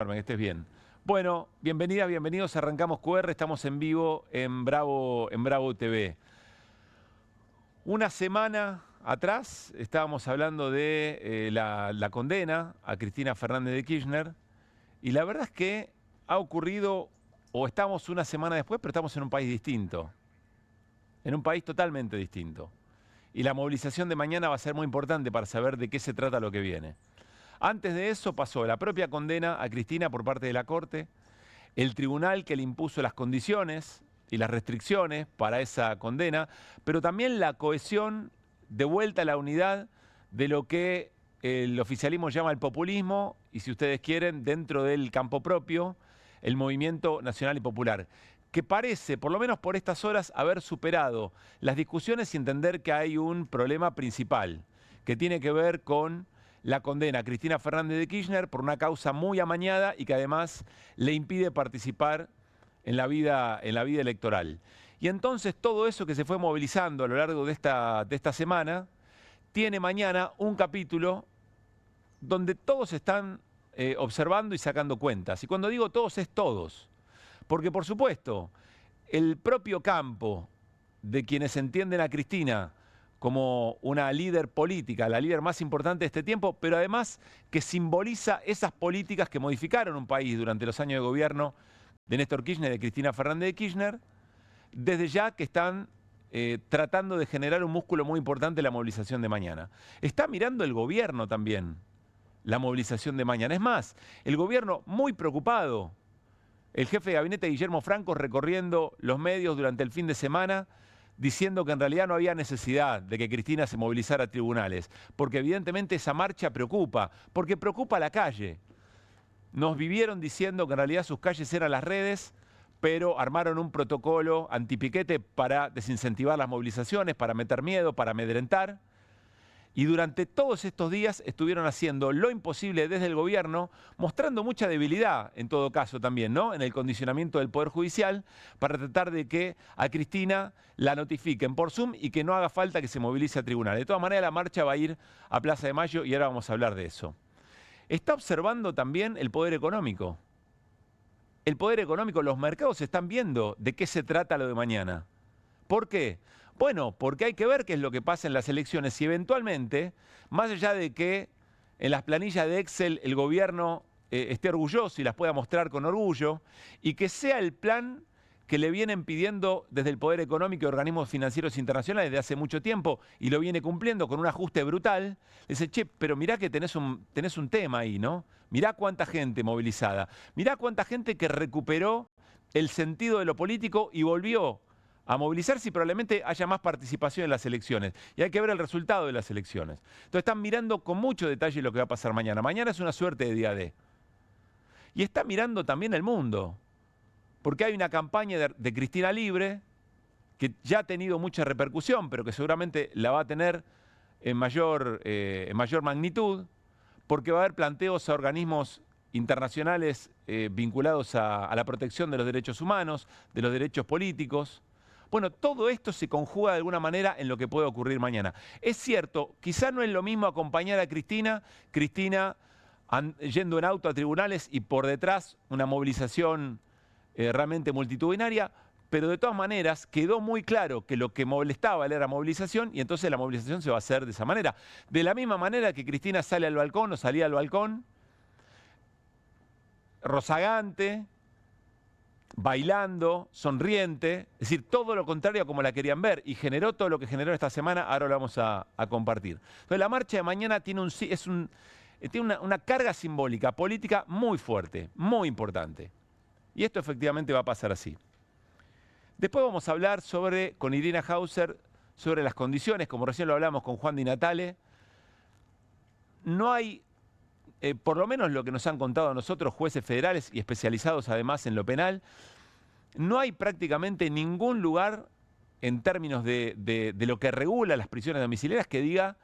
Que estés bien. Bueno, bienvenidas, bienvenidos. Arrancamos QR, estamos en vivo en Bravo TV. Una semana atrás estábamos hablando de la condena a Cristina Fernández de Kirchner y la verdad es que ha ocurrido, o estamos una semana después, pero estamos en un país distinto, en un país totalmente distinto. Y la movilización de mañana va a ser muy importante para saber de qué se trata lo que viene. Antes de eso pasó la propia condena a Cristina por parte de la Corte, el tribunal que le impuso las condiciones y las restricciones para esa condena, pero también la cohesión de vuelta a la unidad de lo que el oficialismo llama el populismo y, si ustedes quieren, dentro del campo propio, el movimiento nacional y popular, que parece, por lo menos por estas horas, haber superado las discusiones y entender que hay un problema principal, que tiene que ver con la condena a Cristina Fernández de Kirchner por una causa muy amañada y que además le impide participar en la vida electoral. Y entonces todo eso que se fue movilizando a lo largo de esta semana tiene mañana un capítulo donde todos están observando y sacando cuentas. Y cuando digo todos, es todos. Porque, por supuesto, el propio campo de quienes entienden a Cristina como una líder política, la líder más importante de este tiempo, pero además que simboliza esas políticas que modificaron un país durante los años de gobierno de Néstor Kirchner y de Cristina Fernández de Kirchner, desde ya que están tratando de generar un músculo muy importante en la movilización de mañana. Está mirando el gobierno también la movilización de mañana. Es más, el gobierno muy preocupado. El jefe de gabinete, Guillermo Franco, recorriendo los medios durante el fin de semana, diciendo que en realidad no había necesidad de que Cristina se movilizara a tribunales, porque evidentemente esa marcha preocupa, porque preocupa a la calle. Nos vivieron diciendo que en realidad sus calles eran las redes, pero armaron un protocolo antipiquete para desincentivar las movilizaciones, para meter miedo, para amedrentar. Y durante todos estos días estuvieron haciendo lo imposible desde el gobierno, mostrando mucha debilidad en todo caso también, ¿no? En el condicionamiento del Poder Judicial, para tratar de que a Cristina la notifiquen por Zoom y que no haga falta que se movilice a tribunal. De todas maneras, la marcha va a ir a Plaza de Mayo y ahora vamos a hablar de eso. Está observando también el poder económico. El poder económico, los mercados están viendo de qué se trata lo de mañana. ¿Por qué? Bueno, porque hay que ver qué es lo que pasa en las elecciones y eventualmente, más allá de que en las planillas de Excel el gobierno esté orgulloso y las pueda mostrar con orgullo, y que sea el plan que le vienen pidiendo desde el Poder Económico y organismos financieros internacionales desde hace mucho tiempo y lo viene cumpliendo con un ajuste brutal, dice, che, pero mirá que tenés un tema ahí, ¿no? Mirá cuánta gente movilizada, mirá cuánta gente que recuperó el sentido de lo político y volvió a movilizarse y probablemente haya más participación en las elecciones. Y hay que ver el resultado de las elecciones. Entonces están mirando con mucho detalle lo que va a pasar mañana. Mañana es una suerte de día D. Y está mirando también el mundo, porque hay una campaña de Cristina Libre que ya ha tenido mucha repercusión, pero que seguramente la va a tener en mayor magnitud, porque va a haber planteos a organismos internacionales vinculados a la protección de los derechos humanos, de los derechos políticos. Bueno, todo esto se conjuga de alguna manera en lo que puede ocurrir mañana. Es cierto, quizá no es lo mismo acompañar a Cristina yendo en auto a tribunales y por detrás una movilización realmente multitudinaria, pero de todas maneras quedó muy claro que lo que molestaba era la movilización y entonces la movilización se va a hacer de esa manera. De la misma manera que Cristina sale al balcón o salía al balcón, rozagante, bailando, sonriente, es decir, todo lo contrario a como la querían ver, y generó todo lo que generó esta semana, ahora lo vamos a compartir. Entonces la marcha de mañana tiene una carga simbólica, política muy fuerte, muy importante. Y esto efectivamente va a pasar así. Después vamos a hablar con Irina Hauser sobre las condiciones, como recién lo hablamos con Juan Di Natale. No hay, por lo menos lo que nos han contado a nosotros, jueces federales y especializados además en lo penal, no hay prácticamente ningún lugar en términos de lo que regula las prisiones domiciliarias que diga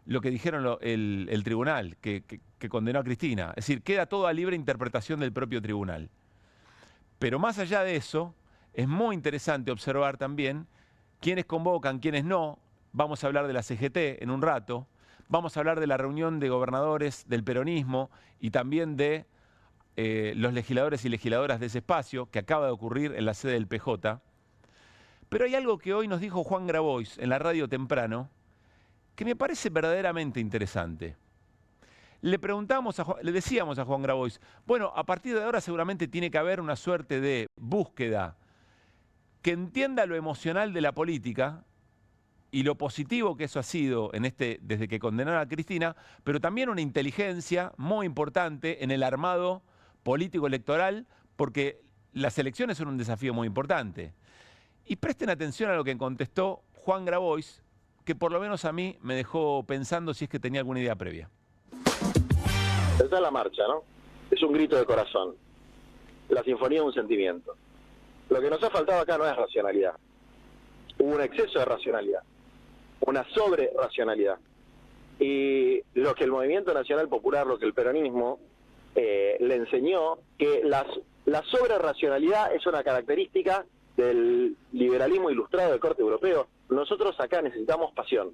lo que dijeron el tribunal que condenó a Cristina. Es decir, queda todo a libre interpretación del propio tribunal. Pero más allá de eso, es muy interesante observar también quiénes convocan, quiénes no. Vamos a hablar de la CGT en un rato. Vamos a hablar de la reunión de gobernadores del peronismo y también de los legisladores y legisladoras de ese espacio, que acaba de ocurrir en la sede del PJ. Pero hay algo que hoy nos dijo Juan Grabois en la radio temprano, que me parece verdaderamente interesante. Le decíamos a Juan Grabois, bueno, a partir de ahora seguramente tiene que haber una suerte de búsqueda que entienda lo emocional de la política y lo positivo que eso ha sido desde que condenaron a Cristina, pero también una inteligencia muy importante en el armado político electoral, porque las elecciones son un desafío muy importante. Y presten atención a lo que contestó Juan Grabois, que por lo menos a mí me dejó pensando si es que tenía alguna idea previa. Está en la marcha, ¿no? Es un grito de corazón. La sinfonía es un sentimiento. Lo que nos ha faltado acá no es racionalidad. Hubo un exceso de racionalidad, una sobre-racionalidad. Y lo que el Movimiento Nacional Popular, lo que el peronismo le enseñó, que la sobre-racionalidad es una característica del liberalismo ilustrado de corte europeo. Nosotros acá necesitamos pasión.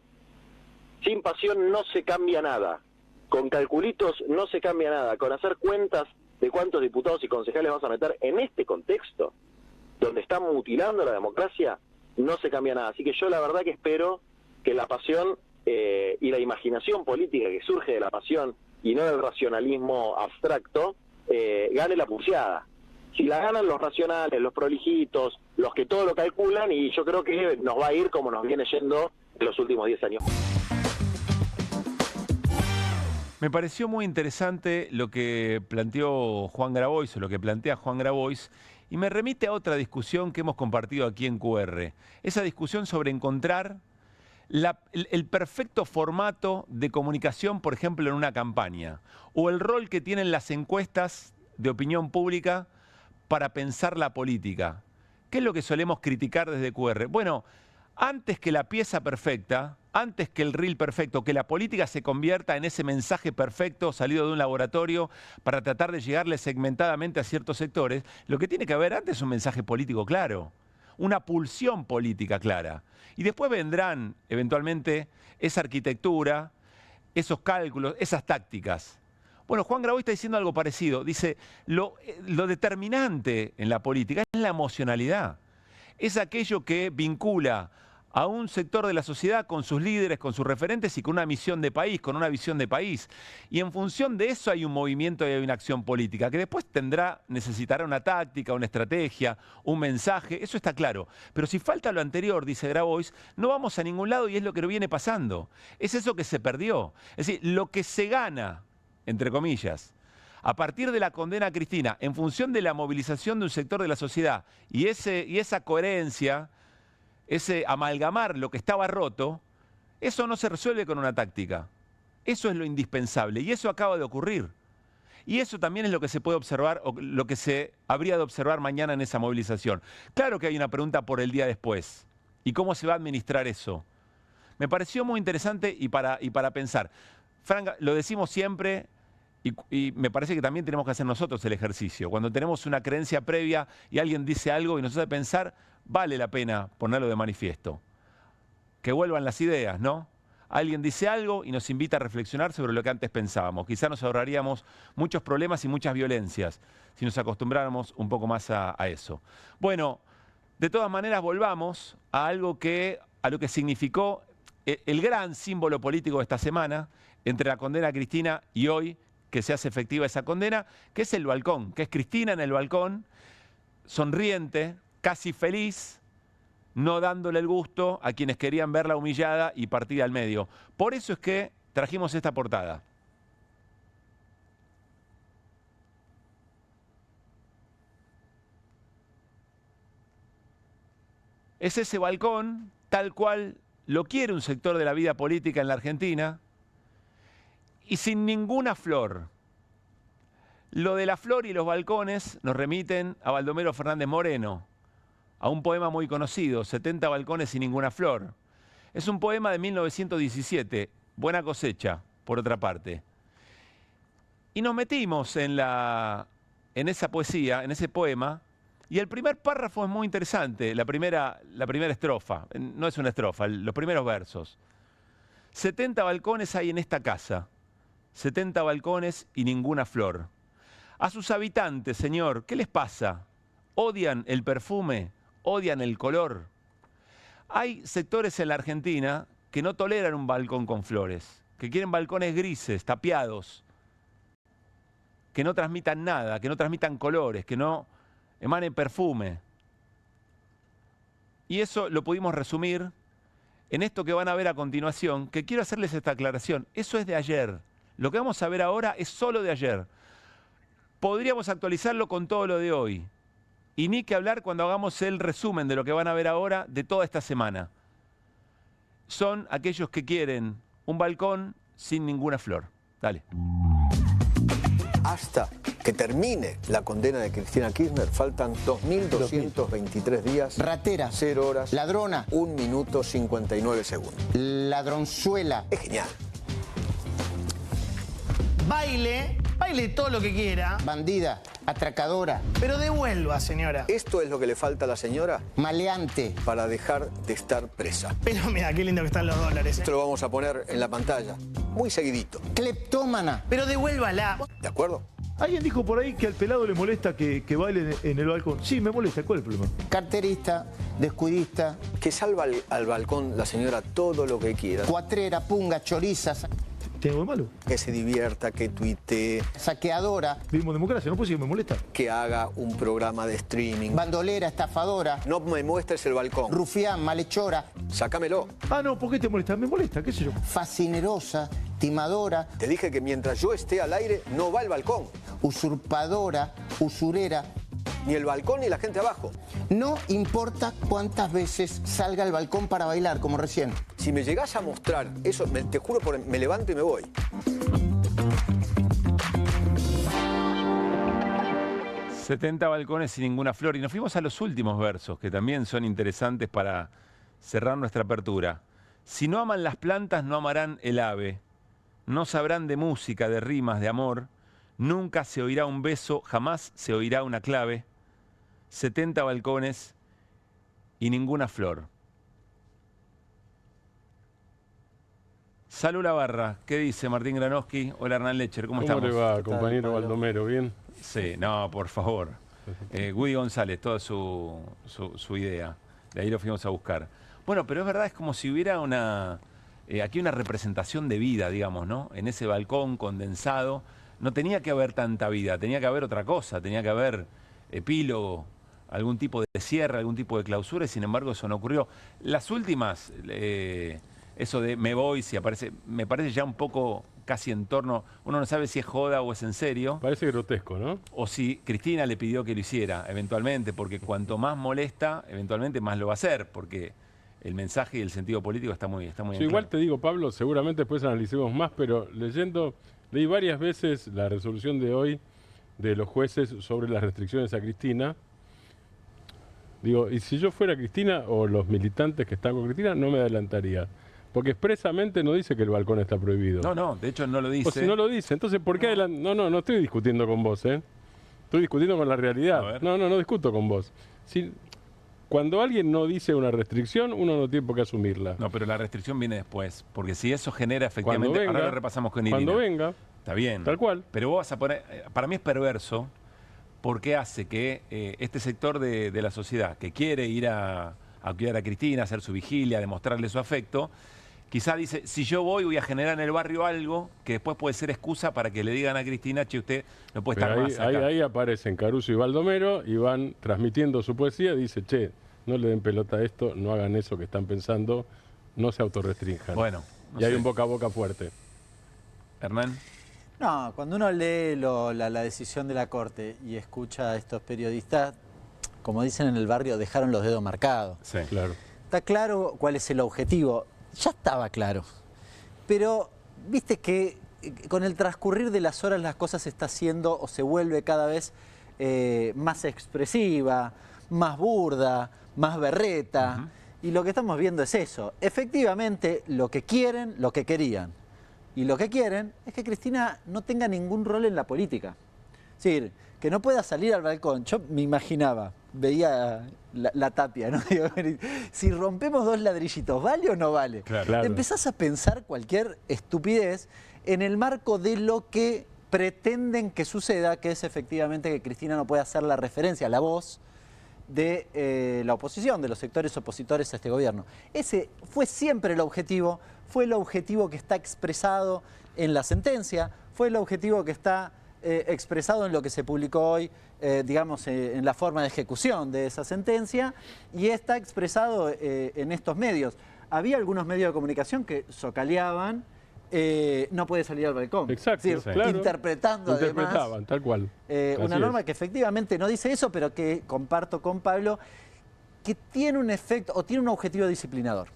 Sin pasión no se cambia nada. Con calculitos no se cambia nada. Con hacer cuentas de cuántos diputados y concejales vamos a meter en este contexto, donde están mutilando la democracia, no se cambia nada. Así que yo la verdad que espero que la pasión y la imaginación política que surge de la pasión y no del racionalismo abstracto, gane la pulseada. Si la ganan los racionales, los prolijitos, los que todo lo calculan, y yo creo que nos va a ir como nos viene yendo en los últimos 10 años. Me pareció muy interesante lo que planteó Juan Grabois, o lo que plantea Juan Grabois, y me remite a otra discusión que hemos compartido aquí en QR. Esa discusión sobre encontrar el perfecto formato de comunicación, por ejemplo, en una campaña, o el rol que tienen las encuestas de opinión pública para pensar la política. ¿Qué es lo que solemos criticar desde QR? Bueno, antes que la pieza perfecta, antes que el reel perfecto, que la política se convierta en ese mensaje perfecto salido de un laboratorio para tratar de llegarle segmentadamente a ciertos sectores, lo que tiene que haber antes es un mensaje político claro, una pulsión política clara. Y después vendrán, eventualmente, esa arquitectura, esos cálculos, esas tácticas. Bueno, Juan Grabois está diciendo algo parecido. Dice, lo determinante en la política es la emocionalidad. Es aquello que vincula a un sector de la sociedad con sus líderes, con sus referentes y con una misión de país, con una visión de país. Y en función de eso hay un movimiento y hay una acción política, que después necesitará una táctica, una estrategia, un mensaje, eso está claro. Pero si falta lo anterior, dice Grabois, no vamos a ningún lado y es lo que viene pasando. Es eso que se perdió. Es decir, lo que se gana, entre comillas, a partir de la condena a Cristina, en función de la movilización de un sector de la sociedad y esa coherencia, ese amalgamar lo que estaba roto, eso no se resuelve con una táctica. Eso es lo indispensable y eso acaba de ocurrir. Y eso también es lo que se puede observar o lo que se habría de observar mañana en esa movilización. Claro que hay una pregunta por el día después. ¿Y cómo se va a administrar eso? Me pareció muy interesante y para pensar. Franca, lo decimos siempre y me parece que también tenemos que hacer nosotros el ejercicio. Cuando tenemos una creencia previa y alguien dice algo y nos hace pensar, vale la pena ponerlo de manifiesto. Que vuelvan las ideas, ¿no? Alguien dice algo y nos invita a reflexionar sobre lo que antes pensábamos. Quizá nos ahorraríamos muchos problemas y muchas violencias si nos acostumbráramos un poco más a eso. Bueno, de todas maneras volvamos a lo que significó el gran símbolo político de esta semana, entre la condena a Cristina y hoy, que se hace efectiva esa condena, que es el balcón, que es Cristina en el balcón, sonriente, casi feliz, no dándole el gusto a quienes querían verla humillada y partida al medio. Por eso es que trajimos esta portada. Es ese balcón tal cual lo quiere un sector de la vida política en la Argentina y sin ninguna flor. Lo de la flor y los balcones nos remiten a Baldomero Fernández Moreno, a un poema muy conocido, 70 balcones y ninguna flor. Es un poema de 1917, Buena cosecha, por otra parte. Y nos metimos en esa poesía, en ese poema, y el primer párrafo es muy interesante, la primera estrofa, no es una estrofa, los primeros versos. 70 balcones hay en esta casa, 70 balcones y ninguna flor. A sus habitantes, señor, ¿qué les pasa? ¿Odian el perfume? ¿Odian el color? Hay sectores en la Argentina que no toleran un balcón con flores, que quieren balcones grises, tapiados, que no transmitan nada, que no transmitan colores, que no emanen perfume. Y eso lo pudimos resumir en esto que van a ver a continuación, que quiero hacerles esta aclaración. Eso es de ayer. Lo que vamos a ver ahora es solo de ayer. Podríamos actualizarlo con todo lo de hoy. Y ni que hablar cuando hagamos el resumen de lo que van a ver ahora de toda esta semana. Son aquellos que quieren un balcón sin ninguna flor. Dale. Hasta que termine la condena de Cristina Kirchner, faltan 2.223 días. Ratera. 0 horas. Ladrona. 1 minuto 59 segundos. Ladronzuela. Es genial. Baile todo lo que quiera, Bandida. Atracadora. pero devuelva, señora. ¿Esto es lo que le falta a la señora Maleante. para dejar de estar presa? Pero mira, qué lindo que están los dólares. Esto lo vamos a poner en la pantalla, muy seguidito. Cleptómana. Pero devuélvala. ¿De acuerdo? Alguien dijo por ahí que al pelado le molesta que baile en el balcón. Sí, me molesta. ¿Cuál es el problema? Carterista. Descuidista. Que salva al balcón la señora todo lo que quiera. Cuatrera. Punga. Chorizas. ¿Tiene algo de malo? Que se divierta, que tuitee, Saqueadora. Vivimos democracia, no puedo decir que me molesta. que haga un programa de streaming. Bandolera. Estafadora. No me muestres el balcón. Rufián. Malhechora. Sácamelo. Ah, no, ¿por qué te molesta? Me molesta, qué sé yo. Fascinerosa. Timadora. Te dije que mientras yo esté al aire, no va el balcón. Usurpadora. Usurera. Ni el balcón ni la gente abajo. No importa cuántas veces salga al balcón para bailar, como recién. Si me llegás a mostrar eso, te juro, me levanto y me voy. ...70 balcones sin ninguna flor. Y nos fuimos a los últimos versos, que también son interesantes para cerrar nuestra apertura. Si no aman las plantas, no amarán el ave. No sabrán de música, de rimas, de amor. Nunca se oirá un beso, jamás se oirá una clave. 70 balcones y ninguna flor. Salud la barra. ¿Qué dice Martín Granowski? Hola Hernán Lecher, ¿cómo estamos? ¿Cómo le va, compañero Baldomero? ¿Bien? Sí, no, por favor. Woody González, toda su idea. De ahí lo fuimos a buscar. Bueno, pero es verdad, es como si hubiera aquí una representación de vida, digamos, ¿no? En ese balcón condensado. No tenía que haber tanta vida, tenía que haber otra cosa, tenía que haber epílogo, algún tipo de cierre, algún tipo de clausura, y sin embargo eso no ocurrió. Las últimas, eso de me voy, si aparece, me parece ya un poco casi en torno, uno no sabe si es joda o es en serio. Parece grotesco, ¿no? O si Cristina le pidió que lo hiciera, eventualmente, porque cuanto más molesta, eventualmente más lo va a hacer, porque el mensaje y el sentido político está muy Yo en igual claro. te digo, Pablo, seguramente después analicemos más, pero leí varias veces la resolución de hoy de los jueces sobre las restricciones a Cristina. Digo, y si yo fuera Cristina o los militantes que están con Cristina, no me adelantaría. Porque expresamente no dice que el balcón está prohibido. No, de hecho no lo dice. O si no lo dice, entonces ¿por qué No estoy discutiendo con vos, ¿eh? Estoy discutiendo con la A realidad. ver. No discuto con vos. Cuando alguien no dice una restricción, uno no tiene por qué asumirla. No, pero la restricción viene después, porque si eso genera efectivamente, ahora lo repasamos con Irina. Cuando venga, Está bien. tal cual. Pero vos vas a poner, para mí es perverso, porque hace que este sector de la sociedad que quiere ir a cuidar a Cristina, hacer su vigilia, demostrarle su afecto, quizá dice, si yo voy a generar en el barrio algo que después puede ser excusa para que le digan a Cristina, che, usted no puede estar Pero más acá. ahí aparecen Caruso y Baldomero y van transmitiendo su poesía y dice, che, no le den pelota a esto, no hagan eso que están pensando, no se autorrestrinjan. Bueno, no y hay sé. un boca a boca fuerte. Hernán. No, cuando uno lee la decisión de la Corte y escucha a estos periodistas, como dicen en el barrio, dejaron los dedos marcados. Sí. Claro. Está claro cuál es el objetivo. Ya estaba claro. Pero viste que con el transcurrir de las horas las cosas se está haciendo o se vuelve cada vez más expresiva, más burda, más berreta. Y lo que estamos viendo es eso. Efectivamente, lo que quieren, lo que querían. Y lo que quieren es que Cristina no tenga ningún rol en la política. Es decir, que no pueda salir al balcón. Yo me imaginaba, veía la tapia, ¿no? Digo, si rompemos 2 ladrillitos, ¿vale o no vale? Claro. Claro. Empezás a pensar cualquier estupidez en el marco de lo que pretenden que suceda, que es efectivamente que Cristina no pueda hacer la referencia, la voz de la oposición, de los sectores opositores a este gobierno. Ese fue siempre el objetivo, fue el objetivo que está expresado en la sentencia, fue el objetivo que está expresado en lo que se publicó hoy, digamos, en la forma de ejecución de esa sentencia, y está expresado en estos medios. Había algunos medios de comunicación que socaleaban, no puede salir al balcón. Exacto, es decir, claro. interpretaban, Tal cual. una norma que efectivamente no dice eso, pero que comparto con Pablo, que tiene un efecto o tiene un objetivo disciplinador.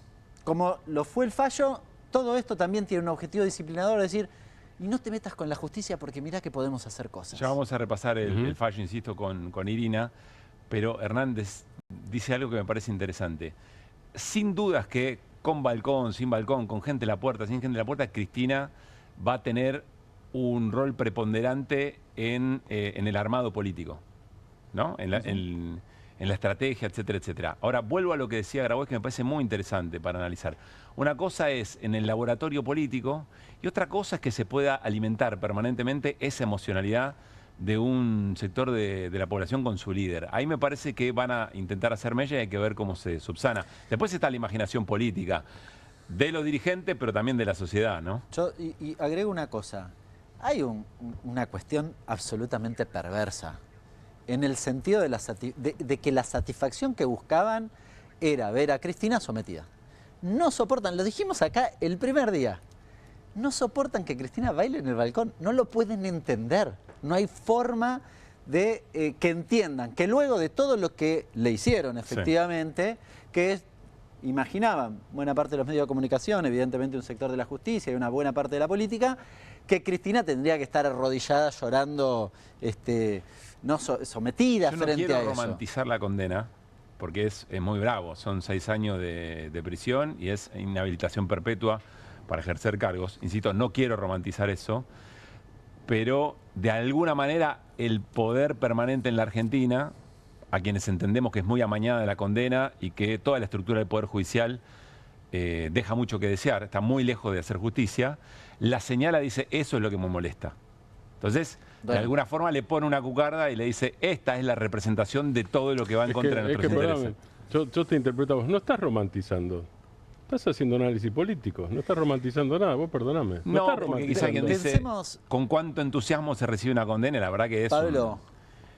Como lo fue el fallo, todo esto también tiene un objetivo disciplinador, es decir, y no te metas con la justicia porque mirá que podemos hacer cosas. Ya vamos a repasar el fallo, insisto, con Irina, pero Hernández dice algo que me parece interesante. Sin dudas que con balcón, sin balcón, con gente en la puerta, sin gente en la puerta, Cristina va a tener un rol preponderante en el armado político, ¿no? En la estrategia, etcétera, etcétera. Ahora, vuelvo a lo que decía Grabois, que me parece muy interesante para analizar. Una cosa es en el laboratorio político y otra cosa es que se pueda alimentar permanentemente esa emocionalidad de un sector de la población con su líder. Ahí me parece que van a intentar hacer mella y hay que ver cómo se subsana. Después está la imaginación política de los dirigentes, pero también de la sociedad, ¿no? Yo y agrego una cosa. Hay una cuestión absolutamente perversa, en el sentido de que la satisfacción que buscaban era ver a Cristina sometida. No soportan, lo dijimos acá el primer día, no soportan que Cristina baile en el balcón, no lo pueden entender. No hay forma de que entiendan que luego de todo lo que le hicieron efectivamente, que es, imaginaban buena parte de los medios de comunicación, evidentemente un sector de la justicia y una buena parte de la política, que Cristina tendría que estar arrodillada llorando, no sometida frente a eso. Yo no quiero romantizar la condena, porque es muy bravo. Son 6 años de prisión y es inhabilitación perpetua para ejercer cargos. Insisto, no quiero romantizar eso, pero de alguna manera el poder permanente en la Argentina, a quienes entendemos que es muy amañada la condena y que toda la estructura del Poder Judicial deja mucho que desear, está muy lejos de hacer justicia, la señala, dice, eso es lo que me molesta. Entonces, de alguna forma le pone una cucarda y le dice, esta es la representación de todo lo que va en contra de nuestros intereses. Yo te interpreto a vos, no estás romantizando. Estás haciendo análisis político, no estás romantizando nada, vos perdoname. No estás romantizando. Quizá quien dice, con cuánto entusiasmo se recibe una condena, la verdad que es Pablo,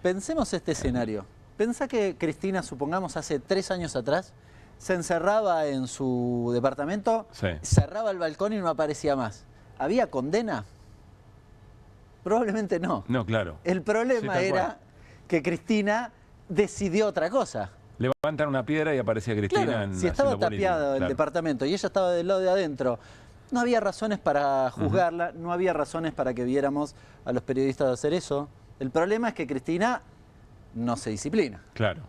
pensemos este escenario. Pensá que Cristina, supongamos, hace 3 años atrás, se encerraba en su departamento, cerraba el balcón y no aparecía más. ¿Había condena? Probablemente no. No, claro. El problema era que Cristina decidió otra cosa. Levantan una piedra y aparecía Cristina claro, si estaba tapiado el departamento y ella estaba del lado de adentro, no había razones para juzgarla, no había razones para que viéramos a los periodistas hacer eso. El problema es que Cristina no se disciplina. Claro.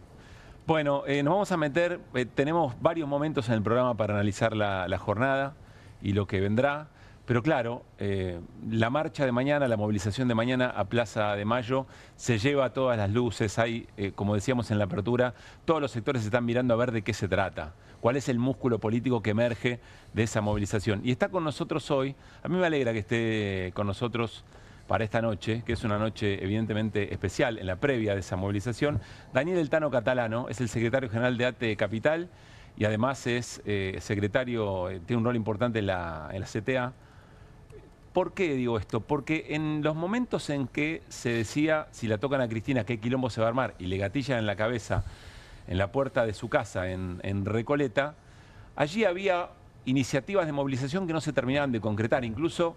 Bueno, nos vamos a meter, tenemos varios momentos en el programa para analizar la jornada y lo que vendrá. Pero claro, la marcha de mañana, la movilización de mañana a Plaza de Mayo se lleva todas las luces. Hay, como decíamos en la apertura, todos los sectores están mirando a ver de qué se trata. Cuál es el músculo político que emerge de esa movilización. Y está con nosotros hoy, a mí me alegra que esté con nosotros para esta noche, que es una noche evidentemente especial en la previa de esa movilización. Daniel El Tano Catalano es el secretario general de ATE Capital y además es secretario, tiene un rol importante en la CTA. ¿Por qué digo esto? Porque en los momentos en que se decía, si la tocan a Cristina, qué quilombo se va a armar, y le gatillan en la cabeza, en la puerta de su casa, en Recoleta, allí había iniciativas de movilización que no se terminaban de concretar. Incluso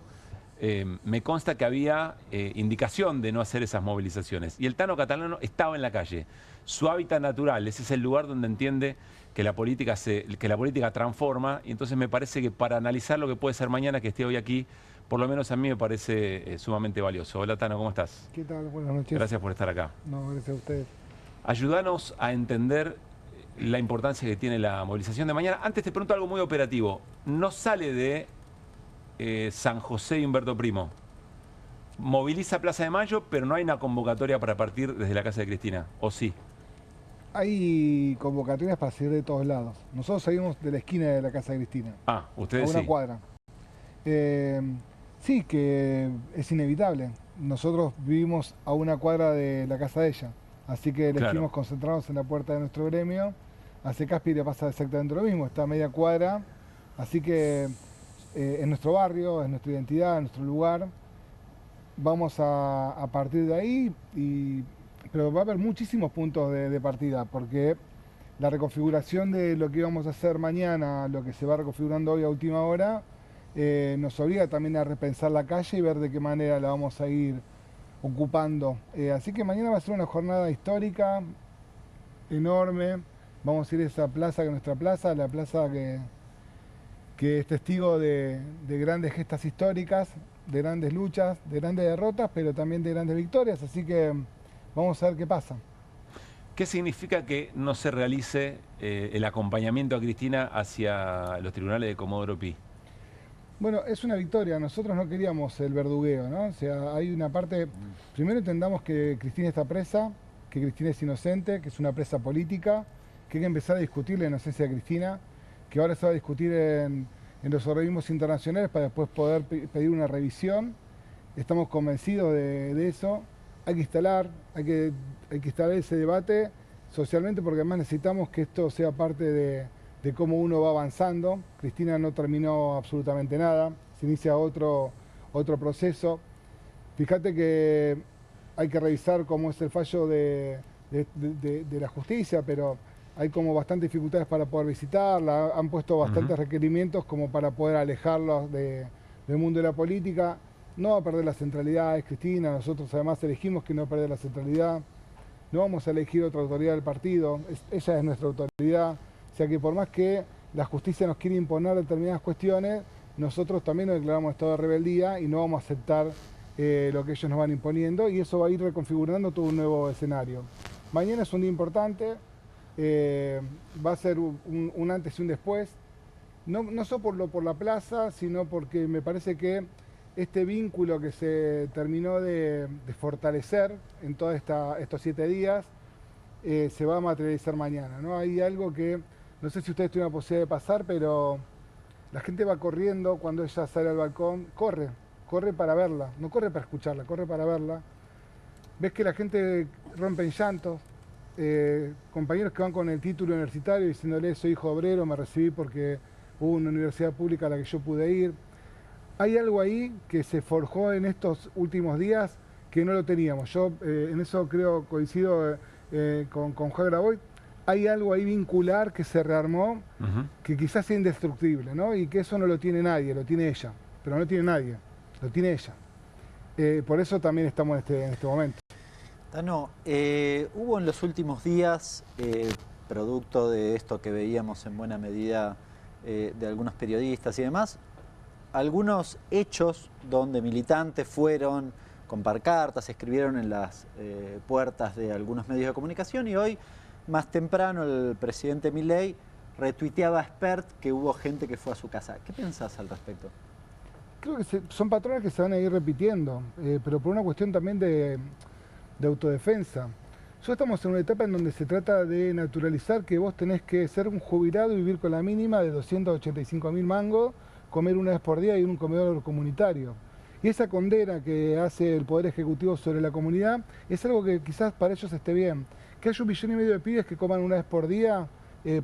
me consta que había indicación de no hacer esas movilizaciones. Y el Tano Catalano estaba en la calle. Su hábitat natural, ese es el lugar donde entiende que la política transforma. Y entonces me parece que para analizar lo que puede ser mañana, que esté hoy aquí, por lo menos a mí me parece sumamente valioso. Hola, Tano, ¿cómo estás? ¿Qué tal? Buenas noches. Gracias por estar acá. No, gracias a ustedes. Ayúdanos a entender la importancia que tiene la movilización de mañana. Antes te pregunto algo muy operativo. No sale de San José y Humberto Primo. Moviliza Plaza de Mayo, pero no hay una convocatoria para partir desde la casa de Cristina, ¿o sí? Hay convocatorias para salir de todos lados. Nosotros salimos de la esquina de la casa de Cristina. Ah, ustedes sí. A una cuadra. Sí, que es inevitable. nosotros vivimos a una cuadra de la casa de ella, así que Claro. elegimos concentrarnos en la puerta de nuestro gremio. A Secaspi le pasa exactamente lo mismo, está a media cuadra, así que en nuestro barrio, en nuestra identidad, en nuestro lugar, vamos a partir de ahí, pero va a haber muchísimos puntos de partida, porque la reconfiguración de lo que íbamos a hacer mañana, lo que se va reconfigurando hoy a última hora, nos obliga también a repensar la calle y ver de qué manera la vamos a ir ocupando. Así que mañana va a ser una jornada histórica, enorme. Vamos a ir a esa plaza, que es nuestra plaza, la plaza que es testigo de grandes gestas históricas, de grandes luchas, de grandes derrotas, pero también de grandes victorias. Así que vamos a ver qué pasa. ¿Qué significa que no se realice el acompañamiento a Cristina hacia los tribunales de Comodoro Pi? Bueno, es una victoria. Nosotros no queríamos el verdugueo, ¿no? O sea, hay una parte... Primero entendamos que Cristina está presa, que Cristina es inocente, que es una presa política, que hay que empezar a discutir la inocencia de Cristina, que ahora se va a discutir en los organismos internacionales para después poder pedir una revisión. Estamos convencidos de eso. Hay que instalar ese debate socialmente, porque además necesitamos que esto sea parte de cómo uno va avanzando. Cristina no terminó absolutamente nada, se inicia otro proceso. Fíjate que hay que revisar cómo es el fallo de la justicia, pero hay como bastantes dificultades para poder visitarla, han puesto bastantes requerimientos como para poder alejarlos del mundo de la política. No va a perder la centralidad, es Cristina, nosotros además elegimos que no perder la centralidad. No vamos a elegir otra autoridad del partido, ella es nuestra autoridad. O sea que por más que la justicia nos quiere imponer determinadas cuestiones, nosotros también nos declaramos estado de rebeldía y no vamos a aceptar lo que ellos nos van imponiendo, y eso va a ir reconfigurando todo un nuevo escenario. Mañana es un día importante, va a ser un antes y un después, no solo por la plaza, sino porque me parece que este vínculo que se terminó de fortalecer en todos estos 7 días se va a materializar mañana, ¿no? Hay algo que, no sé si ustedes tuvieron la posibilidad de pasar, pero la gente va corriendo cuando ella sale al balcón, corre para verla, no corre para escucharla, corre para verla. Ves que la gente rompe en llantos, compañeros que van con el título universitario diciéndole soy hijo obrero, me recibí porque hubo una universidad pública a la que yo pude ir. Hay algo ahí que se forjó en estos últimos días que no lo teníamos. Yo en eso coincido con Juan Graboy. Hay algo ahí vincular que se rearmó, que quizás sea indestructible, ¿no? Y que eso no lo tiene nadie, lo tiene ella. Pero no lo tiene nadie, lo tiene ella. Por eso también estamos en este momento. Tano, hubo en los últimos días, producto de esto que veíamos en buena medida de algunos periodistas y demás, algunos hechos donde militantes fueron con pancartas, escribieron en las puertas de algunos medios de comunicación, y hoy, más temprano, el presidente Milei retuiteaba a Spert que hubo gente que fue a su casa. ¿Qué pensás al respecto? Creo que son patrones que se van a ir repitiendo, pero por una cuestión también de autodefensa. Nosotros estamos en una etapa en donde se trata de naturalizar que vos tenés que ser un jubilado y vivir con la mínima de 285.000 mangos, comer una vez por día y en un comedor comunitario. Y esa condena que hace el Poder Ejecutivo sobre la comunidad es algo que quizás para ellos esté bien. Que haya 1,5 millones de pibes que coman una vez por día,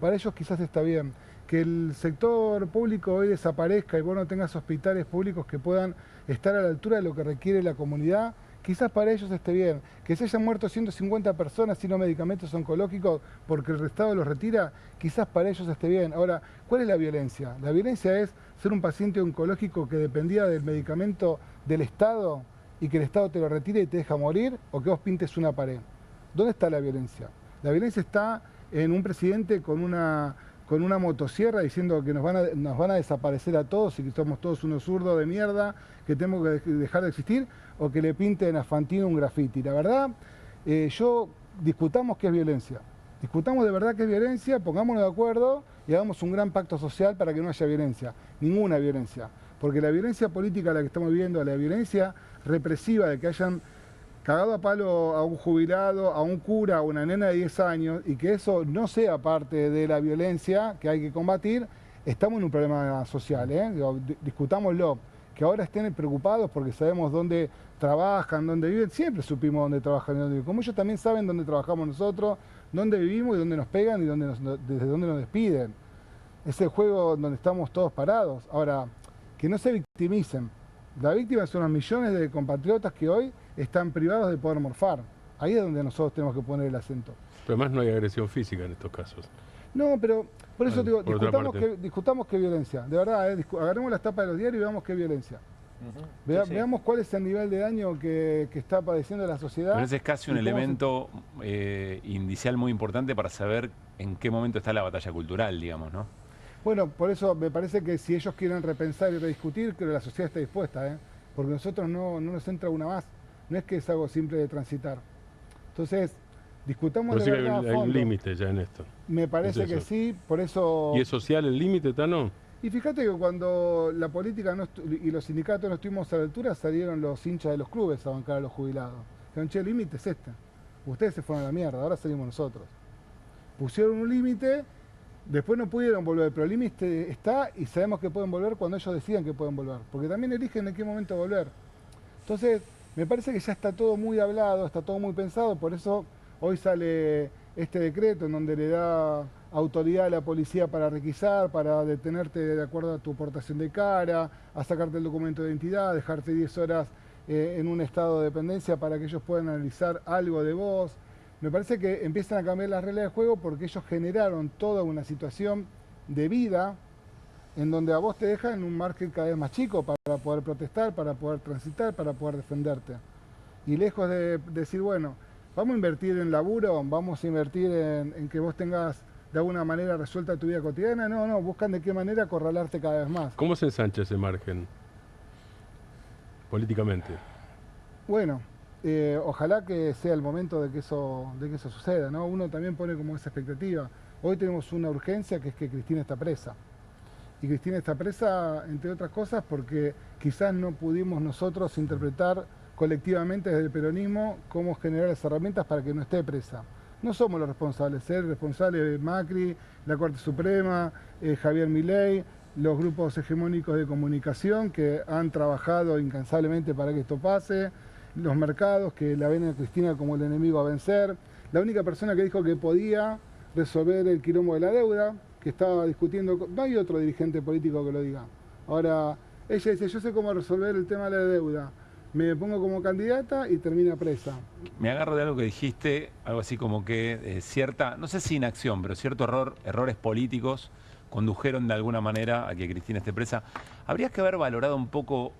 para ellos quizás está bien. Que el sector público hoy desaparezca y vos no tengas hospitales públicos que puedan estar a la altura de lo que requiere la comunidad, quizás para ellos esté bien. Que se hayan muerto 150 personas sin los medicamentos oncológicos porque el Estado los retira, quizás para ellos esté bien. Ahora, ¿cuál es la violencia? La violencia es ser un paciente oncológico que dependía del medicamento del Estado y que el Estado te lo retire y te deja morir, o que vos pintes una pared. ¿Dónde está la violencia? La violencia está en un presidente con una motosierra diciendo que nos van a desaparecer a todos y que somos todos unos zurdos de mierda, que tenemos que dejar de existir, o que le pinten a Fantino un grafiti. La verdad, discutamos qué es violencia. Discutamos de verdad qué es violencia, pongámonos de acuerdo y hagamos un gran pacto social para que no haya violencia. Ninguna violencia. Porque la violencia política la que estamos viviendo, la violencia represiva de que hayan cagado a palo a un jubilado, a un cura, a una nena de 10 años, y que eso no sea parte de la violencia que hay que combatir, estamos en un problema social, discutámoslo. que ahora estén preocupados porque sabemos dónde trabajan, dónde viven. Siempre supimos dónde trabajan y dónde viven. Como ellos también saben dónde trabajamos nosotros, dónde vivimos y dónde nos pegan y desde dónde nos despiden. Es el juego donde estamos todos parados. Ahora, que no se victimicen. La víctima son los millones de compatriotas que hoy están privados de poder morfar. Ahí es donde nosotros tenemos que poner el acento. Pero además no hay agresión física en estos casos. No, pero por eso digo, Por otra parte. discutamos qué violencia. De verdad, agarremos las tapas de los diarios y veamos qué violencia. Veamos cuál es el nivel de daño que está padeciendo la sociedad. Pero ese es casi un elemento indicial muy importante para saber en qué momento está la batalla cultural, digamos, ¿no? Bueno, por eso me parece que si ellos quieren repensar y rediscutir, creo que la sociedad está dispuesta, ¿eh? Porque nosotros no nos entra una más. No es que es algo simple de transitar. Entonces, discutamos Pero de sí que verdad hay a un fondo. límite ya en esto. Me parece Es que eso. sí, por eso... ¿Y es social el límite, Tano? Y fíjate que cuando la política y los sindicatos no estuvimos a la altura, salieron los hinchas de los clubes a bancar a los jubilados. Dijeron, che, el límite es este. Ustedes se fueron a la mierda, ahora salimos nosotros. Pusieron un límite, después no pudieron volver, pero el límite está y sabemos que pueden volver cuando ellos decidan que pueden volver. Porque también eligen en qué momento volver. Entonces, me parece que ya está todo muy hablado, está todo muy pensado, por eso hoy sale este decreto en donde le da autoridad a la policía para requisar, para detenerte de acuerdo a tu portación de cara, a sacarte el documento de identidad, dejarte 10 horas en un estado de dependencia para que ellos puedan analizar algo de vos. Me parece que empiezan a cambiar las reglas del juego porque ellos generaron toda una situación de vida en donde a vos te dejan un margen cada vez más chico para poder protestar, para poder transitar, para poder defenderte. Y lejos de decir, bueno, vamos a invertir en laburo, vamos a invertir en que vos tengas de alguna manera resuelta tu vida cotidiana, no, buscan de qué manera acorralarte cada vez más. ¿Cómo se ensancha ese margen políticamente? Bueno, ojalá que sea el momento de que eso suceda, ¿no? Uno también pone como esa expectativa. Hoy tenemos una urgencia que es que Cristina está presa. Y Cristina está presa, entre otras cosas, porque quizás no pudimos nosotros interpretar colectivamente desde el peronismo cómo generar las herramientas para que no esté presa. No somos los responsables, el responsable es Macri, la Corte Suprema, Javier Milei, los grupos hegemónicos de comunicación que han trabajado incansablemente para que esto pase, los mercados que la ven a Cristina como el enemigo a vencer, la única persona que dijo que podía resolver el quilombo de la deuda, que estaba discutiendo, no hay otro dirigente político que lo diga. Ahora, ella dice, yo sé cómo resolver el tema de la deuda, me pongo como candidata y termina presa. Me agarro de algo que dijiste, algo así como que cierta, no sé si inacción, pero cierto errores políticos condujeron de alguna manera a que Cristina esté presa. ¿Habría que haber valorado un poco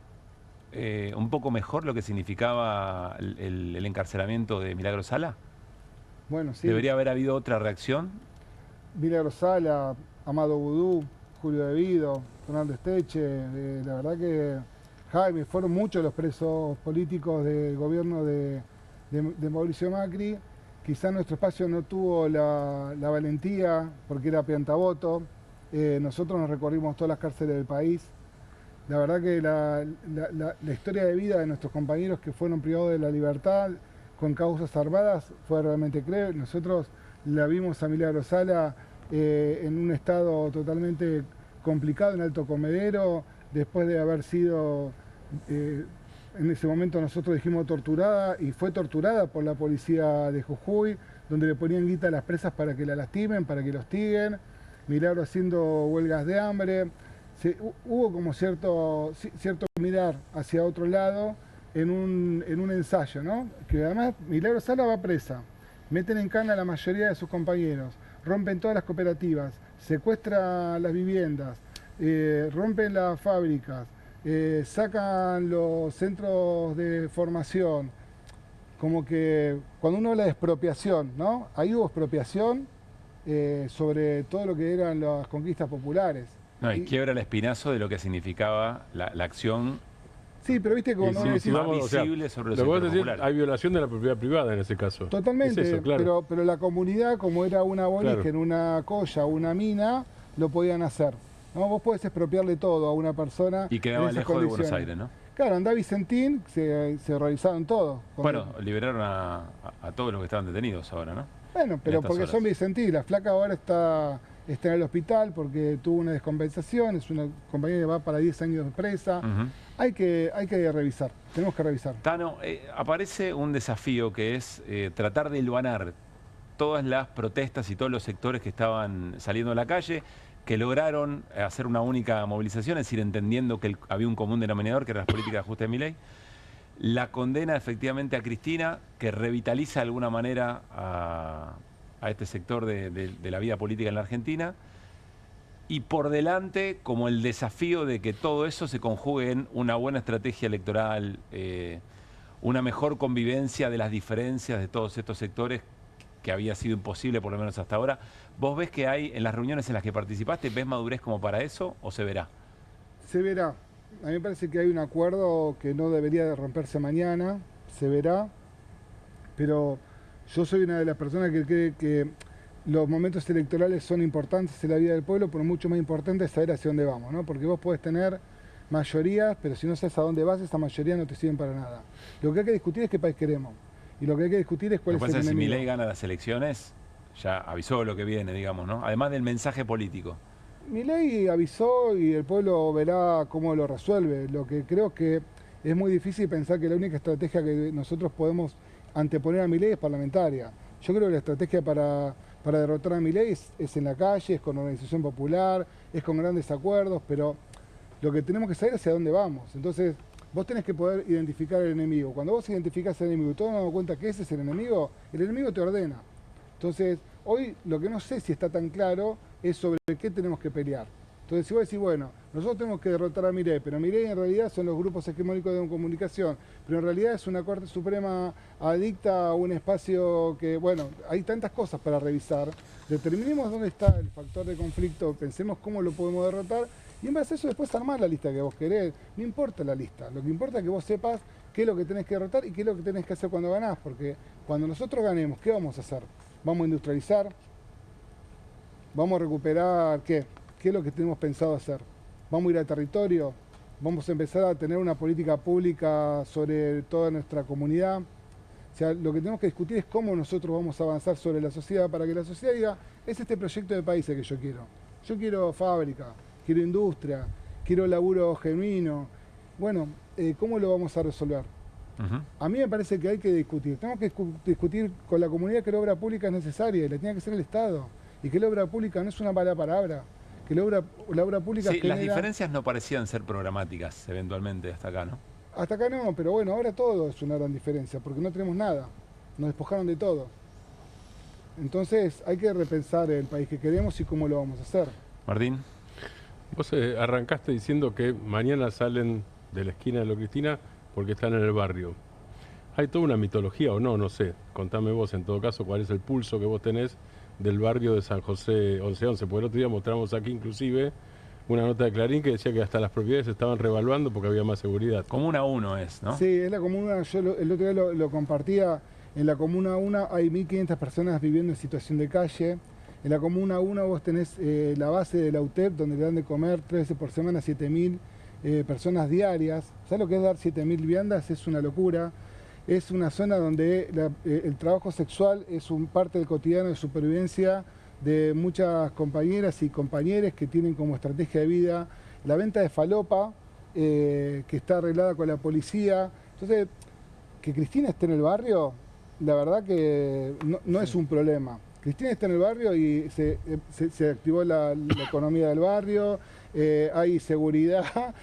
mejor lo que significaba el encarcelamiento de Milagro Sala? Bueno, sí. ¿Debería haber habido otra reacción? Milagro Sala, Amado Vudú, Julio Devido, Fernando Esteche, la verdad que Jaime, fueron muchos los presos políticos del gobierno de Mauricio Macri. Quizás nuestro espacio no tuvo la valentía porque era piantavoto. Nosotros nos recorrimos todas las cárceles del país. La verdad que la historia de vida de nuestros compañeros que fueron privados de la libertad con causas armadas fue realmente cruel. Nosotros la vimos a Milagro Sala en un estado totalmente complicado en Alto Comedero, después de haber sido, en ese momento nosotros dijimos torturada, y fue torturada por la policía de Jujuy, donde le ponían guita a las presas para que la lastimen, para que los hostiguen, Milagro haciendo huelgas de hambre. Hubo como cierto mirar hacia otro lado en un ensayo, ¿no? Que además Milagro Sala va presa, meten en cana a la mayoría de sus compañeros, rompen todas las cooperativas, secuestran las viviendas, rompen las fábricas, sacan los centros de formación. Como que cuando uno habla de expropiación, ¿no? Ahí hubo expropiación sobre todo lo que eran las conquistas populares. No, y quiebra el espinazo de lo que significaba la acción. Sí, pero viste como no más visible sobre los sectores populares. Hay violación de la propiedad privada en ese caso. Totalmente, Es eso, claro. pero la comunidad, como era una aborigen, Claro. una colla, una mina, lo podían hacer. ¿No? Vos podés expropiarle todo a una persona. Y quedaba en esas lejos de Buenos condiciones. Aires, ¿no? Claro, andá Vicentín, se horrorizaron todo. Bueno, liberaron a todos los que estaban detenidos ahora, ¿no? Bueno, pero estas porque horas. son Vicentín. La flaca ahora está en el hospital porque tuvo una descompensación. Es una compañera que va para 10 años de presa. Ujú. hay que revisar, tenemos que revisar. Tano, aparece un desafío que es tratar de hilvanar todas las protestas y todos los sectores que estaban saliendo a la calle, que lograron hacer una única movilización, es decir, entendiendo que había un común denominador, que eran las políticas de ajuste de Milei. La condena efectivamente a Cristina, que revitaliza de alguna manera a este sector de la vida política en la Argentina. Y por delante, como el desafío de que todo eso se conjugue en una buena estrategia electoral, una mejor convivencia de las diferencias de todos estos sectores, que había sido imposible por lo menos hasta ahora. ¿Vos ves que hay, en las reuniones en las que participaste, ves madurez como para eso o se verá? Se verá. A mí me parece que hay un acuerdo que no debería de romperse mañana, se verá, pero yo soy una de las personas que cree que los momentos electorales son importantes en la vida del pueblo, pero mucho más importante es saber hacia dónde vamos, ¿no? Porque vos podés tener mayorías, pero si no sabes a dónde vas, esa mayoría no te sirven para nada. Lo que hay que discutir es qué país queremos. Y lo que hay que discutir es cuál es el enemigo. Si Milei gana las elecciones, ya avisó lo que viene, digamos, ¿no? Además del mensaje político. Milei avisó y el pueblo verá cómo lo resuelve. Lo que creo que es muy difícil pensar que la única estrategia que nosotros podemos anteponer a Milei es parlamentaria. Yo creo que la estrategia para derrotar a Milei es en la calle, es con organización popular, es con grandes acuerdos, pero lo que tenemos que saber es hacia dónde vamos. Entonces, vos tenés que poder identificar el enemigo. Cuando vos identificás el enemigo y todos nos damos cuenta que ese es el enemigo te ordena. Entonces, hoy lo que no sé si está tan claro es sobre qué tenemos que pelear. Entonces, si vos decís, bueno, nosotros tenemos que derrotar a Milei, pero Milei en realidad son los grupos hegemónicos de comunicación, pero en realidad es una Corte Suprema adicta a un espacio que, bueno, hay tantas cosas para revisar. Determinemos dónde está el factor de conflicto, pensemos cómo lo podemos derrotar, y en base a eso después armar la lista que vos querés. No importa la lista, lo que importa es que vos sepas qué es lo que tenés que derrotar y qué es lo que tenés que hacer cuando ganás, porque cuando nosotros ganemos, ¿qué vamos a hacer? ¿Vamos a industrializar? ¿Vamos a recuperar qué? ¿Qué es lo que tenemos pensado hacer? ¿Vamos a ir al territorio? ¿Vamos a empezar a tener una política pública sobre toda nuestra comunidad? O sea, lo que tenemos que discutir es cómo nosotros vamos a avanzar sobre la sociedad para que la sociedad diga, es este proyecto de país el que yo quiero. Yo quiero fábrica, quiero industria, quiero laburo genuino. Bueno, ¿cómo lo vamos a resolver? A mí me parece que hay que discutir. Tenemos que discutir con la comunidad que la obra pública es necesaria y la tiene que hacer el Estado. Y que la obra pública no es una mala palabra. Que la obra pública sí, genera... las diferencias no parecían ser programáticas eventualmente hasta acá, ¿no? Hasta acá no, pero bueno, ahora todo es una gran diferencia, porque no tenemos nada. Nos despojaron de todo. Entonces hay que repensar el país que queremos y cómo lo vamos a hacer. Martín. Vos arrancaste diciendo que mañana salen de la esquina de Lo Cristina porque están en el barrio. ¿Hay toda una mitología o no? No sé. Contame vos, en todo caso, cuál es el pulso que vos tenés del barrio de San José 1111, porque el otro día mostramos aquí inclusive una nota de Clarín que decía que hasta las propiedades se estaban revaluando porque había más seguridad. Comuna 1 es, ¿no? Sí, es la comuna, yo el otro día lo compartía, en la comuna 1 hay 1.500 personas viviendo en situación de calle, en la comuna 1 vos tenés la base de la UTEP donde le dan de comer 3 veces por semana a 7.000 personas diarias. ¿Sabes lo que es dar 7.000 viandas? Es una locura. Es una zona donde el trabajo sexual es parte del cotidiano de supervivencia de muchas compañeras y compañeros que tienen como estrategia de vida la venta de falopa, que está arreglada con la policía. Entonces, que Cristina esté en el barrio, la verdad que no es un problema. Cristina está en el barrio y se activó la economía del barrio, hay seguridad.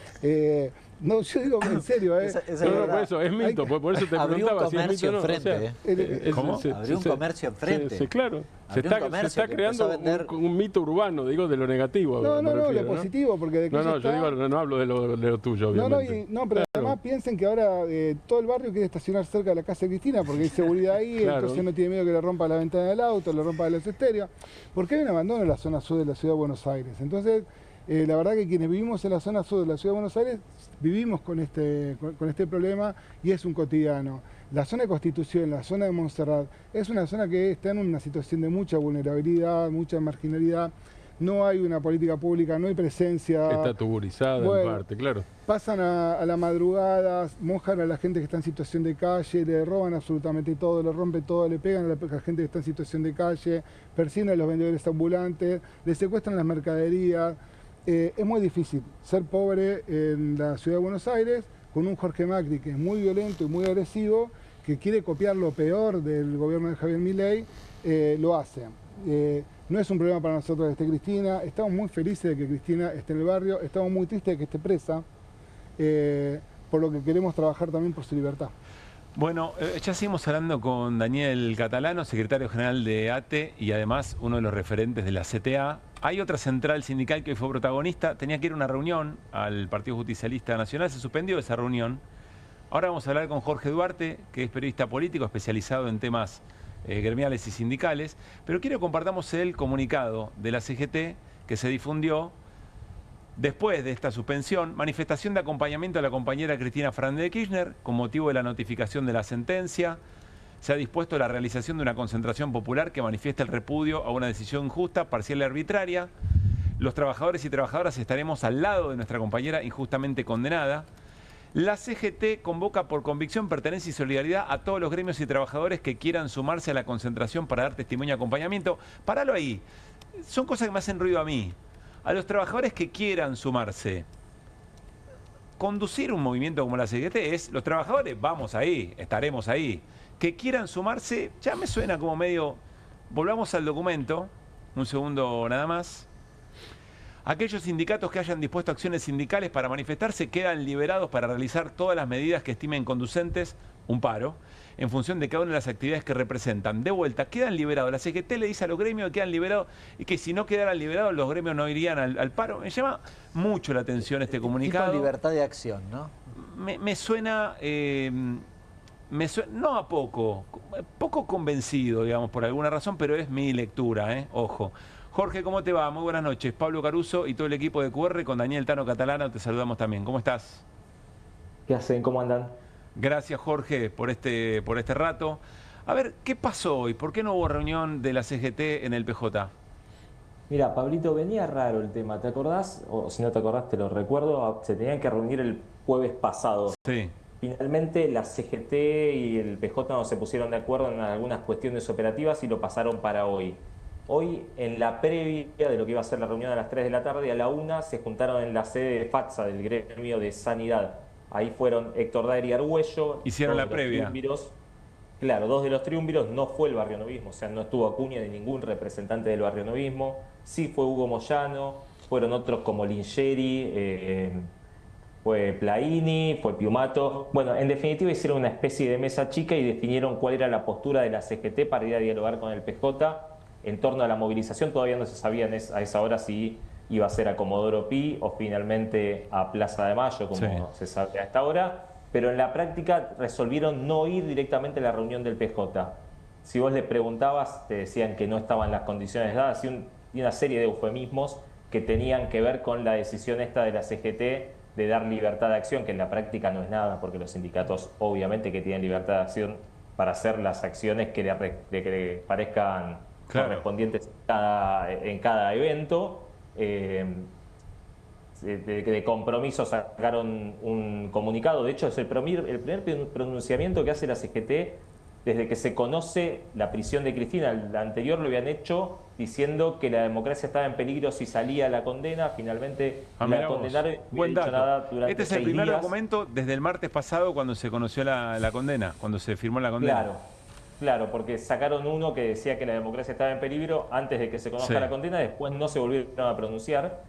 No, yo digo en serio, por eso es mito, por eso te preguntaba si es mito o no. ¿Cómo? Abrió un comercio enfrente. Sí, claro. Se está creando un mito urbano, digo, de lo negativo. No, lo positivo, porque de que yo digo, no hablo de lo tuyo, obviamente. Pero además piensen que ahora todo el barrio quiere estacionar cerca de la casa de Cristina porque hay seguridad ahí, entonces no tiene miedo que le rompa la ventana del auto, le rompa los estéreos, porque hay un abandono en la zona sur de la ciudad de Buenos Aires. Entonces, la verdad que quienes vivimos en la zona sur de la ciudad de Buenos Aires vivimos con este problema y es un cotidiano. La zona de Constitución, la zona de Montserrat, es una zona que está en una situación de mucha vulnerabilidad, mucha marginalidad. No hay una política pública, no hay presencia. Está tuburizada en parte, claro. Pasan a la madrugada, mojan a la gente que está en situación de calle, le roban absolutamente todo, le rompen todo, le pegan a la gente que está en situación de calle, persiguen a los vendedores ambulantes, le secuestran las mercaderías. es muy difícil ser pobre en la ciudad de Buenos Aires con un Jorge Macri que es muy violento y muy agresivo, que quiere copiar lo peor del gobierno de Javier Milei, lo hace. No es un problema para nosotros que esté Cristina, estamos muy felices de que Cristina esté en el barrio, estamos muy tristes de que esté presa, por lo que queremos trabajar también por su libertad. Bueno, ya seguimos hablando con Daniel Catalano, secretario general de ATE y además uno de los referentes de la CTA. Hay otra central sindical que hoy fue protagonista, tenía que ir a una reunión al Partido Justicialista Nacional, se suspendió esa reunión. Ahora vamos a hablar con Jorge Duarte, que es periodista político especializado en temas gremiales y sindicales, pero quiero que compartamos el comunicado de la CGT que se difundió después de esta suspensión, manifestación de acompañamiento a la compañera Cristina Fernández de Kirchner con motivo de la notificación de la sentencia. Se ha dispuesto la realización de una concentración popular que manifiesta el repudio a una decisión injusta, parcial y arbitraria. Los trabajadores y trabajadoras estaremos al lado de nuestra compañera injustamente condenada. La CGT convoca por convicción, pertenencia y solidaridad a todos los gremios y trabajadores que quieran sumarse a la concentración para dar testimonio y acompañamiento. Paralo ahí. Son cosas que me hacen ruido a mí. A los trabajadores que quieran sumarse. Conducir un movimiento como la CGT es, los trabajadores, vamos ahí, estaremos ahí. Que quieran sumarse, ya me suena como medio... Volvamos al documento, un segundo nada más. Aquellos sindicatos que hayan dispuesto acciones sindicales para manifestarse quedan liberados para realizar todas las medidas que estimen conducentes, un paro, en función de cada una de las actividades que representan. De vuelta, quedan liberados. La CGT le dice a los gremios que quedan liberados y que si no quedaran liberados los gremios no irían al paro. Me llama mucho la atención este comunicado. Tipo libertad de acción, ¿no? Me suena... no a poco convencido, digamos, por alguna razón, pero es mi lectura, ojo. Jorge, ¿cómo te va? Muy buenas noches. Pablo Caruso y todo el equipo de QR con Daniel Tano Catalano, te saludamos también. ¿Cómo estás? ¿Qué hacen? ¿Cómo andan? Gracias, Jorge, por este rato. A ver, ¿qué pasó hoy? ¿Por qué no hubo reunión de la CGT en el PJ? Mira, Pablito, venía raro el tema, ¿te acordás? O si no te acordás, te lo recuerdo, se tenían que reunir el jueves pasado. Sí. Finalmente la CGT y el PJ no se pusieron de acuerdo en algunas cuestiones operativas y lo pasaron para hoy. Hoy, en la previa de lo que iba a ser la reunión a las 3 de la tarde, a la 1 se juntaron en la sede de FATSA, del gremio de Sanidad. Ahí fueron Héctor Daer y Argüello. Hicieron la previa. Claro, dos de los triunviros, no fue el Barrio Novismo, o sea, no estuvo Acuña ni ningún representante del Barrio Novismo. Sí fue Hugo Moyano, fueron otros como Lingeri, fue Plaini, fue Piumato. Bueno, en definitiva hicieron una especie de mesa chica y definieron cuál era la postura de la CGT para ir a dialogar con el PJ en torno a la movilización. Todavía no se sabía a esa hora si iba a ser a Comodoro Pi o finalmente a Plaza de Mayo, como se sabe a esta hora. Pero en la práctica resolvieron no ir directamente a la reunión del PJ. Si vos le preguntabas, te decían que no estaban las condiciones dadas y una serie de eufemismos que tenían que ver con la decisión esta de la CGT de dar libertad de acción, que en la práctica no es nada, porque los sindicatos obviamente que tienen libertad de acción para hacer las acciones que le parezcan correspondientes en cada evento. De compromiso sacaron un comunicado. De hecho, es el primer pronunciamiento que hace la CGT desde que se conoce la prisión de Cristina. El anterior lo habían hecho diciendo que la democracia estaba en peligro si salía la condena. Finalmente la condenaron. Buen dato. Nada durante este es el 6 primer días. documento desde el martes pasado cuando se conoció la condena, cuando se firmó la condena. Claro, porque sacaron uno que decía que la democracia estaba en peligro antes de que se conozca la condena, después no se volvieron a pronunciar.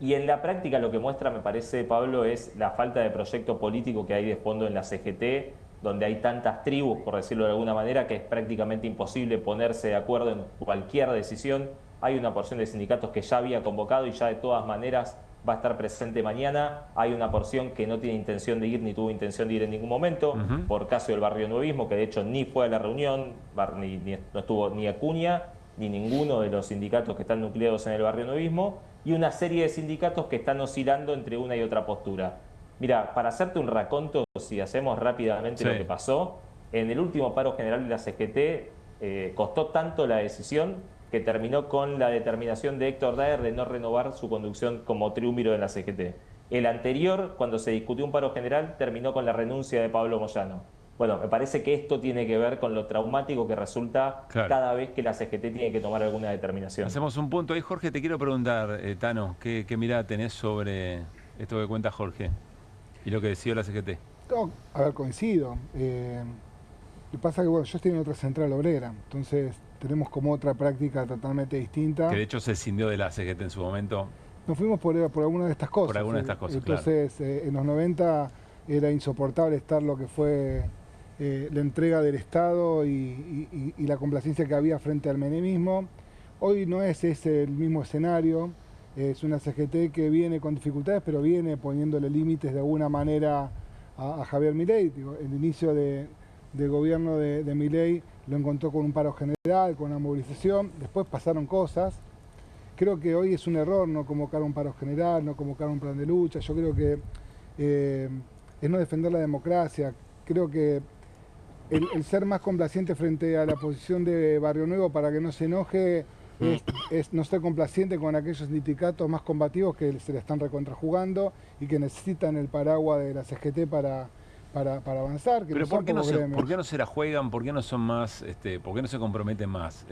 Y en la práctica lo que muestra, me parece, Pablo, es la falta de proyecto político que hay de fondo en la CGT, donde hay tantas tribus, por decirlo de alguna manera, que es prácticamente imposible ponerse de acuerdo en cualquier decisión. Hay una porción de sindicatos que ya había convocado y ya de todas maneras va a estar presente mañana. Hay una porción que no tiene intención de ir ni tuvo intención de ir en ningún momento, por caso del Barrio Novismo, que de hecho ni fue a la reunión, no estuvo ni Acuña ni ninguno de los sindicatos que están nucleados en el Barrio Novismo, y una serie de sindicatos que están oscilando entre una y otra postura. Mira, para hacerte un raconto, si hacemos rápidamente lo que pasó, en el último paro general de la CGT costó tanto la decisión que terminó con la determinación de Héctor Daer de no renovar su conducción como triunviro de la CGT. El anterior, cuando se discutió un paro general, terminó con la renuncia de Pablo Moyano. Bueno, me parece que esto tiene que ver con lo traumático que resulta cada vez que la CGT tiene que tomar alguna determinación. Hacemos un punto ahí, Jorge. Te quiero preguntar, Tano, ¿qué mirada tenés sobre esto que cuenta Jorge y lo que decidió la CGT? No, a ver, coincido. Lo que pasa es que, bueno, yo estoy en otra central obrera, entonces tenemos como otra práctica totalmente distinta. Que de hecho se escindió de la CGT en su momento. Nos fuimos por alguna de estas cosas. Por alguna de estas cosas, entonces, en los 90 era insoportable estar lo que fue la entrega del Estado y la complacencia que había frente al menemismo. Hoy no es ese el mismo escenario, es una CGT que viene con dificultades, pero viene poniéndole límites de alguna manera a Javier Milei. El inicio del gobierno de Milei lo encontró con un paro general, con una movilización, después pasaron cosas. Creo que hoy es un error no convocar un paro general, no convocar un plan de lucha. Yo creo que es no defender la democracia. Creo que el ser más complaciente frente a la posición de Barrio Nuevo para que no se enoje es no ser complaciente con aquellos sindicatos más combativos que se le están recontrajugando y que necesitan el paraguas de la CGT para avanzar. Que pero no ¿por qué no se la juegan? ¿Por qué no son más? ¿Por qué no se comprometen más?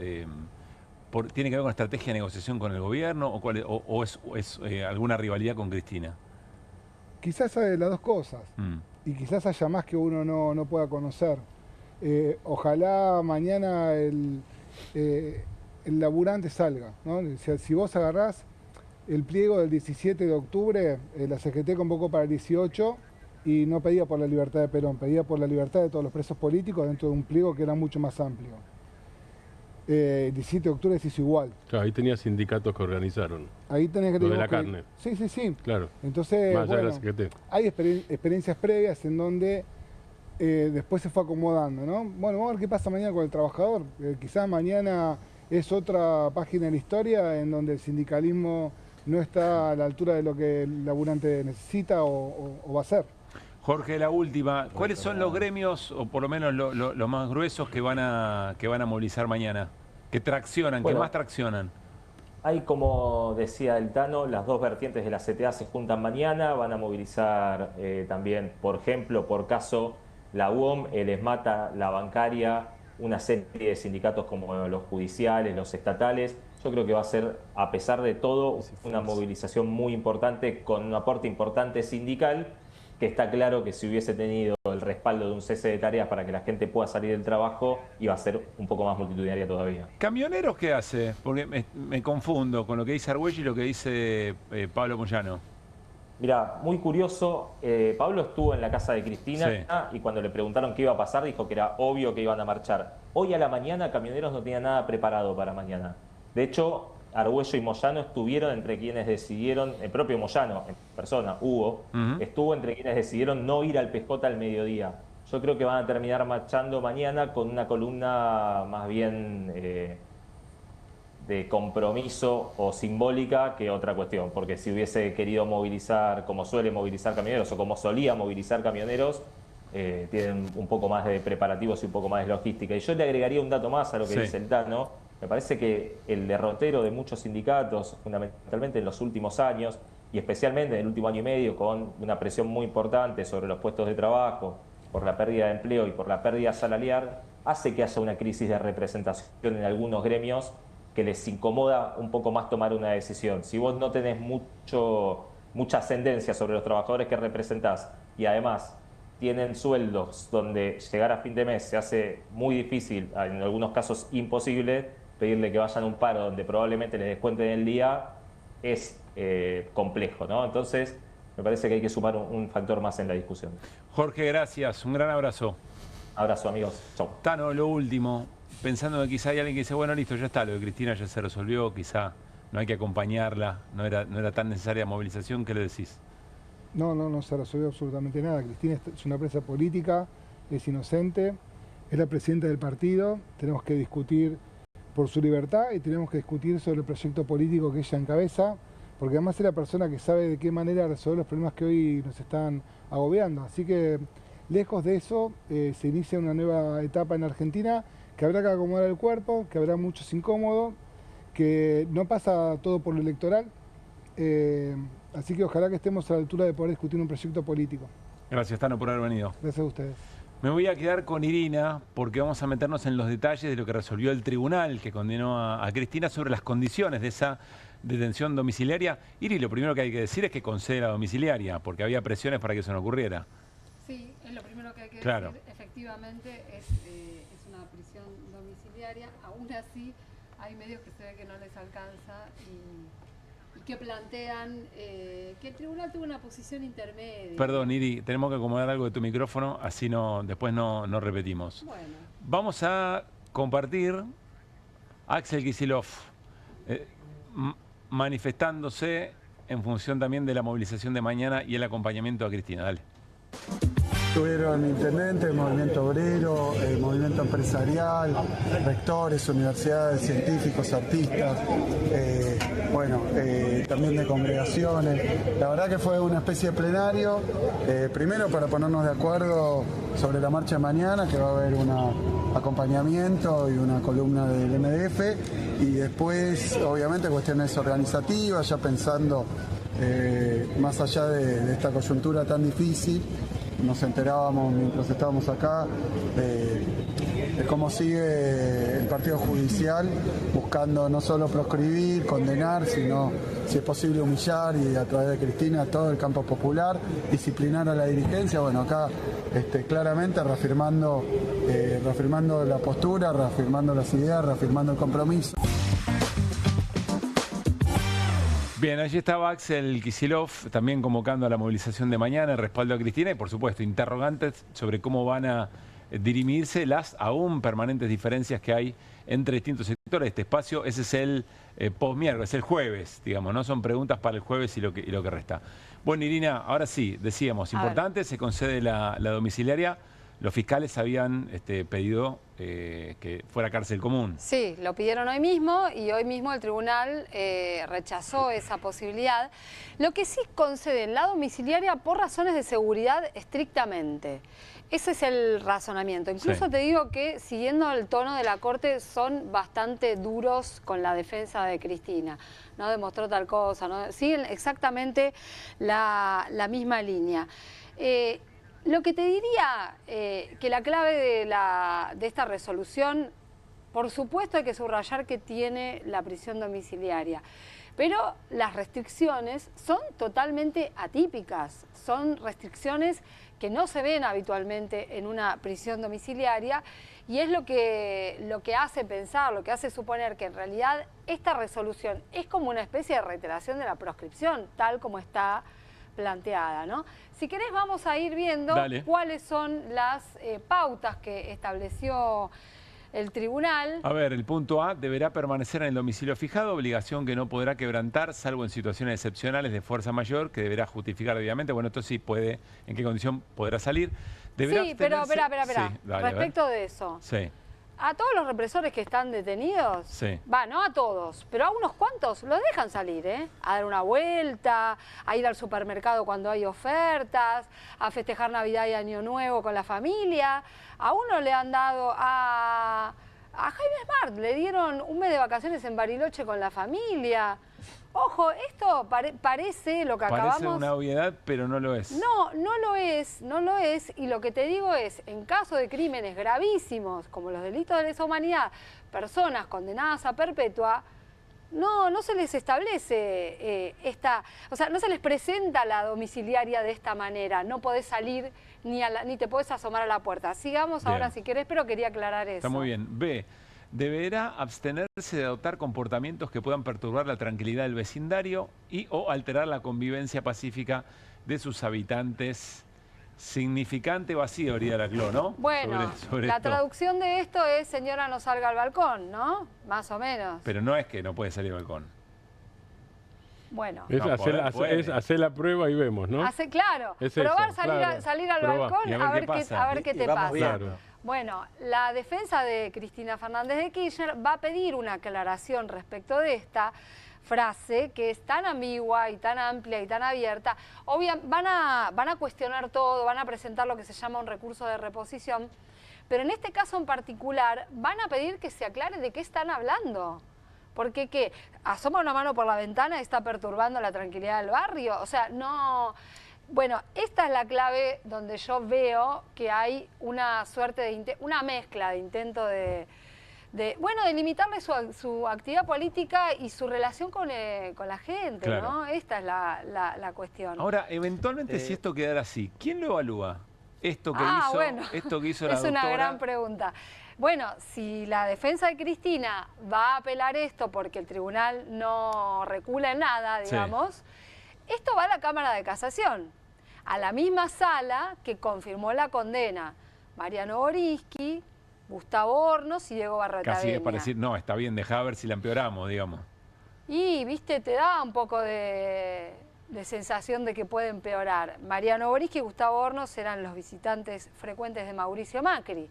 ¿Tiene que ver con estrategia de negociación con el gobierno o es alguna rivalidad con Cristina? Quizás hay las dos cosas y quizás haya más que uno no pueda conocer. Ojalá mañana el laburante salga, ¿no? Si vos agarrás el pliego del 17 de octubre, la CGT convocó para el 18 y no pedía por la libertad de Perón, pedía por la libertad de todos los presos políticos dentro de un pliego que era mucho más amplio. El 17 de octubre se hizo igual. Claro, ahí tenía sindicatos que organizaron. Ahí tenés que... Lo de la carne. Sí. Claro. Entonces, más allá bueno, de la CGT. hay experiencias previas en donde después se fue acomodando, ¿no? Bueno, vamos a ver qué pasa mañana con el trabajador. Quizás mañana es otra página de la historia en donde el sindicalismo no está a la altura de lo que el laburante necesita o va a hacer. Jorge, la última. ¿Cuáles son los gremios, o por lo menos los más gruesos, que van a movilizar mañana? Que traccionan, que más traccionan. Hay, como decía el Tano, las dos vertientes de la CTA se juntan mañana, van a movilizar también, por ejemplo, por caso, la UOM, el ESMATA, la bancaria, una serie de sindicatos como los judiciales, los estatales. Yo creo que va a ser, a pesar de todo, una movilización muy importante, con un aporte importante sindical, que está claro que si hubiese tenido el respaldo de un cese de tareas para que la gente pueda salir del trabajo, iba a ser un poco más multitudinaria todavía. ¿Camioneros qué hace? Porque me confundo con lo que dice Argüello y lo que dice Pablo Moyano. Mira, muy curioso, Pablo estuvo en la casa de Cristina y cuando le preguntaron qué iba a pasar, dijo que era obvio que iban a marchar. Hoy a la mañana Camioneros no tenía nada preparado para mañana. De hecho, Argüello y Moyano estuvieron entre quienes decidieron, el propio Moyano en persona, Hugo, estuvo entre quienes decidieron no ir al PJ al mediodía. Yo creo que van a terminar marchando mañana con una columna más bien de compromiso o simbólica que otra cuestión, porque si hubiese querido movilizar como suele movilizar camioneros o como solía movilizar camioneros, tienen un poco más de preparativos y un poco más de logística. Y yo le agregaría un dato más a lo que dice el Tano. Me parece que el derrotero de muchos sindicatos, fundamentalmente en los últimos años, y especialmente en el último año y medio, con una presión muy importante sobre los puestos de trabajo, por la pérdida de empleo y por la pérdida salarial, hace que haya una crisis de representación en algunos gremios que les incomoda un poco más tomar una decisión. Si vos no tenés mucha ascendencia sobre los trabajadores que representás y además tienen sueldos donde llegar a fin de mes se hace muy difícil, en algunos casos imposible, pedirle que vayan a un paro donde probablemente les descuenten el día es complejo, ¿no? Entonces, me parece que hay que sumar un factor más en la discusión. Jorge, gracias. Un gran abrazo. Abrazo, amigos. Chau. Tano, lo último. Pensando que quizá hay alguien que dice, bueno, listo, ya está, lo de Cristina ya se resolvió, quizá no hay que acompañarla, no era tan necesaria movilización. ¿Qué le decís? No se resolvió absolutamente nada. Cristina es una presa política, es inocente, es la presidenta del partido, tenemos que discutir por su libertad y tenemos que discutir sobre el proyecto político que ella encabeza, porque además es la persona que sabe de qué manera resolver los problemas que hoy nos están agobiando. Así que, lejos de eso, se inicia una nueva etapa en Argentina, que habrá que acomodar el cuerpo, que habrá muchos incómodos, que no pasa todo por lo electoral, así que ojalá que estemos a la altura de poder discutir un proyecto político. Gracias, Tano, por haber venido. Gracias a ustedes. Me voy a quedar con Irina porque vamos a meternos en los detalles de lo que resolvió el tribunal que condenó a Cristina sobre las condiciones de esa detención domiciliaria. Iri, lo primero que hay que decir es que concede la domiciliaria, porque había presiones para que eso no ocurriera. Sí, es lo primero que hay que claro. decir. Efectivamente es una prisión domiciliaria. Aún así hay medios que se ve que no les alcanza y que plantean que el tribunal tuvo una posición intermedia. Perdón, Iri, tenemos que acomodar algo de tu micrófono, así después no repetimos. Bueno. Vamos a compartir a Axel Kicillof manifestándose en función también de la movilización de mañana y el acompañamiento a Cristina. Dale. Estuvieron intendentes, movimiento obrero, movimiento empresarial, rectores, universidades, científicos, artistas, también de congregaciones. La verdad que fue una especie de plenario, primero para ponernos de acuerdo sobre la marcha de mañana, que va a haber un acompañamiento y una columna del MDF, y después, obviamente, cuestiones organizativas, ya pensando más allá de esta coyuntura tan difícil. Nos enterábamos mientras estábamos acá de cómo sigue el partido judicial buscando no solo proscribir, condenar, sino, si es posible, humillar y a través de Cristina todo el campo popular, disciplinar a la dirigencia. Bueno, acá claramente reafirmando la postura, reafirmando las ideas, reafirmando el compromiso. Bien, allí estaba Axel Kicillof también convocando a la movilización de mañana, el respaldo a Cristina y, por supuesto, interrogantes sobre cómo van a dirimirse las aún permanentes diferencias que hay entre distintos sectores de este espacio. Ese es el post-miércoles, el jueves, digamos, ¿no? Son preguntas para el jueves y lo que resta. Bueno, Irina, ahora sí, decíamos, importante, se concede la domiciliaria. Los fiscales habían pedido que fuera cárcel común. Sí, lo pidieron hoy mismo y hoy mismo el tribunal rechazó esa posibilidad. Lo que sí conceden la domiciliaria por razones de seguridad estrictamente. Ese es el razonamiento. Incluso sí. Te digo que, siguiendo el tono de la Corte, son bastante duros con la defensa de Cristina. No demostró tal cosa, ¿no? Siguen exactamente la misma línea. Lo que te diría que la clave de esta resolución, por supuesto hay que subrayar que tiene la prisión domiciliaria, pero las restricciones son totalmente atípicas, son restricciones que no se ven habitualmente en una prisión domiciliaria y es lo que hace pensar, lo que hace suponer que en realidad esta resolución es como una especie de reiteración de la proscripción, tal como está planteada, ¿no? Si querés vamos a ir viendo cuáles son las pautas que estableció el tribunal. A ver, el punto A, deberá permanecer en el domicilio fijado, obligación que no podrá quebrantar, salvo en situaciones excepcionales de fuerza mayor, que deberá justificar debidamente. Bueno, esto sí puede, ¿en qué condición podrá salir? Deberá sí, pero espera. Sí, dale, respecto de eso. Sí. A todos los represores que están detenidos, no a todos, pero a unos cuantos los dejan salir, a dar una vuelta, a ir al supermercado cuando hay ofertas, a festejar Navidad y Año Nuevo con la familia. A uno le han dado, a Jaime Smart le dieron un mes de vacaciones en Bariloche con la familia. Ojo, esto parece lo que acabamos... Parece una obviedad, pero no lo es. No, no lo es. Y lo que te digo es, en caso de crímenes gravísimos, como los delitos de lesa humanidad, personas condenadas a perpetua, no se les establece no se les presenta la domiciliaria de esta manera. No podés salir ni te podés asomar a la puerta. Sigamos ahora si querés, pero quería aclarar eso. Está muy bien. B. Deberá abstenerse de adoptar comportamientos que puedan perturbar la tranquilidad del vecindario o alterar la convivencia pacífica de sus habitantes. Significante vacío, diría la CLO, ¿no? Bueno, sobre la esto. Traducción de esto es señora no salga al balcón, ¿no? Más o menos. Pero no es que no puede salir al balcón. Bueno. Es hacer la prueba y vemos, ¿no? Claro, probar salir al balcón a ver qué te pasa. Claro. Bueno, la defensa de Cristina Fernández de Kirchner va a pedir una aclaración respecto de esta frase que es tan ambigua y tan amplia y tan abierta. Van a cuestionar todo, van a presentar lo que se llama un recurso de reposición, pero en este caso en particular van a pedir que se aclare de qué están hablando. Porque ¿qué? ¿Asoma una mano por la ventana y está perturbando la tranquilidad del barrio? O sea, no... Bueno, esta es la clave donde yo veo que hay una suerte de una mezcla de intento de limitarle su actividad política y su relación con la gente, claro. ¿no? Esta es la cuestión. Ahora, eventualmente, si esto quedara así, ¿quién lo evalúa? Esto que hizo la es una doctora. gran pregunta. Bueno, si la defensa de Cristina va a apelar esto porque el tribunal no recula en nada, digamos, esto va a la Cámara de Casación, a la misma sala que confirmó la condena Mariano Boriski, Gustavo Hornos y Diego Barrotavenia. Casi es para decir, no, está bien, dejá ver si la empeoramos, digamos. Y, viste, te da un poco de sensación de que puede empeorar. Mariano Boriski y Gustavo Hornos eran los visitantes frecuentes de Mauricio Macri,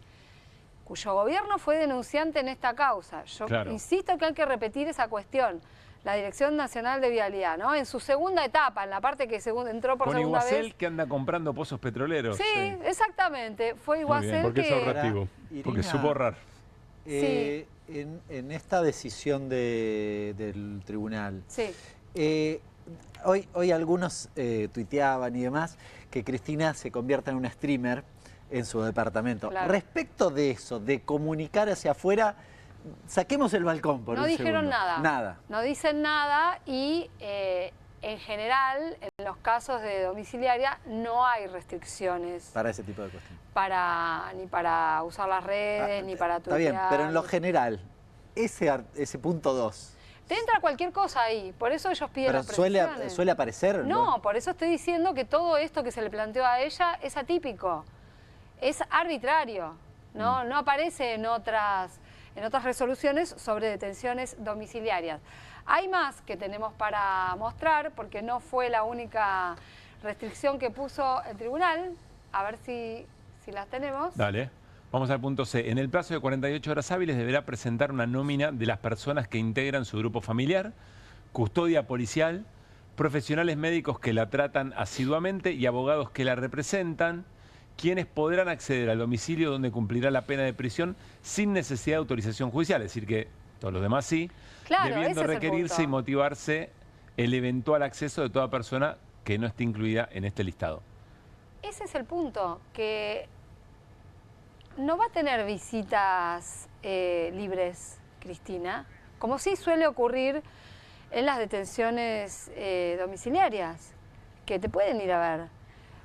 cuyo gobierno fue denunciante en esta causa. Yo insisto que hay que repetir esa cuestión. La Dirección Nacional de Vialidad, ¿no? En su segunda etapa, en la parte que entró por segunda vez. Con Iguacel, que anda comprando pozos petroleros. Sí, exactamente. Fue Iguacel porque es ahorrativo. Porque supo ahorrar. En esta decisión del tribunal, hoy algunos tuiteaban y demás que Cristina se convierta en una streamer en su departamento. Claro. Respecto de eso, de comunicar hacia afuera, saquemos el balcón por un segundo. No dijeron nada. Nada. No dicen nada y en general, en los casos de domiciliaria, no hay restricciones. Para ese tipo de cuestiones. Ni para usar las redes, ni para tuitear. Está bien, pero en lo general, ese punto 2... Te entra cualquier cosa ahí, por eso ellos piden las prescripciones. ¿Suele aparecer? No, por eso estoy diciendo que todo esto que se le planteó a ella es atípico, es arbitrario, ¿no? No aparece en otras resoluciones sobre detenciones domiciliarias. Hay más que tenemos para mostrar, porque no fue la única restricción que puso el tribunal. A ver si las tenemos. Dale. Vamos al punto C. En el plazo de 48 horas hábiles deberá presentar una nómina de las personas que integran su grupo familiar, custodia policial, profesionales médicos que la tratan asiduamente y abogados que la representan, quienes podrán acceder al domicilio donde cumplirá la pena de prisión sin necesidad de autorización judicial. Es decir, que todos los demás sí, claro, debiendo requerirse y motivarse el eventual acceso de toda persona que no esté incluida en este listado. Ese es el punto, que no va a tener visitas libres, Cristina, como sí suele ocurrir en las detenciones domiciliarias, que te pueden ir a ver.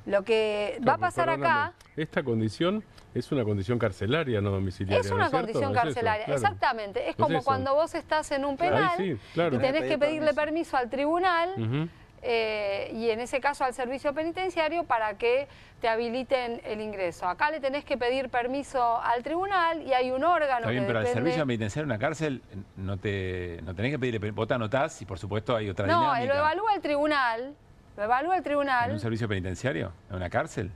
Lo que va a pasar acá... Esta condición es una condición carcelaria, no domiciliaria. Es una condición carcelaria, exactamente. Es como cuando vos estás en un penal y tenés que pedirle permiso al tribunal y en ese caso al servicio penitenciario para que te habiliten el ingreso. Acá le tenés que pedir permiso al tribunal y hay un órgano. Está bien, pero al servicio penitenciario en una cárcel no tenés que pedirle, vos te anotás y por supuesto hay otra dinámica. No, lo evalúa el tribunal. Lo evalúa el tribunal. ¿En un servicio penitenciario? ¿En una cárcel?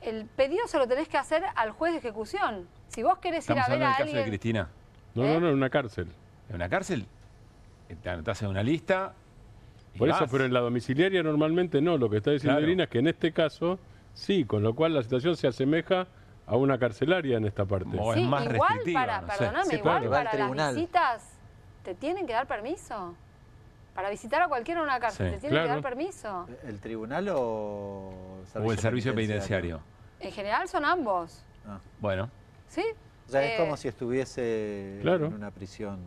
El pedido se lo tenés que hacer al juez de ejecución. Si vos querés ir a ver a alguien... ¿Estamos hablando del caso de Cristina? No, en una cárcel. ¿En una cárcel? Te anotás en una lista y por vas. eso, pero en la domiciliaria normalmente no. Lo que está diciendo Irina es que en este caso sí, con lo cual la situación se asemeja a una carcelaria en esta parte. O es más restrictiva, perdóname, igual para las visitas te tienen que dar permiso. Para visitar a cualquiera en una cárcel, ¿te tienen que dar permiso? ¿El tribunal o el servicio penitenciario? En general son ambos. Bueno. ¿Sí? O sea, es como si estuviese en una prisión.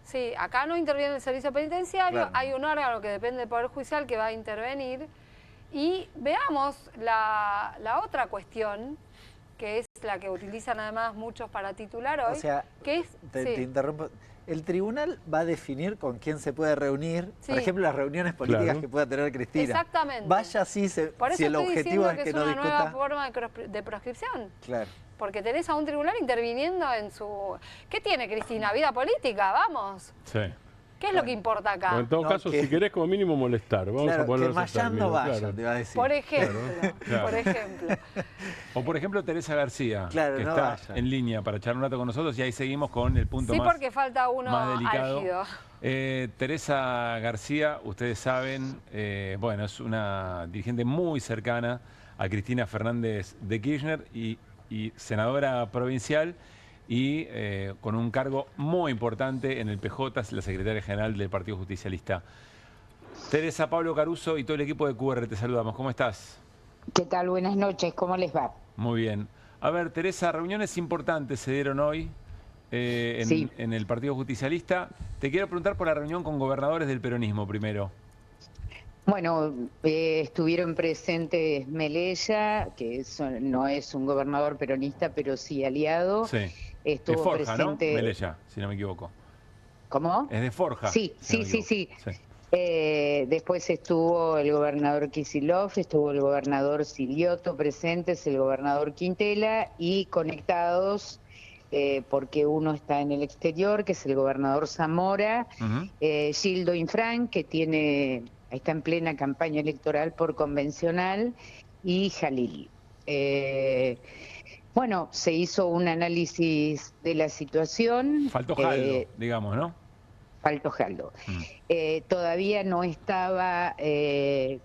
Sí, acá no interviene el servicio penitenciario, hay un órgano que depende del Poder Judicial que va a intervenir. Y veamos la otra cuestión, que es la que utilizan además muchos para titular hoy. O sea, que es, te interrumpo. El tribunal va a definir con quién se puede reunir, por ejemplo, las reuniones políticas que pueda tener Cristina. Exactamente. Vaya si el objetivo es que no discuta. Es una nueva forma de proscripción. Claro. Porque tenés a un tribunal interviniendo en su... ¿Qué tiene Cristina? ¿Vida política? Vamos. Sí. ¿Qué es lo que importa acá? Bueno, en todo caso, si querés como mínimo molestar, vamos a poner que Mayán no vaya, te va a decir. Por ejemplo, por ejemplo. O por ejemplo Teresa García, que está en línea para charlar un rato con nosotros y ahí seguimos con el punto más porque falta uno más delicado. álgido. Teresa García, ustedes saben, bueno, es una dirigente muy cercana a Cristina Fernández de Kirchner y senadora provincial y con un cargo muy importante en el PJ, es la secretaria general del Partido Justicialista. Teresa, Pablo Caruso y todo el equipo de QR, te saludamos. ¿Cómo estás? ¿Qué tal? Buenas noches, ¿cómo les va? Muy bien. A ver, Teresa, reuniones importantes se dieron hoy en el Partido Justicialista. Te quiero preguntar por la reunión con gobernadores del peronismo primero. Bueno, estuvieron presentes Melella, que no es un gobernador peronista, pero sí aliado. Sí. Estuvo de Forja, presente... ¿no? Melella, si no me equivoco. ¿Cómo? Es de Forja. Sí, si no sí. Después estuvo el gobernador Kicillof, estuvo el gobernador Silioto presentes, el gobernador Quintela y conectados, porque uno está en el exterior, que es el gobernador Zamora, Gildo Infran, que está en plena campaña electoral por convencional, y Jalil. Bueno, se hizo un análisis de la situación. Faltó Jaldo, digamos, ¿no? Faltó Jaldo. Todavía no estaba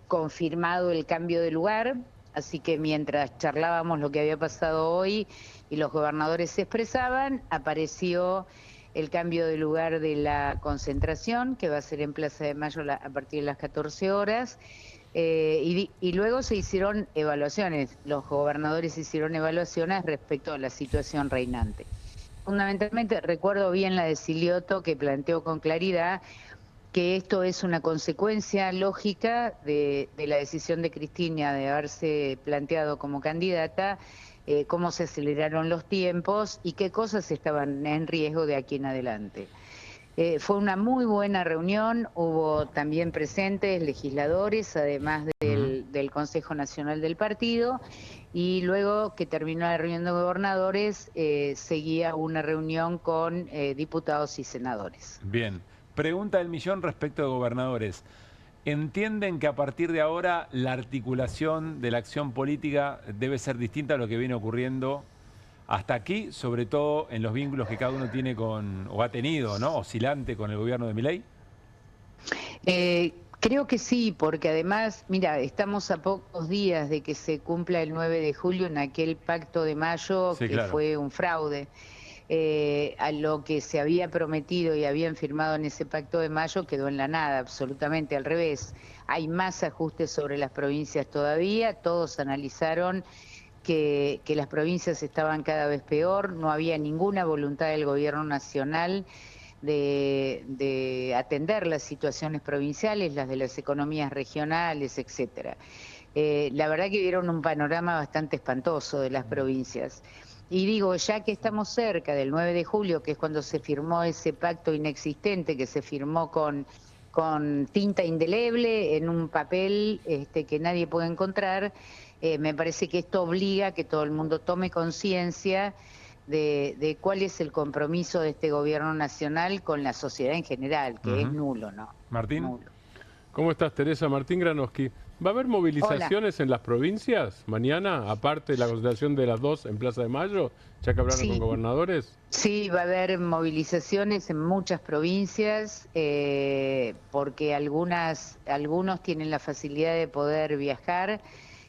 confirmado el cambio de lugar, así que mientras charlábamos lo que había pasado hoy y los gobernadores se expresaban, apareció el cambio de lugar de la concentración, que va a ser en Plaza de Mayo a partir de las 14 horas, y luego se hicieron evaluaciones, los gobernadores hicieron evaluaciones respecto a la situación reinante. Fundamentalmente recuerdo bien la de Silioto, que planteó con claridad que esto es una consecuencia lógica de la decisión de Cristina de haberse planteado como candidata, cómo se aceleraron los tiempos y qué cosas estaban en riesgo de aquí en adelante. Fue una muy buena reunión, hubo también presentes legisladores, además del Consejo Nacional del Partido, y luego que terminó la reunión de gobernadores, seguía una reunión con diputados y senadores. Bien. Pregunta del millón respecto de gobernadores. ¿Entienden que a partir de ahora la articulación de la acción política debe ser distinta a lo que viene ocurriendo hasta aquí, sobre todo en los vínculos que cada uno tiene o ha tenido, ¿no? Oscilante con el gobierno de Milei? Creo que sí, porque además, mira, estamos a pocos días de que se cumpla el 9 de julio en aquel pacto de mayo que fue un fraude. A lo que se había prometido y habían firmado en ese pacto de mayo quedó en la nada, absolutamente al revés. Hay más ajustes sobre las provincias todavía, todos analizaron que las provincias estaban cada vez peor, no había ninguna voluntad del gobierno nacional de atender las situaciones provinciales, las de las economías regionales, etcétera. La verdad que vieron un panorama bastante espantoso de las provincias. Y digo, ya que estamos cerca del 9 de julio, que es cuando se firmó ese pacto inexistente, que se firmó con tinta indeleble en un papel que nadie puede encontrar, me parece que esto obliga a que todo el mundo tome conciencia de cuál es el compromiso de este gobierno nacional con la sociedad en general, que es nulo, ¿no? Martín. Nulo. ¿Cómo estás, Teresa? Martín Granowski. ¿Va a haber movilizaciones en las provincias mañana, aparte de la concentración de las 2 en Plaza de Mayo, ya que hablaron con gobernadores? Sí, va a haber movilizaciones en muchas provincias, porque algunos tienen la facilidad de poder viajar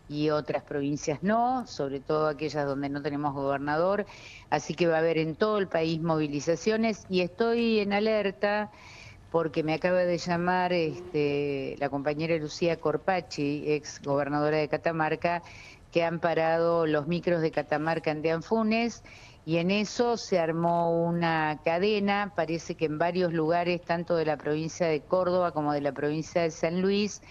y otras provincias no, sobre todo aquellas donde no tenemos gobernador, así que va a haber en todo el país movilizaciones y estoy en alerta porque me acaba de llamar la compañera Lucía Corpachi, ex gobernadora de Catamarca, que han parado los micros de Catamarca en Deanfunes, y en eso se armó una cadena, parece que en varios lugares, tanto de la provincia de Córdoba como de la provincia de San Luis,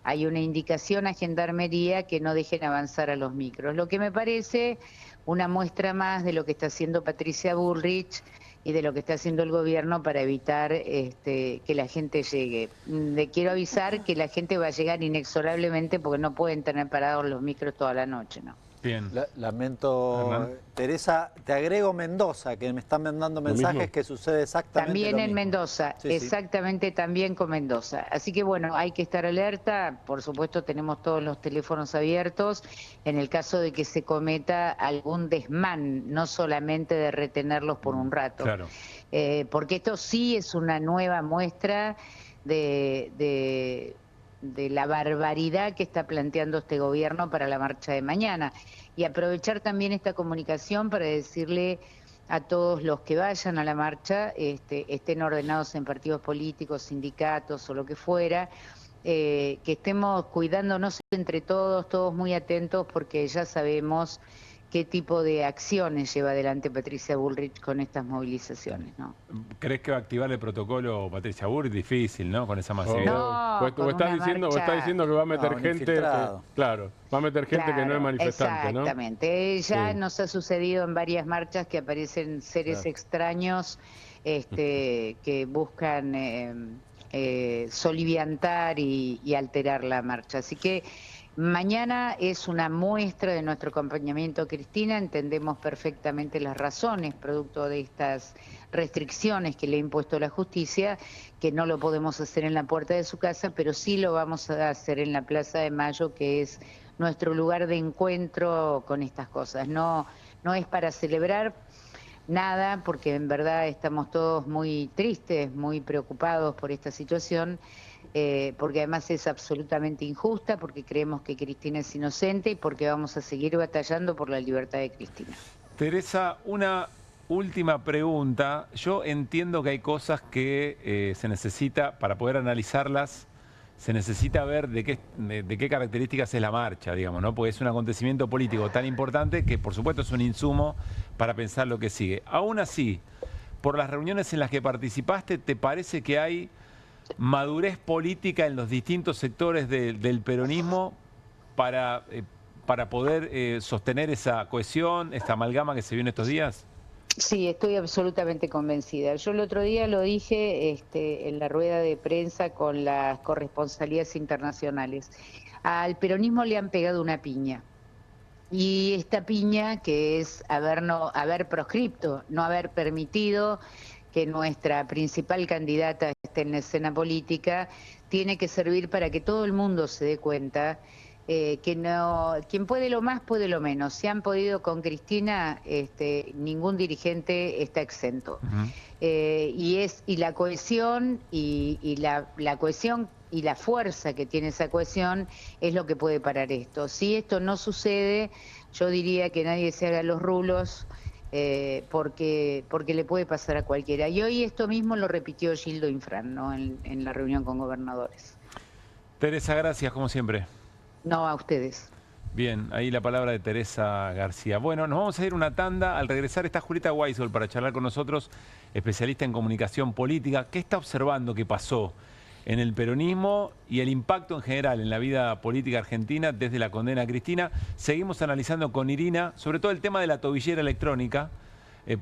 hay una indicación a Gendarmería que no dejen avanzar a los micros, lo que me parece una muestra más de lo que está haciendo Patricia Bullrich y de lo que está haciendo el gobierno para evitar que la gente llegue. Le quiero avisar que la gente va a llegar inexorablemente porque no pueden tener parados los micros toda la noche, ¿no? Bien. Lamento, Hernán. Teresa, te agrego Mendoza, que me están mandando mensajes que sucede exactamente también lo en mismo. Mendoza, Sí, exactamente también con Mendoza. Así que bueno, hay que estar alerta, por supuesto tenemos todos los teléfonos abiertos en el caso de que se cometa algún desmán, no solamente de retenerlos por un rato. Claro. Porque esto sí es una nueva muestra de la barbaridad que está planteando este gobierno para la marcha de mañana. Y aprovechar también esta comunicación para decirle a todos los que vayan a la marcha, estén ordenados en partidos políticos, sindicatos o lo que fuera, que estemos cuidándonos entre todos muy atentos, porque ya sabemos qué tipo de acciones lleva adelante Patricia Bullrich con estas movilizaciones, ¿no? ¿Crees que va a activar el protocolo Patricia Bullrich? Difícil, ¿no? Con esa masividad. No, o estás diciendo que va a meter gente, claro, va a meter gente que no es manifestante, ¿no? Exactamente. Ya nos ha sucedido en varias marchas que aparecen seres extraños que buscan soliviantar y alterar la marcha. Así que mañana es una muestra de nuestro acompañamiento a Cristina. Entendemos perfectamente las razones producto de estas restricciones que le ha impuesto la justicia, que no lo podemos hacer en la puerta de su casa, pero sí lo vamos a hacer en la Plaza de Mayo, que es nuestro lugar de encuentro con estas cosas. No es para celebrar nada, porque en verdad estamos todos muy tristes, muy preocupados por esta situación, porque además es absolutamente injusta, porque creemos que Cristina es inocente y porque vamos a seguir batallando por la libertad de Cristina. Teresa, una última pregunta. Yo entiendo que hay cosas que se necesita, para poder analizarlas, se necesita ver de qué características es la marcha, digamos, ¿no? Porque es un acontecimiento político tan importante que, por supuesto, es un insumo para pensar lo que sigue. Aún así, por las reuniones en las que participaste, ¿te parece que hay madurez política en los distintos sectores del peronismo para poder sostener esa cohesión, esta amalgama que se vio en estos días? Sí, estoy absolutamente convencida. Yo el otro día lo dije en la rueda de prensa con las corresponsalías internacionales. Al peronismo le han pegado una piña. Y esta piña, que es haber proscripto, no haber permitido que nuestra principal candidata esté en la escena política, tiene que servir para que todo el mundo se dé cuenta que no, quien puede lo más puede lo menos. Si han podido con Cristina, ningún dirigente está exento. Y la cohesión y la cohesión y la fuerza que tiene esa cohesión es lo que puede parar esto. Si esto no sucede, yo diría que nadie se haga los rulos, porque le puede pasar a cualquiera. Y hoy esto mismo lo repitió Gildo Infran, ¿no? en la reunión con gobernadores. Teresa, gracias, como siempre. No, a ustedes. Bien, ahí la palabra de Teresa García. Bueno, nos vamos a ir una tanda. Al regresar está Julieta Weisel para charlar con nosotros, especialista en comunicación política. ¿Qué está observando que pasó en el peronismo y el impacto en general en la vida política argentina desde la condena a Cristina? Seguimos analizando con Irina, sobre todo el tema de la tobillera electrónica,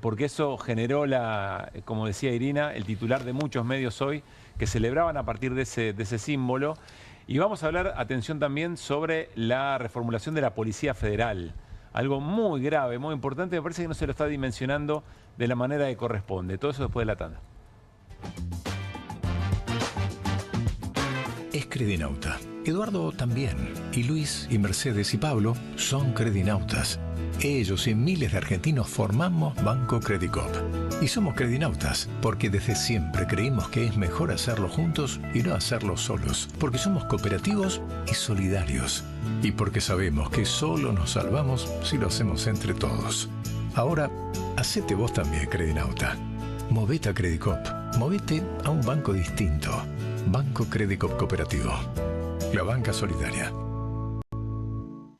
porque eso generó, como decía Irina, el titular de muchos medios hoy, que celebraban a partir de ese símbolo. Y vamos a hablar, atención también, sobre la reformulación de la Policía Federal. Algo muy grave, muy importante, me parece que no se lo está dimensionando de la manera que corresponde. Todo eso después de la tanda. Es credinauta. Eduardo también. Y Luis, y Mercedes y Pablo son credinautas. Ellos y miles de argentinos formamos Banco Credicop. Y somos credinautas porque desde siempre creímos que es mejor hacerlo juntos y no hacerlo solos. Porque somos cooperativos y solidarios. Y porque sabemos que solo nos salvamos si lo hacemos entre todos. Ahora, hacete vos también, credinauta. Movete a Credicop. Movete a un banco distinto. Banco Credicop Cooperativo. La banca solidaria.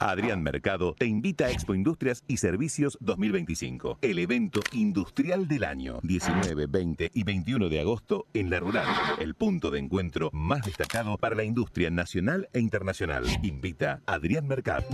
Adrián Mercado te invita a Expo Industrias y Servicios 2025, el evento industrial del año, 19, 20 y 21 de agosto en La Rural, el punto de encuentro más destacado para la industria nacional e internacional. Invita Adrián Mercado.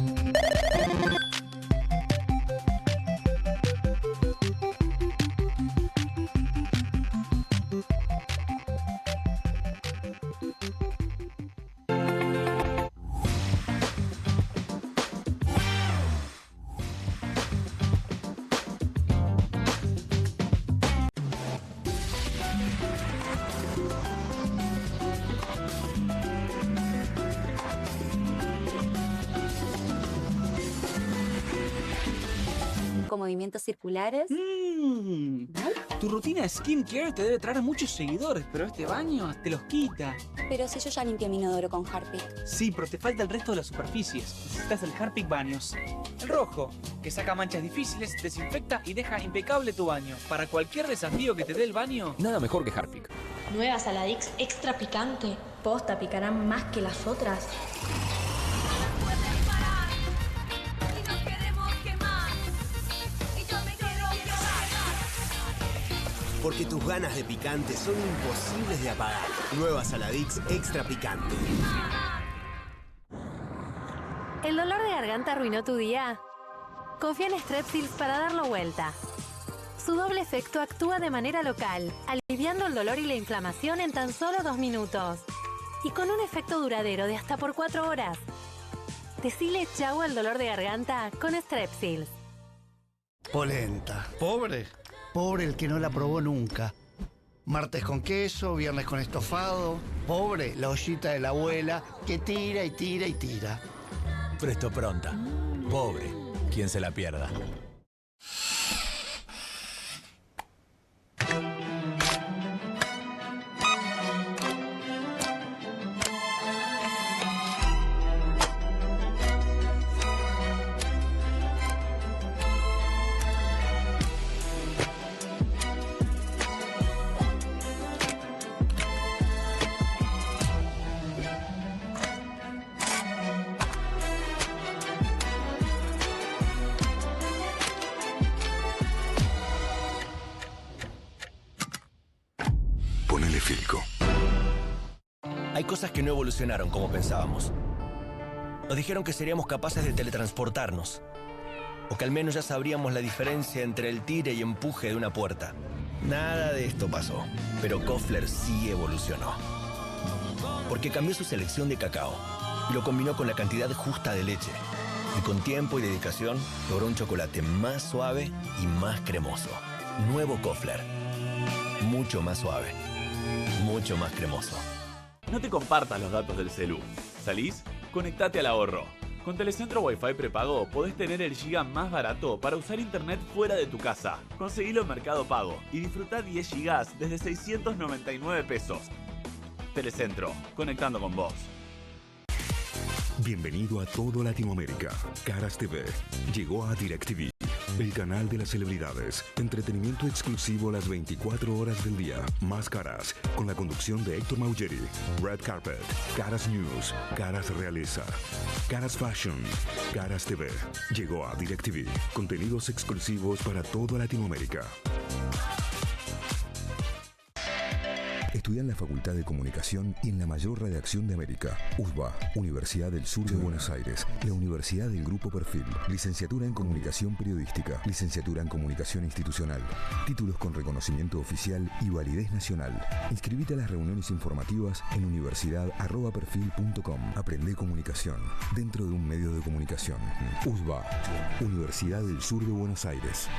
Movimientos circulares. Tu rutina de skincare te debe traer muchos seguidores, pero este baño te los quita. Pero si yo ya limpié mi inodoro con Harpic. Sí, pero te falta el resto de las superficies. Necesitas el Harpic Baños. El rojo, que saca manchas difíciles, desinfecta y deja impecable tu baño. Para cualquier desafío que te dé el baño, nada mejor que Harpic. Nueva Saladix extra picante. ¿Posta picarán más que las otras? Porque tus ganas de picante son imposibles de apagar. Nueva Saladix Extra Picante. ¿El dolor de garganta arruinó tu día? Confía en Strepsils para darlo vuelta. Su doble efecto actúa de manera local, aliviando el dolor y la inflamación en tan solo 2 minutos. Y con un efecto duradero de hasta por 4 horas. Decile chau al dolor de garganta con Strepsils. Polenta. ¿Pobre? Pobre el que no la probó nunca. Martes con queso, viernes con estofado. Pobre la ollita de la abuela que tira y tira y tira. Presto Pronta. Pobre quien se la pierda. Ponele Filco. Hay cosas que no evolucionaron como pensábamos. Nos dijeron que seríamos capaces de teletransportarnos. O que al menos ya sabríamos la diferencia entre el tire y empuje de una puerta. Nada de esto pasó. Pero Koffler sí evolucionó. Porque cambió su selección de cacao y lo combinó con la cantidad justa de leche. Y con tiempo y dedicación logró un chocolate más suave y más cremoso. Nuevo Koffler. Mucho más suave. Mucho más cremoso. No te compartas los datos del celu. ¿Salís? Conectate al ahorro. Con Telecentro Wi-Fi prepago podés tener el giga más barato para usar internet fuera de tu casa. Conseguilo en Mercado Pago y disfrutá 10 gigas desde 699 pesos. Telecentro, conectando con vos. Bienvenido a todo Latinoamérica. Caras TV llegó a DirecTV, el canal de las celebridades. Entretenimiento exclusivo las 24 horas del día. Más Caras, con la conducción de Héctor Maugeri. Red Carpet, Caras News, Caras Realeza, Caras Fashion, Caras TV. Llegó a DirecTV. Contenidos exclusivos para toda Latinoamérica. Estudia en la Facultad de Comunicación y en la mayor redacción de América. USBA, Universidad del Sur de Buenos Aires. La Universidad del Grupo Perfil. Licenciatura en Comunicación Periodística. Licenciatura en Comunicación Institucional. Títulos con reconocimiento oficial y validez nacional. Inscribite a las reuniones informativas en universidad@perfil.com. Aprende comunicación dentro de un medio de comunicación. USBA, Universidad del Sur de Buenos Aires.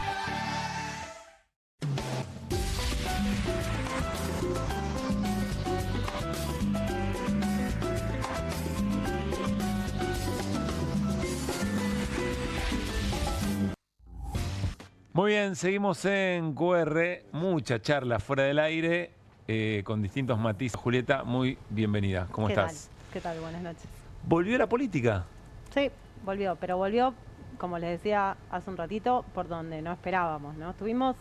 Muy bien, seguimos en QR, mucha charla fuera del aire, con distintos matices. Julieta, muy bienvenida. ¿Cómo estás? ¿Qué tal? Buenas noches. ¿Volvió la política? Sí, volvió, pero volvió, como les decía hace un ratito, por donde no esperábamos, ¿no? Estuvimos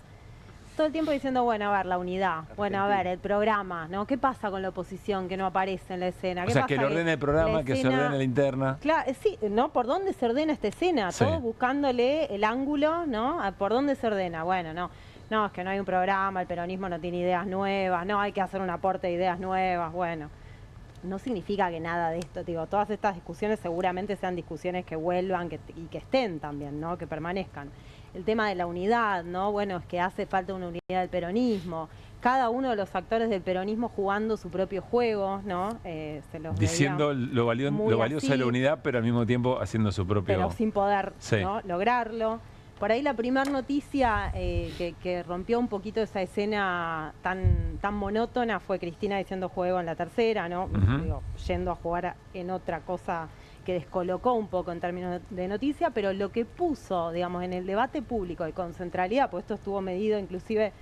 todo el tiempo diciendo, bueno, a ver, la unidad, bueno, a ver, el programa, ¿no? ¿Qué pasa con la oposición que no aparece en la escena? O sea, que le ordene el programa, que se ordene la interna. Claro, sí, ¿no? ¿Por dónde se ordena esta escena? Sí. Todo buscándole el ángulo, ¿no? ¿Por dónde se ordena? Bueno, no. No, es que no hay un programa, el peronismo no tiene ideas nuevas, no, hay que hacer un aporte de ideas nuevas, bueno. No significa que nada de esto, digo, todas estas discusiones seguramente sean discusiones que vuelvan y que estén también, ¿no? Que permanezcan. El tema de la unidad, ¿no? Bueno, es que hace falta una unidad del peronismo. Cada uno de los actores del peronismo jugando su propio juego, ¿no? Se los diciendo lo valioso de la unidad, pero al mismo tiempo haciendo su propio... Pero sin poder, sí, ¿no? Lograrlo. Por ahí la primera noticia que rompió un poquito esa escena tan monótona fue Cristina diciendo juego en la tercera, ¿no? Digo, yendo a jugar en otra cosa que descolocó un poco en términos de noticia, pero lo que puso, digamos, en el debate público y con centralidad, pues esto estuvo medido, inclusive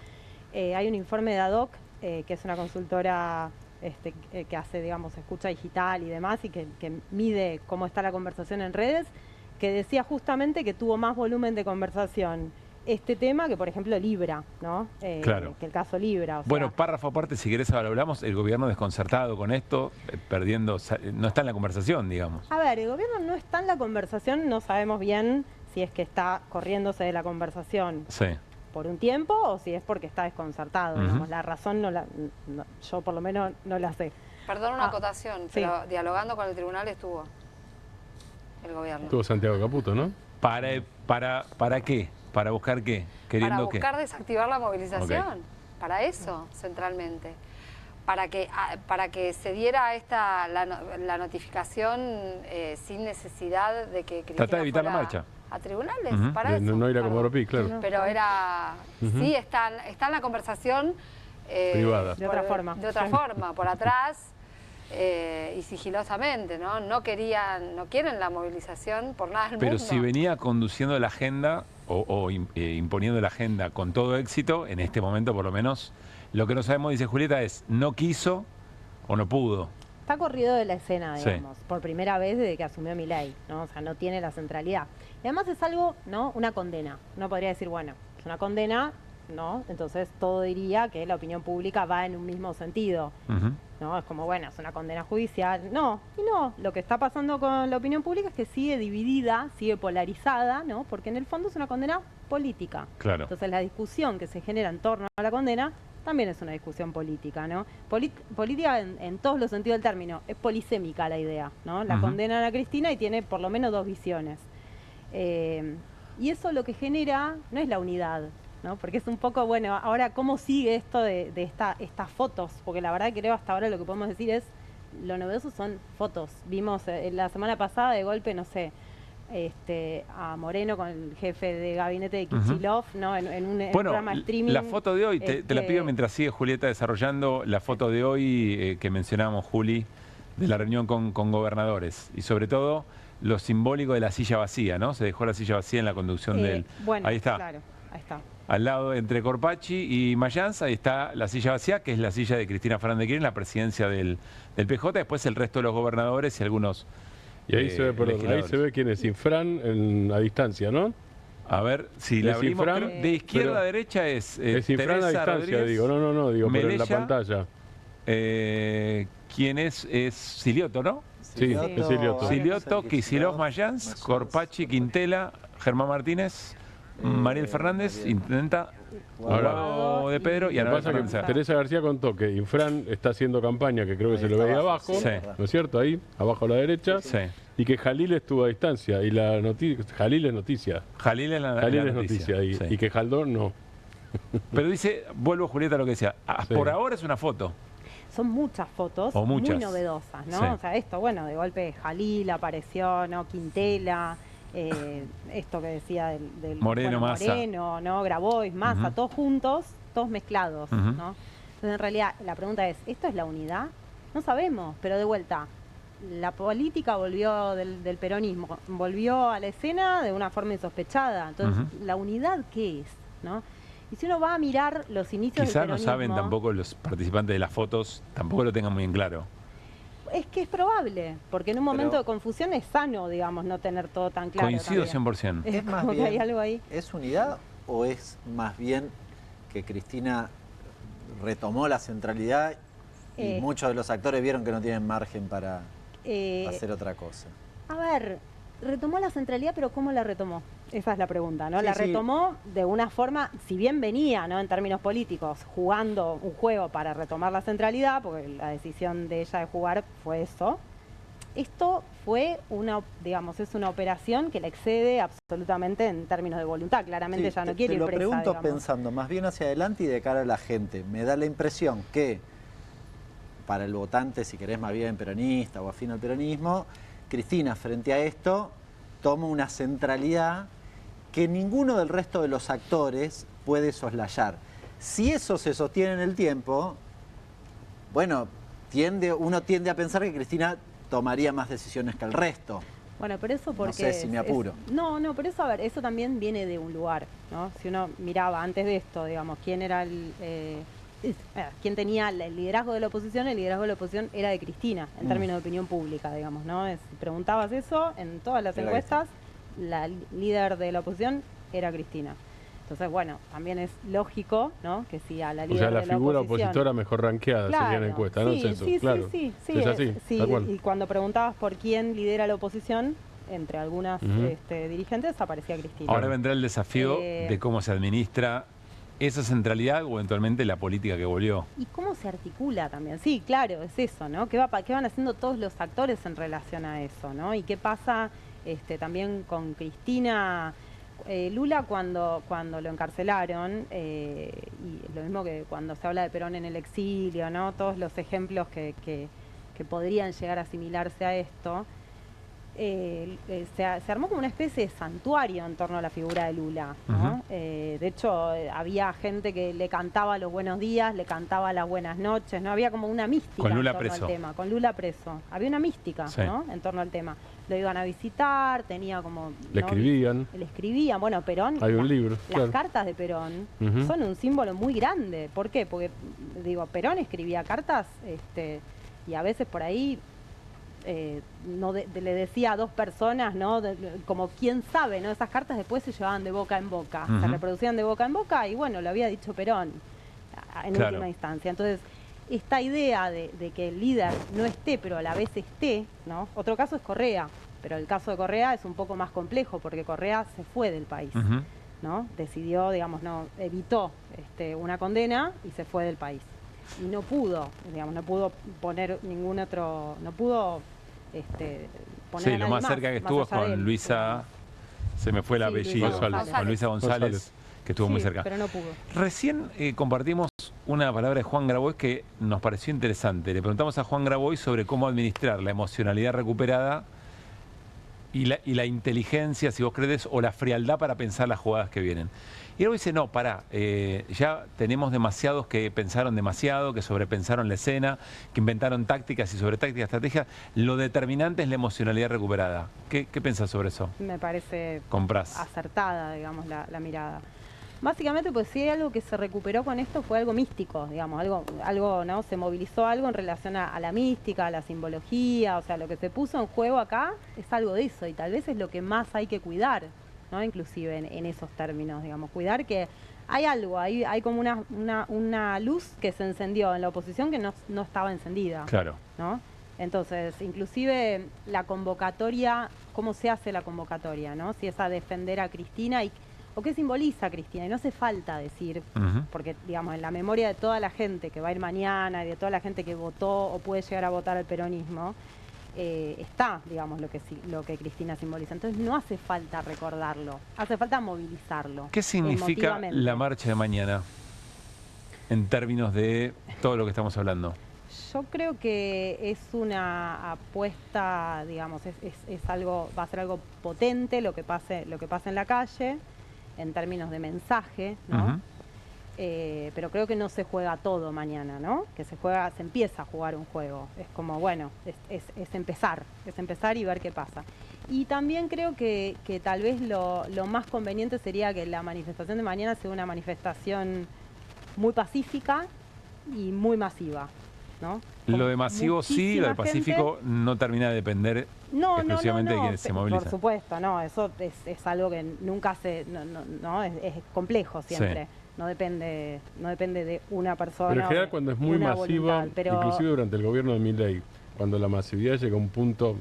hay un informe de ADOC, que es una consultora que hace, digamos, escucha digital y demás, y que mide cómo está la conversación en redes, que decía justamente que tuvo más volumen de conversación este tema que, por ejemplo, Libra, ¿no? Claro. Que el caso Libra. O sea, Bueno, párrafo aparte, si querés ahora hablamos, el gobierno desconcertado con esto, perdiendo, no está en la conversación, digamos. a ver, el gobierno no está en la conversación, no sabemos bien si es que está corriéndose de la conversación Sí. por un tiempo o si es porque está desconcertado. Digamos, la razón yo por lo menos no la sé. Perdón, una acotación, sí. pero dialogando con el tribunal estuvo el gobierno. Estuvo Santiago Caputo, ¿no? ¿Para qué? ¿Para buscar qué? Para ¿Queriendo qué? buscar desactivar la movilización, Ok. para eso, centralmente. Para que se diera la notificación sin necesidad de que Cristina Tratar de evitar la fuera marcha. a tribunales, Ujú. para eso. No ir a perdón. Comodoro claro. Pero era, Ujú. sí, está en la conversación Privada. De otra forma. De otra forma, por atrás y sigilosamente, ¿no? No quieren la movilización por nada del Pero mundo. si venía conduciendo la agenda o imponiendo la agenda con todo éxito, en este momento por lo menos, lo que no sabemos, dice Julieta, es no quiso o no pudo. Está corrido de la escena, Sí. digamos, por primera vez desde que asumió Milei, ¿no? O sea, no tiene la centralidad. Y además es algo, ¿no? Una condena. Uno podría decir, bueno, es una condena, ¿no? Entonces todo diría que la opinión pública va en un mismo sentido, ¿no? Es como, bueno, es una condena judicial. No, y no. Lo que está pasando con la opinión pública es que sigue dividida, sigue polarizada, ¿no? Porque en el fondo es una condena política. Claro. Entonces la discusión que se genera en torno a la condena también es una discusión política, ¿no? Política en todos los sentidos del término. Es polisémica la idea, ¿no? La condenan a Cristina y tiene por lo menos dos visiones. Y eso lo que genera no es la unidad, ¿no? Porque es un poco, bueno, ahora cómo sigue esto de estas fotos, porque la verdad creo hasta ahora lo que podemos decir es, lo novedoso son fotos. Vimos la semana pasada de golpe, no sé, a Moreno con el jefe de gabinete de Kicillof, ¿no? En un programa streaming. La foto de hoy, te la pido mientras sigue Julieta desarrollando, la foto de hoy que mencionábamos, Juli, de la reunión con gobernadores y sobre todo lo simbólico de la silla vacía, ¿no? Se dejó la silla vacía en la conducción del... Bueno, ahí está. Claro, ahí está. Al lado, entre Corpachi y Mayans, ahí está la silla vacía, que es la silla de Cristina Fernández de Kirchner, la presidencia del PJ, después el resto de los gobernadores y algunos Y ahí se ve, perdón, ahí se ve quién es Infran a distancia, ¿no? A ver, si la abrimos, Infran, de izquierda a derecha es Infran a Teresa distancia, Rodríguez, digo, no, digo, pero en la Melella, pantalla. ¿Quién es? Es Silioto, ¿no? Sí, es Silioto. Silioto, Kicillof, Mayans, Corpachi, Quintela, Germán Martínez, Mariel Fernández, intendenta, Guado de Pedro y Lo que Anabel pasa es que Fernández. Teresa García contó que Infran está haciendo campaña, que creo que Ahí se lo está ve ahí abajo, abajo, sí. ¿no es cierto? Ahí, abajo a la derecha. Sí. Y que Jalil estuvo a distancia. Y la Jalil es noticia. Jalil es Jalil la es noticia. Y, sí. y que Jaldón no. Pero dice, vuelvo Julieta a lo que decía, Sí. por ahora es una foto. Son muchas fotos O muchas. muy novedosas, ¿no? Sí. O sea, esto, bueno, de golpe Jalil apareció, ¿no? Quintela, esto que decía del Moreno, Massa. Moreno, ¿no? Grabois, Massa, todos juntos, todos mezclados, ¿no? Entonces, en realidad, la pregunta es, ¿esto es la unidad? No sabemos, pero de vuelta, la política volvió del peronismo, volvió a la escena de una forma insospechada. Entonces, ¿la unidad qué es, no? Y si uno va a mirar los inicios Quizá del no peronismo... saben tampoco los participantes de las fotos, tampoco lo tengan muy en claro. Es que es probable, porque en un momento de confusión es sano, digamos, no tener todo tan claro. Coincido también. 100%. Es más como que bien, hay algo ahí. ¿es unidad o es más bien que Cristina retomó la centralidad y muchos de los actores vieron que no tienen margen para hacer otra cosa? A ver, retomó la centralidad, pero ¿cómo la retomó? Esa es la pregunta, ¿no? Sí, La sí. retomó de una forma, si bien venía, ¿no? En términos políticos, jugando un juego para retomar la centralidad, porque la decisión de ella de jugar fue eso. Esto fue digamos, es una operación que la excede absolutamente en términos de voluntad. Claramente Sí, ella no quiere ir Te lo presa, pregunto digamos. pensando más bien hacia adelante y de cara a la gente. Me da la impresión que para el votante, si querés más bien peronista o afín al peronismo, Cristina frente a esto toma una centralidad que ninguno del resto de los actores puede soslayar. Si eso se sostiene en el tiempo, bueno, uno tiende a pensar que Cristina tomaría más decisiones que el resto. Bueno, pero eso porque... No sé si me apuro. No, pero eso, a ver, eso también viene de un lugar, ¿no? Si uno miraba antes de esto, digamos, quién era quién tenía el liderazgo de la oposición, el liderazgo de la oposición era de Cristina, en términos de opinión pública, digamos, ¿no? Si preguntabas eso, en todas las encuestas, la líder de la oposición era Cristina. Entonces, bueno, también es lógico, ¿no? Que si a la líder o sea, la de la figura oposición, opositora mejor rankeada sería en encuesta, ¿no? Sí, claro. sí, Es así, tal cual. y cuando preguntabas por quién lidera la oposición, entre algunas dirigentes aparecía Cristina. Ahora vendrá el desafío de cómo se administra esa centralidad o eventualmente la política que volvió. ¿Y cómo se articula también? Sí, claro, es eso, ¿no? ¿Qué van haciendo todos los actores en relación a eso, ¿no? ¿Y qué pasa también con Cristina? Lula cuando lo encarcelaron, y lo mismo que cuando se habla de Perón en el exilio, ¿no? Todos los ejemplos que podrían llegar a asimilarse a esto, se armó como una especie de santuario en torno a la figura de Lula, ¿no? De hecho, había gente que le cantaba los buenos días, le cantaba las buenas noches, ¿no? Había como una mística con Lula en torno preso. al tema. Con Lula preso. Había una mística, ¿no? En torno al tema. Lo iban a visitar, tenía como... Le escribían. Le escribían. Bueno, Perón... Hay un libro, Las cartas de Perón son un símbolo muy grande. ¿Por qué? Porque, digo, Perón escribía cartas y a veces por ahí... le decía a dos personas, ¿no? Como quién sabe, ¿no? Esas cartas después se llevaban de boca en boca, se reproducían de boca en boca y bueno, lo había dicho Perón en última instancia. Entonces, esta idea de que el líder no esté, pero a la vez esté, ¿no? Otro caso es Correa, pero el caso de Correa es un poco más complejo porque Correa se fue del país, ¿no? Decidió, digamos, evitó una condena y se fue del país. Y no pudo, digamos, no pudo poner ningún otro, no pudo poner a lo más cerca que estuvo es con Luisa, se me fue el apellido, con Luisa González, que estuvo muy cerca. Pero no pudo. Recién compartimos una palabra de Juan Grabois que nos pareció interesante. Le preguntamos a Juan Grabois sobre cómo administrar la emocionalidad recuperada y la inteligencia, si vos crees, o la frialdad para pensar las jugadas que vienen. Y luego dice, no, pará, ya tenemos demasiados que pensaron demasiado, que sobrepensaron la escena, que inventaron tácticas y sobre tácticas, estrategias. Lo determinante es la emocionalidad recuperada. ¿Qué pensás sobre eso? Me parece Comprás. acertada, digamos, la mirada. Básicamente, pues si hay algo que se recuperó con esto fue algo místico, digamos, algo, ¿no? Se movilizó algo en relación a la mística, a la simbología, o sea, lo que se puso en juego acá es algo de eso y tal vez es lo que más hay que cuidar, ¿no? Inclusive en esos términos, digamos, cuidar que hay algo, hay como una luz que se encendió en la oposición que no estaba encendida, claro, ¿no? Entonces, inclusive la convocatoria, ¿cómo se hace la convocatoria, no? Si es a defender a Cristina o qué simboliza Cristina, y no hace falta decir, porque digamos, en la memoria de toda la gente que va a ir mañana y de toda la gente que votó o puede llegar a votar al peronismo, está, digamos, lo que Cristina simboliza. Entonces no hace falta recordarlo, hace falta movilizarlo. ¿Qué significa la marcha de mañana en términos de todo lo que estamos hablando? Yo creo que es una apuesta, digamos, es algo, va a ser algo potente lo que pase en la calle, en términos de mensaje, ¿no? Pero creo que no se juega todo mañana, ¿no? Que se empieza a jugar un juego. Es como, bueno, es empezar y ver qué pasa. Y también creo que tal vez lo más conveniente sería que la manifestación de mañana sea una manifestación muy pacífica y muy masiva, ¿no? Lo de masivo sí, lo de pacífico no termina de depender exclusivamente de quienes se movilizan. Por supuesto, no, eso es algo que nunca es complejo siempre. Sí. No depende de una persona. Pero en general cuando es muy masiva, inclusive durante el gobierno de Milei, cuando la masividad llega a un punto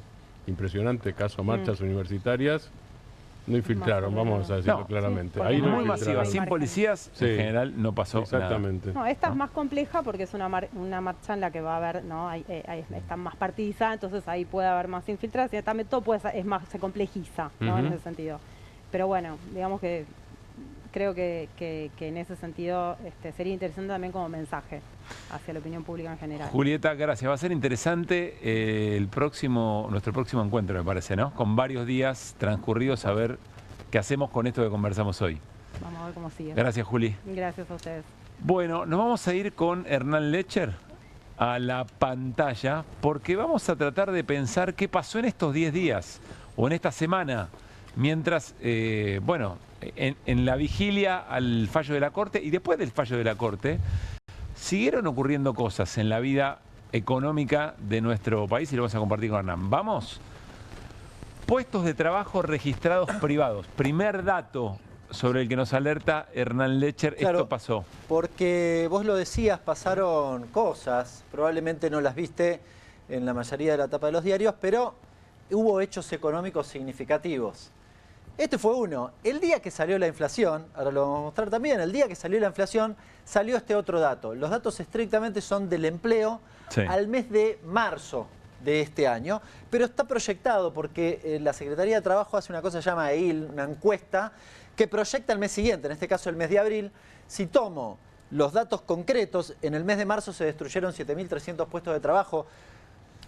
impresionante, caso marchas universitarias, no infiltraron, vamos a decirlo claramente. Sí, ahí no muy masiva, sin policías, en general no pasó exactamente. nada. No, esta es más compleja porque es una marcha en la que va a haber, ¿no? Están más partidizadas, entonces ahí puede haber más infiltración, y también todo se complejiza, ¿no? En ese sentido. Pero bueno, digamos que creo que en ese sentido sería interesante también como mensaje hacia la opinión pública en general. Julieta, gracias. Va a ser interesante nuestro próximo encuentro, me parece, ¿no? Con varios días transcurridos a ver qué hacemos con esto que conversamos hoy. Vamos a ver cómo sigue. Gracias, Juli. Gracias a ustedes. Bueno, nos vamos a ir con Hernán Lecher a la pantalla porque vamos a tratar de pensar qué pasó en estos 10 días o en esta semana mientras, en la vigilia al fallo de la Corte y después del fallo de la Corte, siguieron ocurriendo cosas en la vida económica de nuestro país y lo vamos a compartir con Hernán. ¿Vamos? Puestos de trabajo registrados privados. Primer dato sobre el que nos alerta Hernán Lecher. Claro, esto pasó. Porque vos lo decías, pasaron cosas, probablemente no las viste en la mayoría de la tapa de los diarios, pero hubo hechos económicos significativos. Este fue uno. El día que salió la inflación, ahora lo vamos a mostrar también, el día que salió la inflación salió este otro dato. Los datos estrictamente son del empleo al mes de marzo de este año, pero está proyectado porque la Secretaría de Trabajo hace una cosa que se llama EIL, una encuesta, que proyecta el mes siguiente, en este caso el mes de abril. Si tomo los datos concretos, en el mes de marzo se destruyeron 7.300 puestos de trabajo,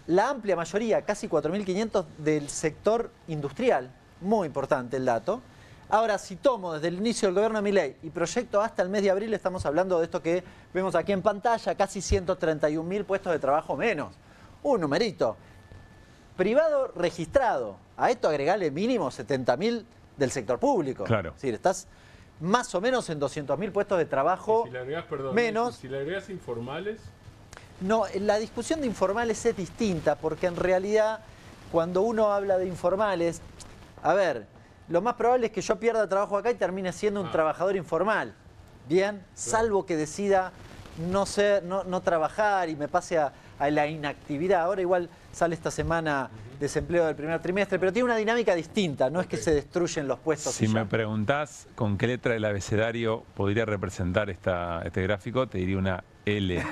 la amplia mayoría, casi 4.500 del sector industrial, muy importante el dato. Ahora, si tomo desde el inicio del gobierno de Milei y proyecto hasta el mes de abril, estamos hablando de esto que vemos aquí en pantalla, casi 131.000 puestos de trabajo menos. Un numerito. Privado registrado. A esto agregale mínimo 70.000 del sector público. Claro. Es decir, estás más o menos en 200.000 puestos de trabajo si le agregás, perdón, menos. Si le agregás informales... No, la discusión de informales es distinta porque en realidad cuando uno habla de informales, a ver, lo más probable es que yo pierda trabajo acá y termine siendo un trabajador informal. Bien, salvo que decida no trabajar y me pase a la inactividad. Ahora igual sale esta semana desempleo del primer trimestre, pero tiene una dinámica distinta, no es que se destruyen los puestos. Si me preguntás con qué letra del abecedario podría representar este gráfico, te diría una L.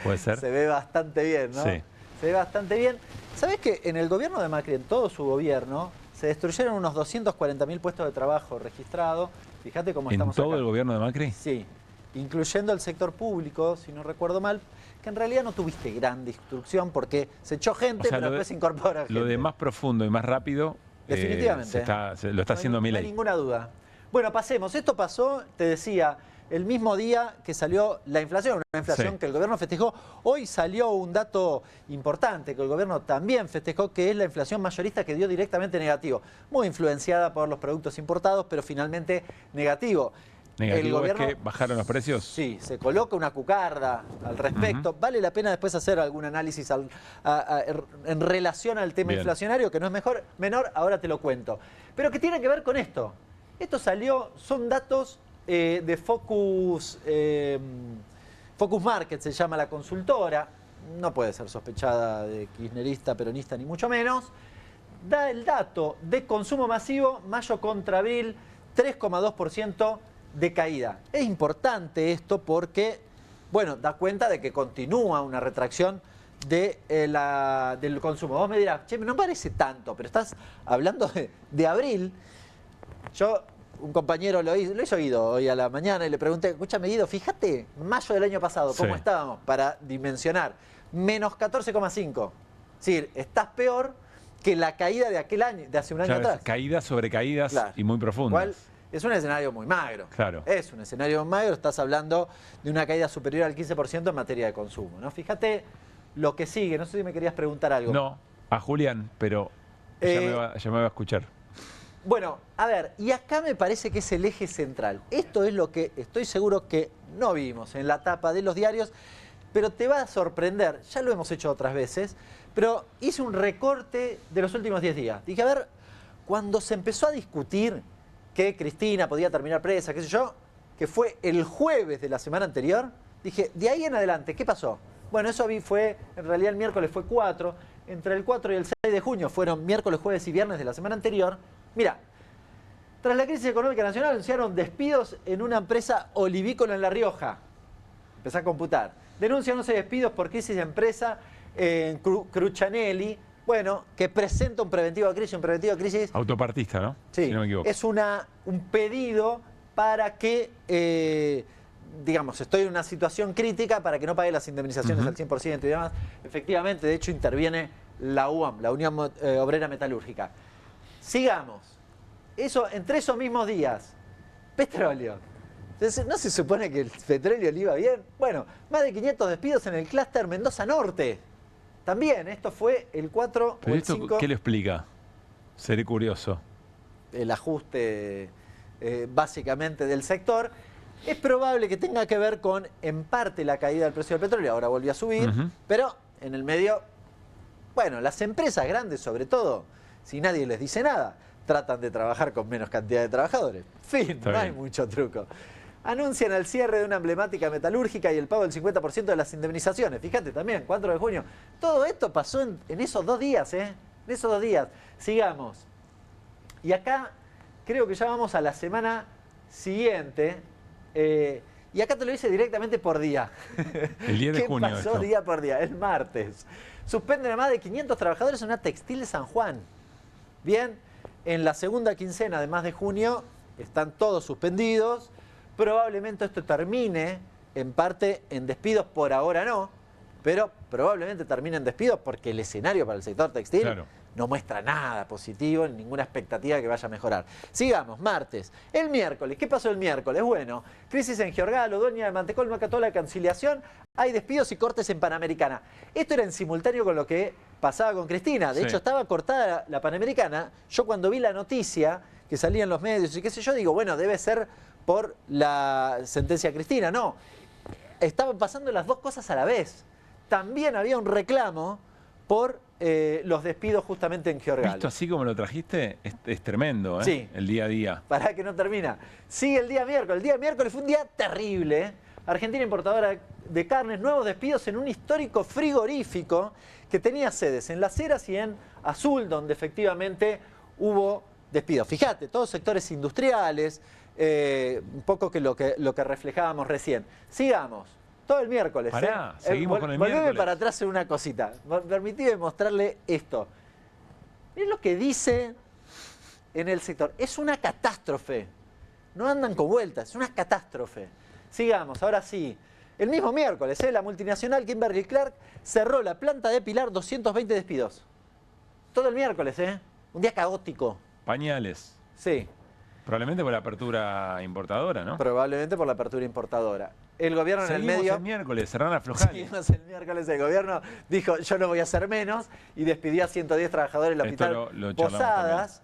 ¿Puede ser? Se ve bastante bien, ¿no? Sí. Se ve bastante bien. ¿Sabés que en el gobierno de Macri, en todo su gobierno, se destruyeron unos 240.000 puestos de trabajo registrados? Fíjate cómo estamos ¿En todo acá. el gobierno de Macri? Sí, incluyendo el sector público, si no recuerdo mal, que en realidad no tuviste gran destrucción porque se echó gente, pero después se incorpora gente. Lo de más profundo y más rápido, definitivamente. Lo está haciendo Milei. No hay ninguna duda. Bueno, pasemos. Esto pasó, te decía, el mismo día que salió la inflación, una inflación que el gobierno festejó. Hoy salió un dato importante que el gobierno también festejó, que es la inflación mayorista, que dio directamente negativo. Muy influenciada por los productos importados, pero finalmente negativo. ¿Negativo el gobierno, es que bajaron los precios? Sí, se coloca una cucarda al respecto. Vale la pena después hacer algún análisis en relación al tema inflacionario, que no es menor, ahora te lo cuento. Pero que tiene que ver con esto. Esto salió, son datos de Focus Market, se llama la consultora. No puede ser sospechada de kirchnerista, peronista, ni mucho menos. Da el dato de consumo masivo, mayo contra abril, 3,2% de caída. Es importante esto porque, bueno, da cuenta de que continúa una retracción del consumo. Vos me dirás, che, no parece tanto, pero estás hablando de abril. Yo, un compañero lo hizo Guido hoy a la mañana y le pregunté, escúchame Guido, fíjate, mayo del año pasado, ¿cómo estábamos? Para dimensionar, menos 14,5. Es decir, estás peor que la caída de aquel año, de hace un año atrás. Caídas sobre caídas y muy profundas. ¿Cuál? Es un escenario muy magro. Claro. Es un escenario muy magro, estás hablando de una caída superior al 15% en materia de consumo, ¿no? Fíjate lo que sigue, no sé si me querías preguntar algo. No, a Julián, pero ya me va a escuchar. Bueno, a ver, y acá me parece que es el eje central. Esto es lo que estoy seguro que no vimos en la tapa de los diarios, pero te va a sorprender, ya lo hemos hecho otras veces, pero hice un recorte de los últimos 10 días. Dije, a ver, cuando se empezó a discutir que Cristina podía terminar presa, qué sé yo, que fue el jueves de la semana anterior, dije, de ahí en adelante, ¿qué pasó? Bueno, eso fue, en realidad el miércoles fue 4, entre el 4 y el 6 de junio fueron miércoles, jueves y viernes de la semana anterior. Mira, tras la crisis económica nacional anunciaron despidos en una empresa olivícola en La Rioja. Empecé a computar. Denuncian 11 despidos por crisis de empresa en Cruchanelli. Bueno, que presenta un preventivo de crisis. Autopartista, ¿no? Sí, si no me equivoco. Es un pedido para que, digamos, estoy en una situación crítica para que no pague las indemnizaciones al 100% y demás. Efectivamente, de hecho, interviene la UAM, la Unión Obrera Metalúrgica. Sigamos. Eso, entre esos mismos días, petróleo. Entonces, ¿no se supone que el petróleo le iba bien? Bueno, más de 500 despidos en el clúster Mendoza Norte. También, esto fue el 4 ¿Pero o el esto 5. qué lo explica? Seré curioso. El ajuste básicamente del sector. Es probable que tenga que ver con, en parte, la caída del precio del petróleo. Ahora volvió a subir, pero en el medio, bueno, las empresas grandes sobre todo, si nadie les dice nada, tratan de trabajar con menos cantidad de trabajadores. Fin, no hay mucho truco. Anuncian el cierre de una emblemática metalúrgica y el pago del 50% de las indemnizaciones. Fíjate también, 4 de junio. Todo esto pasó en esos 2 días, En esos 2 días. Sigamos. Y acá creo que ya vamos a la semana siguiente. Y acá te lo hice directamente por día. El 10 de junio. ¿Qué pasó esto? día por día? El martes. Suspenden a más de 500 trabajadores en una textil de San Juan. Bien, en la segunda quincena de más de junio están todos suspendidos. Probablemente esto termine en parte en despidos, por ahora no, pero probablemente termine en despidos porque el escenario para el sector textil no muestra nada positivo, ninguna expectativa que vaya a mejorar. Sigamos, martes. El miércoles, ¿qué pasó el miércoles? Bueno, crisis en Giorgalo, dueña de Mantecol no acató la conciliación, hay despidos y cortes en Panamericana. Esto era en simultáneo con lo que pasaba con Cristina. De hecho, estaba cortada la Panamericana. Yo cuando vi la noticia que salía en los medios y qué sé yo, digo, bueno, debe ser por la sentencia Cristina. No, estaban pasando las dos cosas a la vez. También había un reclamo por los despidos justamente en Giorgalo. Visto así como lo trajiste, es tremendo, Sí. El día a día. Para que no termina. Sigue el día miércoles. El día miércoles fue un día terrible. Argentina importadora de carnes, nuevos despidos en un histórico frigorífico que tenía sedes en Las Heras y en Azul, donde efectivamente hubo despidos. Fíjate, todos sectores industriales, un poco que lo que reflejábamos recién. Sigamos. Todo el miércoles. Pará, seguimos con el miércoles. Volveme para atrás en una cosita. Permitime mostrarle esto. Miren lo que dice en el sector. Es una catástrofe. No andan con vueltas, es una catástrofe. Sigamos, ahora sí. El mismo miércoles, la multinacional Kimberly-Clark cerró la planta de Pilar, 220 despidos. Todo el miércoles, un día caótico. Pañales. Sí. Probablemente por la apertura importadora, ¿no? Probablemente por la apertura importadora. El gobierno en el medio... Seguimos el miércoles, cerraron a aflojar. Seguimos el miércoles, el gobierno dijo, yo no voy a hacer menos, y despidió a 110 trabajadores del hospital Posadas,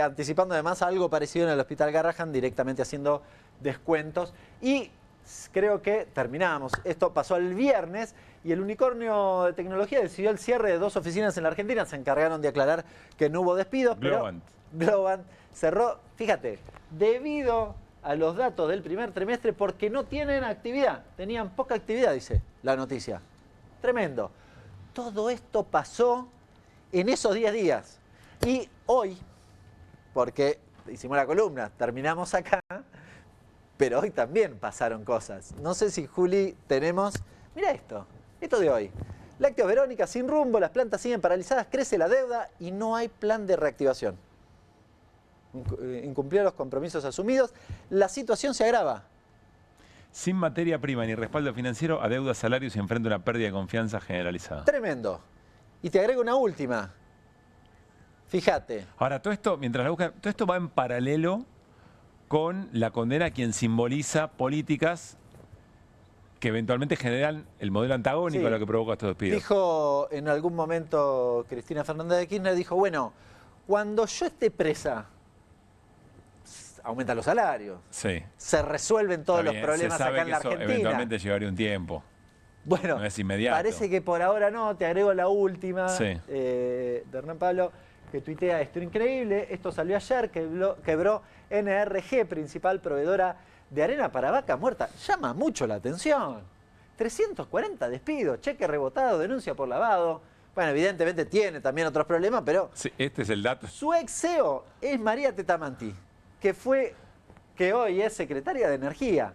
anticipando además algo parecido en el hospital Garrahan, directamente haciendo descuentos. Y creo que terminamos. Esto pasó el viernes y el unicornio de tecnología decidió el cierre de 2 oficinas en la Argentina. Se encargaron de aclarar que no hubo despidos, Globant. pero Globant cerró, fíjate, debido a los datos del primer trimestre porque no tienen actividad. Tenían poca actividad, dice la noticia. Tremendo. Todo esto pasó en esos 10 días. Y hoy, porque hicimos la columna, terminamos acá, pero hoy también pasaron cosas. No sé si, Juli, tenemos... Mira esto de hoy. Lácteos Verónica sin rumbo, las plantas siguen paralizadas, crece la deuda y no hay plan de reactivación. Incumplió los compromisos asumidos, la situación se agrava. Sin materia prima ni respaldo financiero, adeuda salarios y enfrenta una pérdida de confianza generalizada. Tremendo. Y te agrego una última. Fíjate. Ahora, todo esto, mientras la buscan, todo esto va en paralelo con la condena a quien simboliza políticas que eventualmente generan el modelo antagónico a lo que provoca estos despidos. Dijo en algún momento Cristina Fernández de Kirchner, dijo, bueno, cuando yo esté presa, aumentan los salarios. Sí. Se resuelven todos los problemas acá en la Argentina. Eventualmente llevaría un tiempo. Bueno, no es inmediato. Parece que por ahora no. Te agrego la última sí. De Hernán Pablo, que tuitea esto increíble. Esto salió ayer, quebró NRG, principal proveedora de arena para vaca muerta. Llama mucho la atención. 340 despidos, cheque rebotado, denuncia por lavado. Bueno, evidentemente tiene también otros problemas, pero... Sí, este es el dato. Su ex CEO es María Tetamanti, que hoy es secretaria de Energía,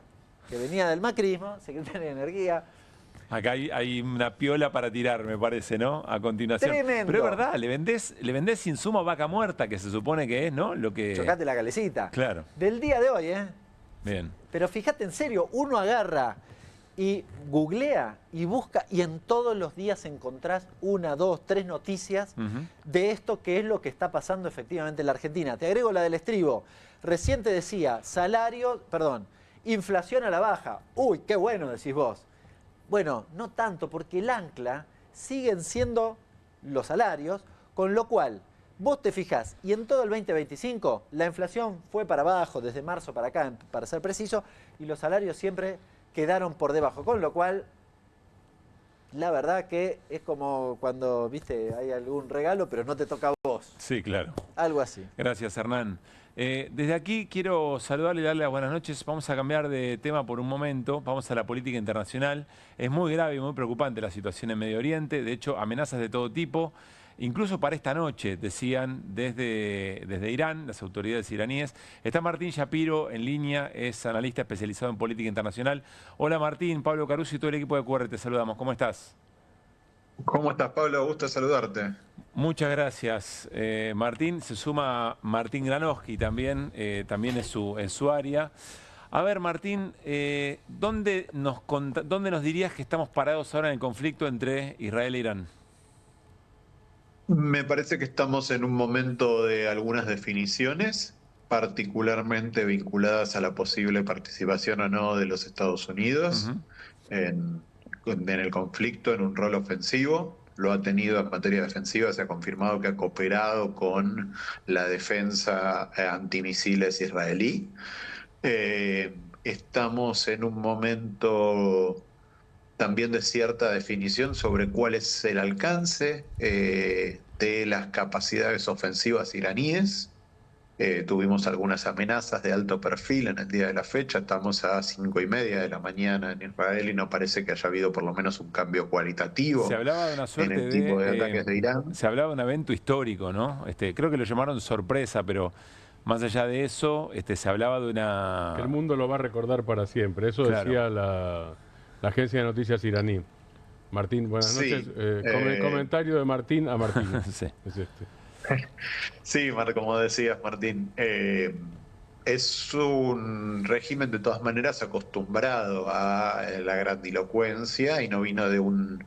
que venía del macrismo, secretaria de Energía. Acá hay una piola para tirar, me parece, ¿no? A continuación. Tremendo. Pero es verdad, le vendés insumo a vaca muerta, que se supone que es, ¿no? Lo que... Chocate la calecita. Claro. Del día de hoy, Bien. Pero fíjate, en serio, uno agarra y googlea y busca y en todos los días encontrás 1, 2, 3 noticias de esto que es lo que está pasando efectivamente en la Argentina. Te agrego la del estribo. Recién te decía, inflación a la baja. Uy, qué bueno, decís vos. Bueno, no tanto, porque el ancla siguen siendo los salarios, con lo cual vos te fijás, y en todo el 2025 la inflación fue para abajo, desde marzo para acá, para ser preciso, y los salarios siempre quedaron por debajo, con lo cual La verdad que es como cuando, viste, hay algún regalo, pero no te toca a vos. Sí, claro. Algo así. Gracias, Hernán. Desde aquí quiero saludarle y darle las buenas noches. Vamos a cambiar de tema por un momento. Vamos a la política internacional. Es muy grave y muy preocupante la situación en Medio Oriente. De hecho, amenazas de todo tipo. Incluso para esta noche, decían desde Irán, las autoridades iraníes. Está Martín Shapiro en línea, es analista especializado en política internacional. Hola Martín, Pablo Caruso y todo el equipo de QR, te saludamos. ¿Cómo estás? ¿Cómo estás, Pablo? Gusto saludarte. Muchas gracias, Martín. Se suma Martín Granowski también, también es en su área. A ver, Martín, ¿dónde nos dirías que estamos parados ahora en el conflicto entre Israel e Irán? Me parece que estamos en un momento de algunas definiciones, particularmente vinculadas a la posible participación o no de los Estados Unidos en el conflicto en un rol ofensivo. Lo ha tenido en materia defensiva, se ha confirmado que ha cooperado con la defensa antimisiles israelí. Estamos en un momento también de cierta definición sobre cuál es el alcance de las capacidades ofensivas iraníes. Tuvimos algunas amenazas de alto perfil en el día de la fecha. Estamos a 5:30 de la mañana en Israel y no parece que haya habido por lo menos un cambio cualitativo. Se hablaba de una suerte en el tipo de ataques de Irán. Se hablaba de un evento histórico, ¿no? Creo que lo llamaron sorpresa, pero más allá de eso, se hablaba de una... Que el mundo lo va a recordar para siempre. Eso claro. Decía la agencia de noticias iraní. Martín, buenas noches. Comentario de Martín a Martín. Sí. Es Sí, como decías, Martín. Es un régimen de todas maneras acostumbrado a la grandilocuencia y no vino de un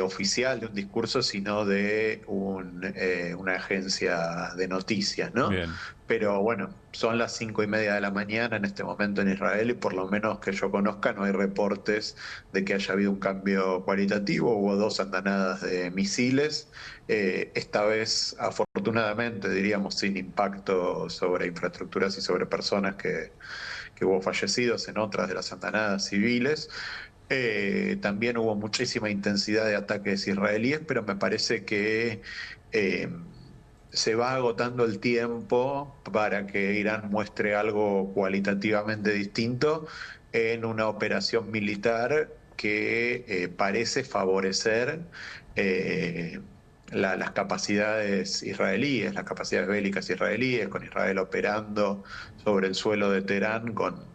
oficial, de un discurso, sino de una agencia de noticias, ¿no? Bien. Pero bueno, son las 5:30 de la mañana en este momento en Israel y por lo menos que yo conozca no hay reportes de que haya habido un cambio cualitativo. Hubo 2 andanadas de misiles, esta vez afortunadamente, diríamos, sin impacto sobre infraestructuras y sobre personas, que hubo fallecidos en otras de las andanadas civiles. También hubo muchísima intensidad de ataques israelíes, pero me parece que se va agotando el tiempo para que Irán muestre algo cualitativamente distinto en una operación militar que parece favorecer las capacidades israelíes, las capacidades bélicas israelíes, con Israel operando sobre el suelo de Teherán con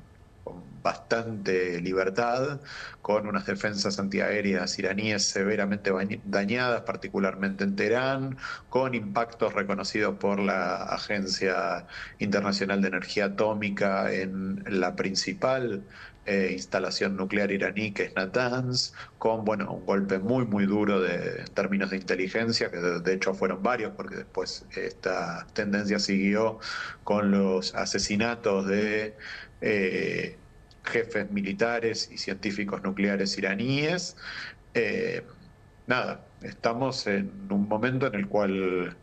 bastante libertad, con unas defensas antiaéreas iraníes severamente dañadas, particularmente en Teherán, con impactos reconocidos por la Agencia Internacional de Energía Atómica en la principal instalación nuclear iraní, que es Natanz, con un golpe muy muy duro en términos de inteligencia, que de hecho fueron varios, porque después esta tendencia siguió con los asesinatos de jefes militares y científicos nucleares iraníes. Estamos en un momento en el cual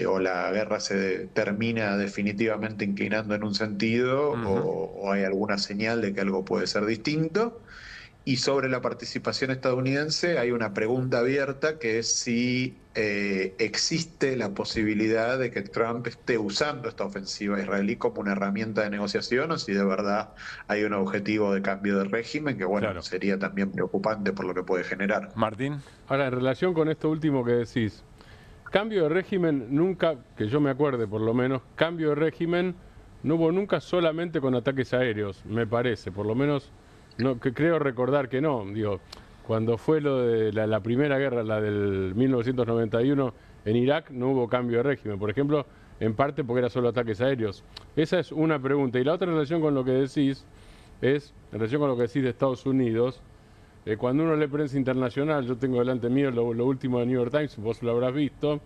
o la guerra se termina definitivamente inclinando en un sentido, o hay alguna señal de que algo puede ser distinto. Y sobre la participación estadounidense hay una pregunta abierta, que es si existe la posibilidad de que Trump esté usando esta ofensiva israelí como una herramienta de negociación, o si de verdad hay un objetivo de cambio de régimen, que claro, sería también preocupante por lo que puede generar. Martín. Ahora, en relación con esto último que decís, cambio de régimen nunca, que yo me acuerde por lo menos, cambio de régimen no hubo nunca solamente con ataques aéreos, me parece, por lo menos... No, que creo recordar que no. Digo, cuando fue lo de la primera guerra, la del 1991 en Irak, no hubo cambio de régimen, por ejemplo, en parte porque era solo ataques aéreos. Esa es una pregunta. Y la otra relación con lo que decís es, en relación con lo que decís de Estados Unidos, cuando uno lee prensa internacional, yo tengo delante mío lo último de New York Times, vos lo habrás visto,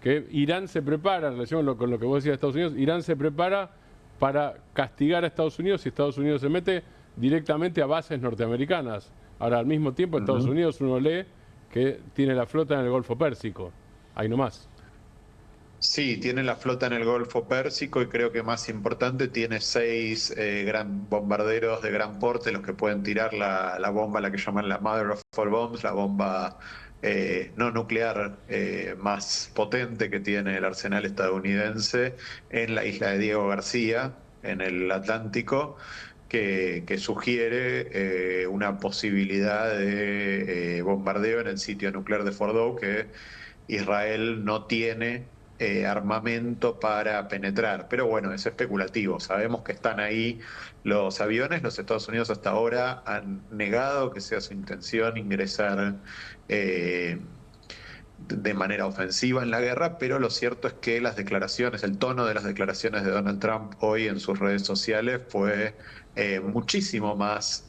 que Irán se prepara, en relación con lo que vos decías de Estados Unidos, Irán se prepara para castigar a Estados Unidos si Estados Unidos se mete directamente a bases norteamericanas. Ahora, al mismo tiempo, en Estados Unidos uno lee que tiene la flota en el Golfo Pérsico. Ahí nomás. Sí, tiene la flota en el Golfo Pérsico y creo que más importante, tiene 6 gran bombarderos de gran porte, los que pueden tirar la bomba, la que llaman la Mother of All Bombs, la bomba no nuclear más potente que tiene el arsenal estadounidense en la isla de Diego García, en el Atlántico, que sugiere una posibilidad de bombardeo en el sitio nuclear de Fordow, que Israel no tiene armamento para penetrar. Pero bueno, es especulativo. Sabemos que están ahí los aviones. Los Estados Unidos hasta ahora han negado que sea su intención ingresar de manera ofensiva en la guerra, pero lo cierto es que las declaraciones, el tono de las declaraciones de Donald Trump hoy en sus redes sociales fue muchísimo más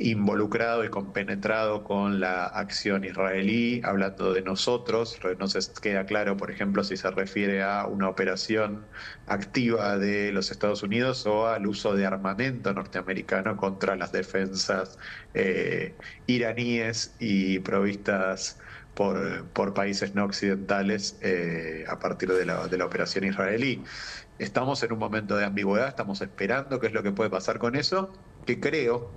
involucrado y compenetrado con la acción israelí, hablando de nosotros. No se queda claro, por ejemplo, si se refiere a una operación activa de los Estados Unidos o al uso de armamento norteamericano contra las defensas iraníes y provistas por países no occidentales a partir de la operación israelí. Estamos en un momento de ambigüedad, estamos esperando qué es lo que puede pasar con eso, que creo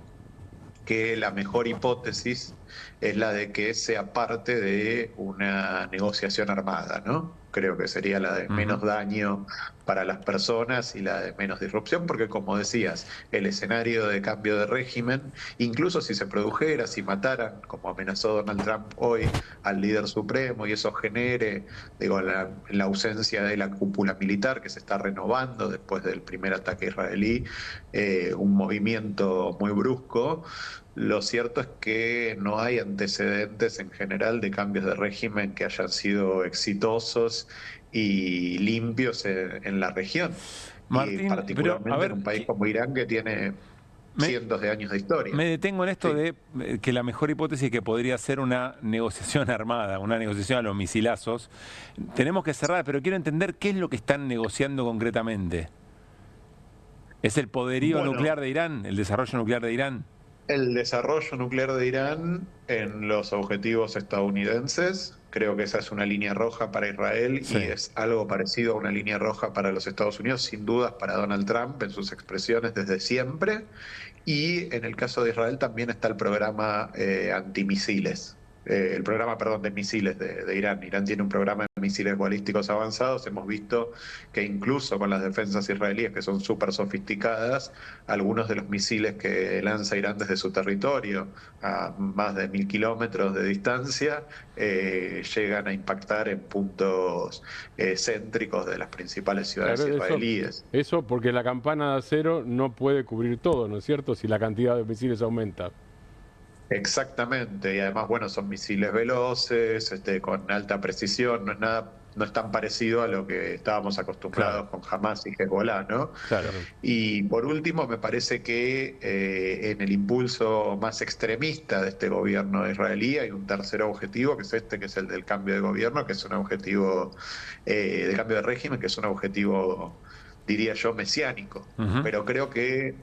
que la mejor hipótesis es la de que sea parte de una negociación armada, ¿no? Creo que sería la de menos daño para las personas y la de menos disrupción, porque como decías, el escenario de cambio de régimen, incluso si se produjera, si mataran, como amenazó Donald Trump hoy, al líder supremo, y eso genere, digo, la ausencia de la cúpula militar que se está renovando después del primer ataque israelí, un movimiento muy brusco. Lo cierto es que no hay antecedentes en general de cambios de régimen que hayan sido exitosos y limpios en la región. Martín, y particularmente en un país como Irán, que tiene cientos de años de historia. Me detengo en esto de que la mejor hipótesis que podría ser una negociación armada, una negociación a los misilazos. Tenemos que cerrar, pero quiero entender qué es lo que están negociando concretamente. ¿Es el poderío nuclear de Irán, el desarrollo nuclear de Irán? El desarrollo nuclear de Irán en los objetivos estadounidenses, creo que esa es una línea roja para Israel y es algo parecido a una línea roja para los Estados Unidos, sin dudas para Donald Trump en sus expresiones desde siempre. Y en el caso de Israel también está el programa antimisiles. El programa, de misiles de Irán. Irán tiene un programa de misiles balísticos avanzados. Hemos visto que incluso con las defensas israelíes, que son súper sofisticadas, algunos de los misiles que lanza Irán desde su territorio, a más de 1000 kilómetros de distancia, llegan a impactar en puntos céntricos de las principales ciudades israelíes. Eso porque la campana de acero no puede cubrir todo, ¿no es cierto?, si la cantidad de misiles aumenta. Exactamente, y además, bueno, son misiles veloces, con alta precisión, no es tan parecido a lo que estábamos acostumbrados con Hamas y Hezbollah, ¿no? Claro. Y por último, me parece que en el impulso más extremista de este gobierno israelí hay un tercer objetivo, que es que es el del cambio de gobierno, que es un objetivo de cambio de régimen, que es un objetivo, diría yo, mesiánico. Pero creo que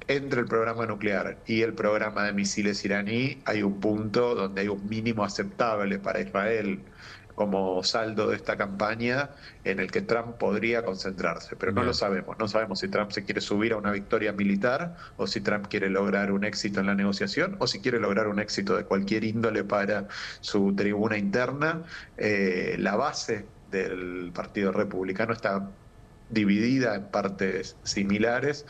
entre el programa nuclear y el programa de misiles iraní hay un punto donde hay un mínimo aceptable para Israel como saldo de esta campaña en el que Trump podría concentrarse, pero no lo sabemos. No sabemos si Trump se quiere subir a una victoria militar o si Trump quiere lograr un éxito en la negociación o si quiere lograr un éxito de cualquier índole para su tribuna interna. La base del Partido Republicano está dividida en partes similares,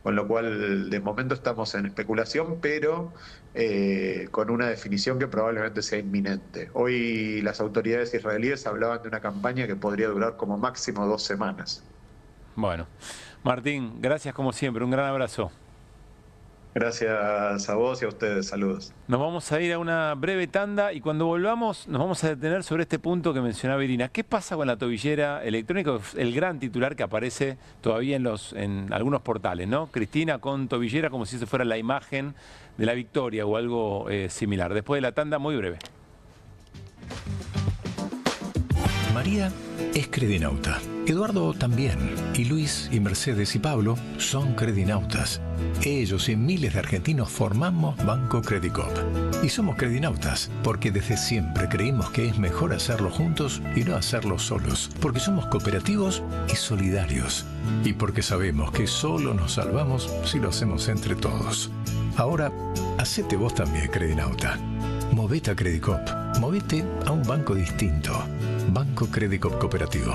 con lo cual de momento estamos en especulación, pero con una definición que probablemente sea inminente. Hoy las autoridades israelíes hablaban de una campaña que podría durar como máximo 2 semanas. Bueno, Martín, gracias como siempre, un gran abrazo. Gracias a vos y a ustedes, saludos. Nos vamos a ir a una breve tanda y cuando volvamos nos vamos a detener sobre este punto que mencionaba Irina. ¿Qué pasa con la tobillera electrónica? El gran titular que aparece todavía en algunos portales, ¿no? Cristina con tobillera, como si eso fuera la imagen de la victoria o algo similar. Después de la tanda, muy breve. María es credinauta. Eduardo también. Y Luis y Mercedes y Pablo son credinautas. Ellos y miles de argentinos formamos Banco Credicop. Y somos credinautas porque desde siempre creímos que es mejor hacerlo juntos y no hacerlo solos. Porque somos cooperativos y solidarios. Y porque sabemos que solo nos salvamos si lo hacemos entre todos. Ahora, hacete vos también credinauta. Movete a Credicop. Movete a un banco distinto. Banco Credicop Cooperativo.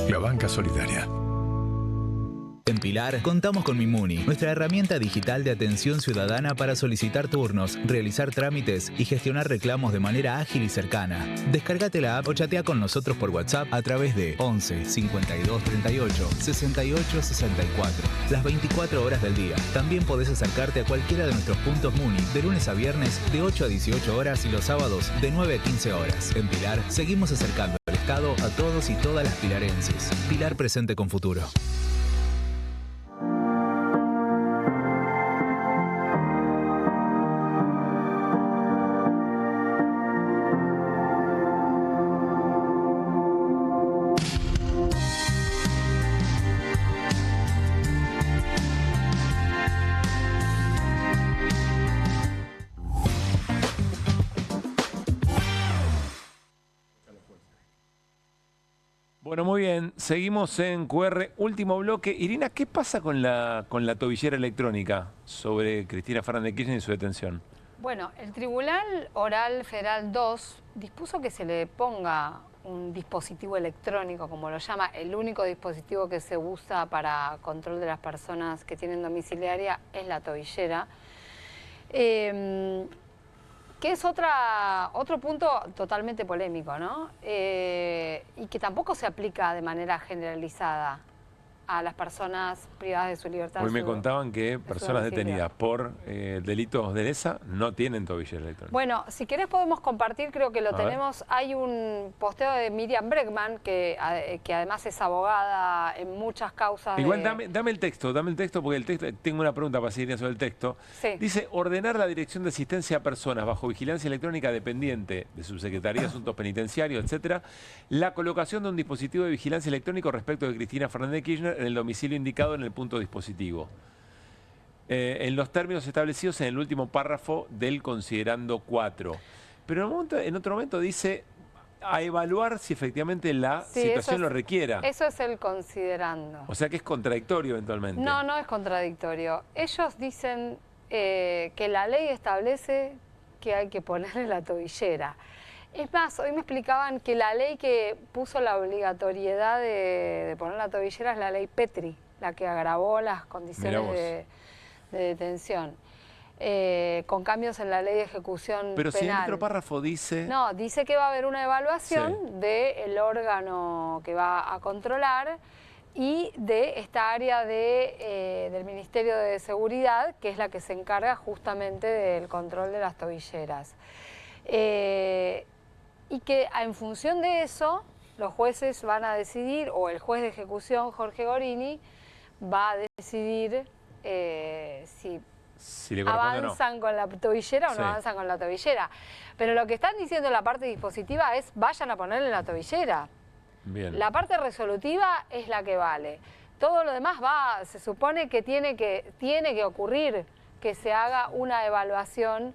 La banca solidaria. En Pilar contamos con Mimuni, nuestra herramienta digital de atención ciudadana para solicitar turnos, realizar trámites y gestionar reclamos de manera ágil y cercana. Descárgate la app o chatea con nosotros por WhatsApp a través de 11 52 38 68 64. Las 24 horas del día. También podés acercarte a cualquiera de nuestros puntos Muni de lunes a viernes de 8 a 18 horas y los sábados de 9 a 15 horas. En Pilar seguimos acercando el Estado a todos y todas las pilarenses. Pilar presente con futuro. Bueno, muy bien. Seguimos en QR. Último bloque. Irina, ¿qué pasa con la tobillera electrónica sobre Cristina Fernández de Kirchner y su detención? Bueno, el Tribunal Oral Federal 2 dispuso que se le ponga un dispositivo electrónico, como lo llama, el único dispositivo que se usa para control de las personas que tienen domiciliaria es la tobillera. Que es otro punto totalmente polémico, ¿no? Y que tampoco se aplica de manera generalizada a las personas privadas de su libertad. Hoy me contaban que personas detenidas por delitos de lesa no tienen tobillera electrónica. Bueno, si querés podemos compartir, creo que lo tenemos. Hay un posteo de Miriam Bregman, que además es abogada en muchas causas. Igual dame el texto porque el texto, tengo una pregunta para seguir sobre el texto. Sí. Dice, ordenar la dirección de asistencia a personas bajo vigilancia electrónica dependiente de Subsecretaría de Asuntos Penitenciarios, etcétera, la colocación de un dispositivo de vigilancia electrónico respecto de Cristina Fernández de Kirchner en el domicilio indicado en el punto dispositivo. En los términos establecidos en el último párrafo del considerando 4. Pero en otro momento dice a evaluar si efectivamente la situación lo requiera. Eso es el considerando. O sea que es contradictorio eventualmente. No, no es contradictorio. Ellos dicen que la ley establece que hay que ponerle la tobillera. Es más, hoy me explicaban que la ley que puso la obligatoriedad de poner la tobillera es la ley Petri, la que agravó las condiciones de detención, con cambios en la ley de ejecución penal. Pero si en otro párrafo dice... No, dice que va a haber una evaluación del órgano que va a controlar y de esta área del Ministerio de Seguridad, que es la que se encarga justamente del control de las tobilleras. Y que en función de eso, los jueces van a decidir, o el juez de ejecución, Jorge Gorini, va a decidir si avanzan con la tobillera o no avanzan con la tobillera. Pero lo que están diciendo en la parte dispositiva es, vayan a ponerle la tobillera. Bien. La parte resolutiva es la que vale. Todo lo demás se supone que tiene que ocurrir, que se haga una evaluación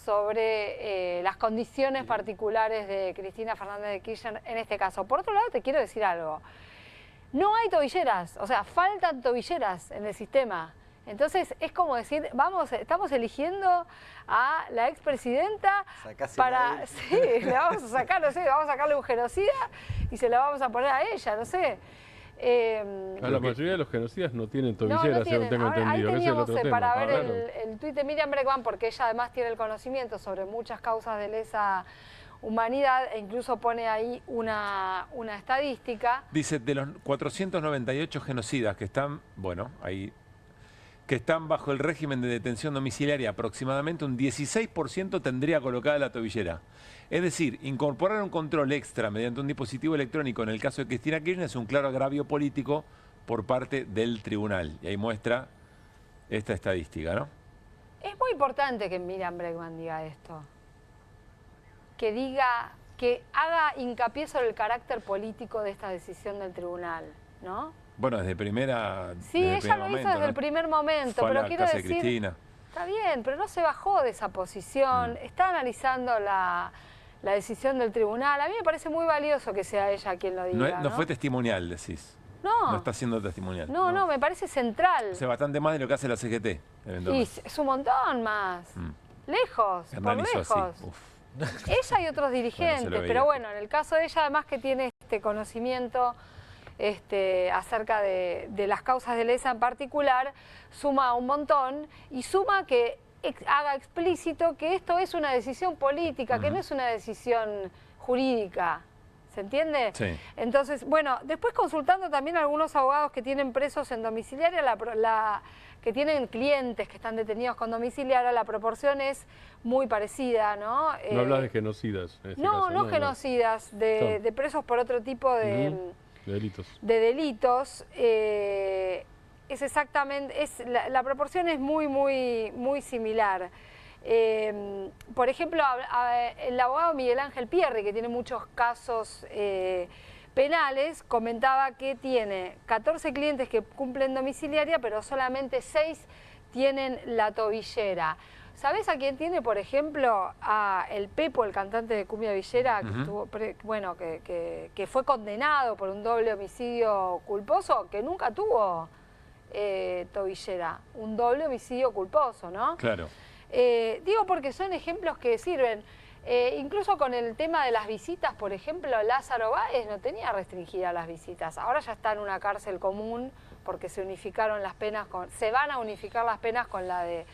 sobre las condiciones particulares de Cristina Fernández de Kirchner en este caso. Por otro lado, te quiero decir algo. No hay tobilleras, o sea, faltan tobilleras en el sistema. Entonces, es como decir, estamos eligiendo a la expresidenta para... Sí, le vamos a sacar, no sé, vamos a sacarle un genocida y se la vamos a poner a ella, no sé. La mayoría de los genocidas no tienen tobilleras, según tengo entendido. Ahí teníamos para ver el tuit de Miriam Bregman, porque ella además tiene el conocimiento sobre muchas causas de lesa humanidad e incluso pone ahí una estadística. Dice, de los 498 genocidas que están, que están bajo el régimen de detención domiciliaria, aproximadamente un 16% tendría colocada la tobillera. Es decir, incorporar un control extra mediante un dispositivo electrónico en el caso de Cristina Kirchner es un claro agravio político por parte del tribunal. Y ahí muestra esta estadística, ¿no? Es muy importante que Miriam Bregman diga esto. Que diga que haga hincapié sobre el carácter político de esta decisión del tribunal, ¿no? Bueno, desde primera. Sí, ella lo hizo desde el primer momento, Fue a pero la quiero casa de decir, Cristina. está bien, pero no se bajó de esa posición, está analizando la decisión del tribunal. A mí me parece muy valioso que sea ella quien lo diga. No fue testimonial, decís. No. No está siendo testimonial. No, me parece central. O sea, bastante más de lo que hace la CGT, eventualmente. Y es un montón más. Lejos, Hernán por hizo lejos. así. Uf. Ella y otros dirigentes, Bueno, pero bueno, en el caso de ella, además que tiene este conocimiento acerca de las causas de lesa en particular, suma un montón y suma que haga explícito que esto es una decisión política, que no es una decisión jurídica. ¿Se entiende? Sí. Entonces, bueno, después consultando también a algunos abogados que tienen presos en domiciliaria, que tienen clientes que están detenidos con domiciliaria, la proporción es muy parecida, ¿no? No hablas de genocidas en este caso. No genocidas, de presos por otro tipo de delitos. De delitos. Es exactamente, la proporción es muy similar. Por ejemplo, el abogado Miguel Ángel Pierri, que tiene muchos casos penales, comentaba que tiene 14 clientes que cumplen domiciliaria, pero solamente 6 tienen la tobillera. ¿Sabés a quién tiene, por ejemplo? A el Pepo, el cantante de cumbia villera, que estuvo que fue condenado por un doble homicidio culposo, que nunca tuvo tobillera. Un doble homicidio culposo, ¿no? Claro. Digo porque son ejemplos que sirven. Incluso con el tema de las visitas, por ejemplo, Lázaro Báez no tenía restringidas las visitas. Ahora ya está en una cárcel común porque se unificaron las penas, se van a unificar las penas con la de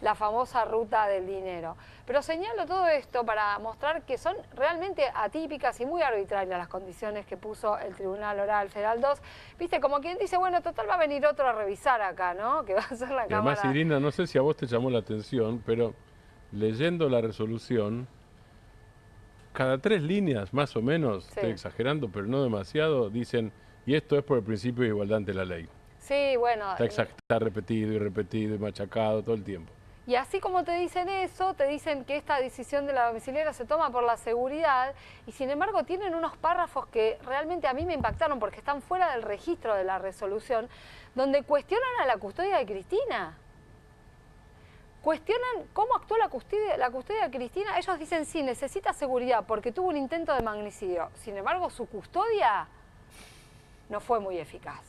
la famosa ruta del dinero. Pero señalo todo esto para mostrar que son realmente atípicas y muy arbitrarias las condiciones que puso el Tribunal Oral Federal 2. Viste, como quien dice, bueno, total va a venir otro a revisar acá, ¿no? Que va a ser la Cámara. Además, Irina, no sé si a vos te llamó la atención, pero leyendo la resolución, cada 3 líneas, más o menos, estoy exagerando, pero no demasiado, dicen, y esto es por el principio de igualdad ante la ley. Sí, bueno. Está repetido y repetido y machacado todo el tiempo. Y así como te dicen eso, te dicen que esta decisión de la domiciliaria se toma por la seguridad y sin embargo tienen unos párrafos que realmente a mí me impactaron porque están fuera del registro de la resolución, donde cuestionan a la custodia de Cristina. Cuestionan cómo actuó la custodia de Cristina. Ellos dicen sí, necesita seguridad porque tuvo un intento de magnicidio. Sin embargo, su custodia no fue muy eficaz.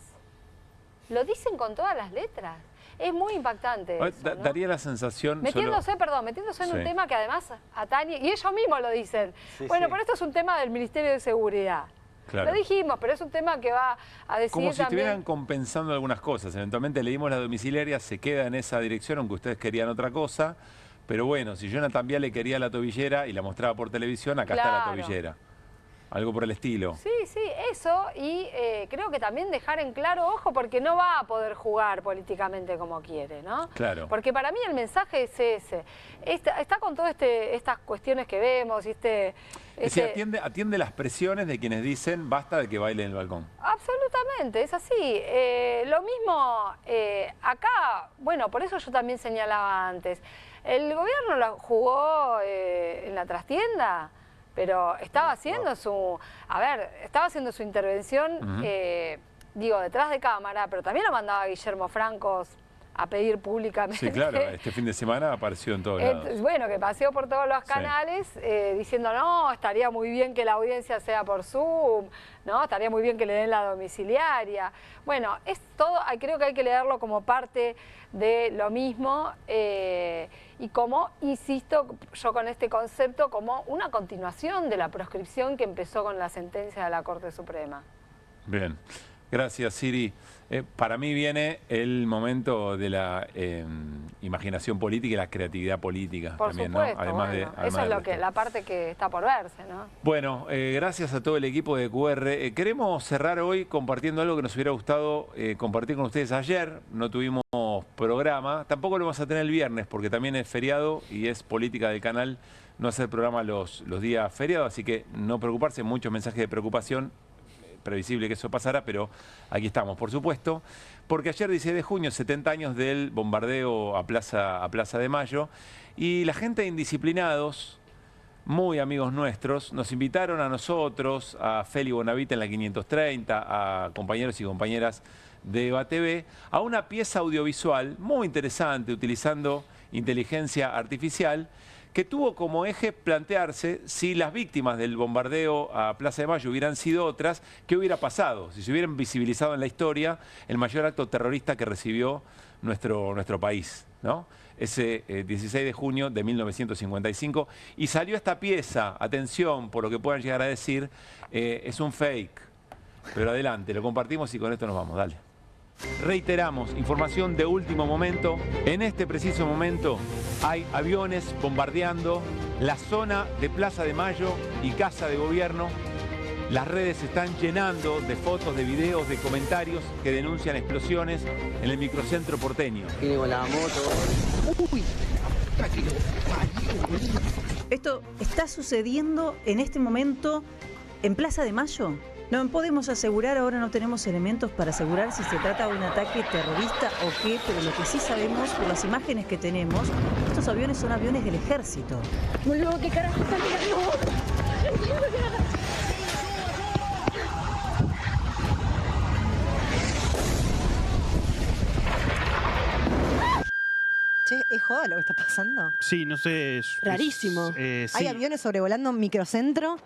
Lo dicen con todas las letras. Es muy impactante eso, ¿no? Daría la sensación... Metiéndose en un tema que además atañe, y ellos mismos lo dicen. Bueno, pero esto es un tema del Ministerio de Seguridad. Claro. Lo dijimos, pero es un tema que va a decidir como si también... estuvieran compensando algunas cosas. Eventualmente leímos la domiciliaria, se queda en esa dirección, aunque ustedes querían otra cosa. Pero bueno, si Jonathan Viale quería la tobillera y la mostraba por televisión, acá está la tobillera. Algo por el estilo. Sí, eso, y creo que también dejar en claro, ojo, porque no va a poder jugar políticamente como quiere, ¿no? Claro. Porque para mí el mensaje es ese. Está con todas estas cuestiones que vemos y Es decir, atiende las presiones de quienes dicen basta de que baile en el balcón. Absolutamente, es así. Lo mismo acá, bueno, por eso yo también señalaba antes, el gobierno la jugó en la trastienda, pero estaba haciendo su intervención, digo, detrás de cámara, pero también lo mandaba Guillermo Francos a pedir públicamente. Sí, claro, este fin de semana apareció en todos lados. Bueno, que paseó por todos los canales diciendo, no, estaría muy bien que la audiencia sea por Zoom, no, estaría muy bien que le den la domiciliaria. Bueno, es todo, creo que hay que leerlo como parte de lo mismo y como, insisto yo con este concepto, como una continuación de la proscripción que empezó con la sentencia de la Corte Suprema. Bien. Gracias, Siri. Para mí viene el momento de la imaginación política y la creatividad política. Por también, supuesto, ¿no? Además esa es la parte que está por verse, ¿no? Bueno, gracias a todo el equipo de QR. Queremos cerrar hoy compartiendo algo que nos hubiera gustado compartir con ustedes ayer. No tuvimos programa. Tampoco lo vamos a tener el viernes porque también es feriado y es política del canal no hacer programa los días feriados. Así que no preocuparse, muchos mensajes de preocupación. Previsible que eso pasara, pero aquí estamos, por supuesto, porque ayer, 16 de junio, 70 años del bombardeo a Plaza de Mayo, y la gente de Indisciplinados muy amigos nuestros, nos invitaron a nosotros, a Feli Bonavita en la 530, a compañeros y compañeras de EVA TV, a una pieza audiovisual muy interesante utilizando inteligencia artificial que tuvo como eje plantearse si las víctimas del bombardeo a Plaza de Mayo hubieran sido otras, ¿qué hubiera pasado? Si se hubieran visibilizado en la historia el mayor acto terrorista que recibió nuestro país, ¿no? Ese 16 de junio de 1955. Y salió esta pieza, atención por lo que puedan llegar a decir, es un fake. Pero adelante, lo compartimos y con esto nos vamos, dale. Reiteramos, información de último momento. En este preciso momento hay aviones bombardeando la zona de Plaza de Mayo y Casa de Gobierno. Las redes se están llenando de fotos, de videos, de comentarios que denuncian explosiones en el microcentro porteño. Viene con la moto. Uy. Esto está sucediendo en este momento en Plaza de Mayo. No podemos asegurar, ahora no tenemos elementos para asegurar si se trata de un ataque terrorista o qué, pero lo que sí sabemos por las imágenes que tenemos, estos aviones son aviones del ejército. Boludo, ¿qué carajo está mirando? Che, ¿es joda lo que está pasando? Sí, no sé. Rarísimo. Sí. Hay aviones sobrevolando un microcentro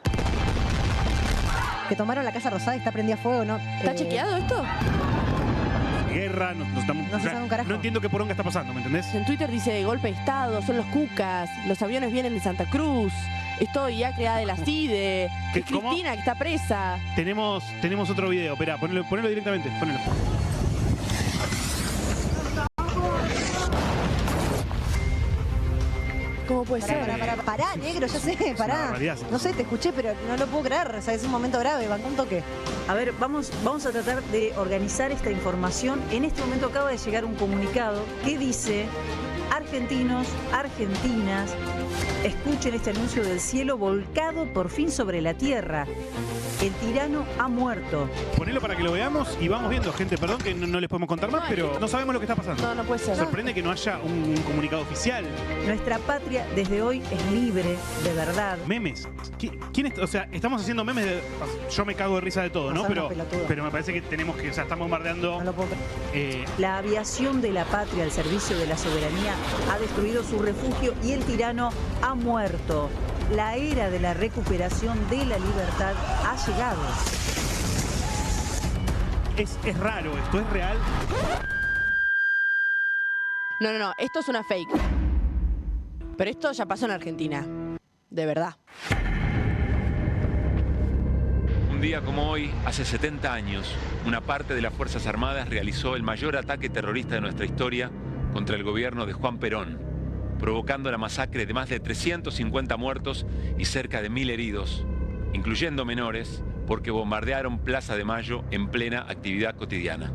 que tomaron la Casa Rosada y está prendida a fuego, ¿no? ¿Está chequeado esto? Guerra, no entiendo qué poronga está pasando, ¿me entendés? En Twitter dice golpe de Estado, son los cucas, los aviones vienen de Santa Cruz, esto ya creada de la CIDE, es Cristina que está presa. Tenemos otro video, espera, ponelo directamente, ponelo. ¿Cómo puede ser? Pará, negro, ya sé, pará. No sé, te escuché, pero no lo puedo creer. O sea, es un momento grave, bancá un toque. A ver, vamos a tratar de organizar esta información. En este momento acaba de llegar un comunicado que dice: argentinos, argentinas, escuchen este anuncio del cielo volcado por fin sobre la tierra. El tirano ha muerto. Ponelo para que lo veamos y vamos viendo, gente. Perdón que no les podemos contar más, pero no sabemos lo que está pasando. No puede ser. Sorprende que no haya un comunicado oficial. Nuestra patria desde hoy es libre, de verdad. Memes. O sea, estamos haciendo memes de... Yo me cago de risa de todo, ¿no? Pero me parece que tenemos que... O sea, estamos bombardeando... No lo puedo creer. La aviación de la patria al servicio de la soberanía ha destruido su refugio y el tirano ha muerto. La era de la recuperación de la libertad ha llegado. Es raro, ¿esto es real? No, esto es una fake. Pero esto ya pasó en Argentina. De verdad. Un día como hoy, hace 70 años, una parte de las Fuerzas Armadas realizó el mayor ataque terrorista de nuestra historia contra el gobierno de Juan Perón, provocando la masacre de más de 350 muertos y cerca de 1000 heridos, incluyendo menores, porque bombardearon Plaza de Mayo en plena actividad cotidiana,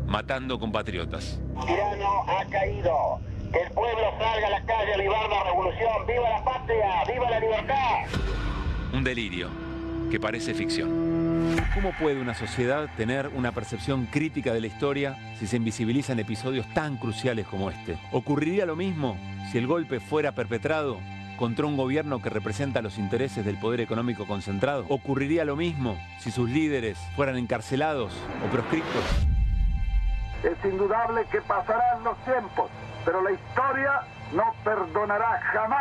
matando compatriotas. El tirano ha caído. Que el pueblo salga a la calle a avivar la revolución. ¡Viva la patria! ¡Viva la libertad! Un delirio que parece ficción. ¿Cómo puede una sociedad tener una percepción crítica de la historia si se invisibilizan episodios tan cruciales como este? ¿Ocurriría lo mismo si el golpe fuera perpetrado contra un gobierno que representa los intereses del poder económico concentrado? ¿Ocurriría lo mismo si sus líderes fueran encarcelados o proscriptos? Es indudable que pasarán los tiempos, pero la historia no perdonará jamás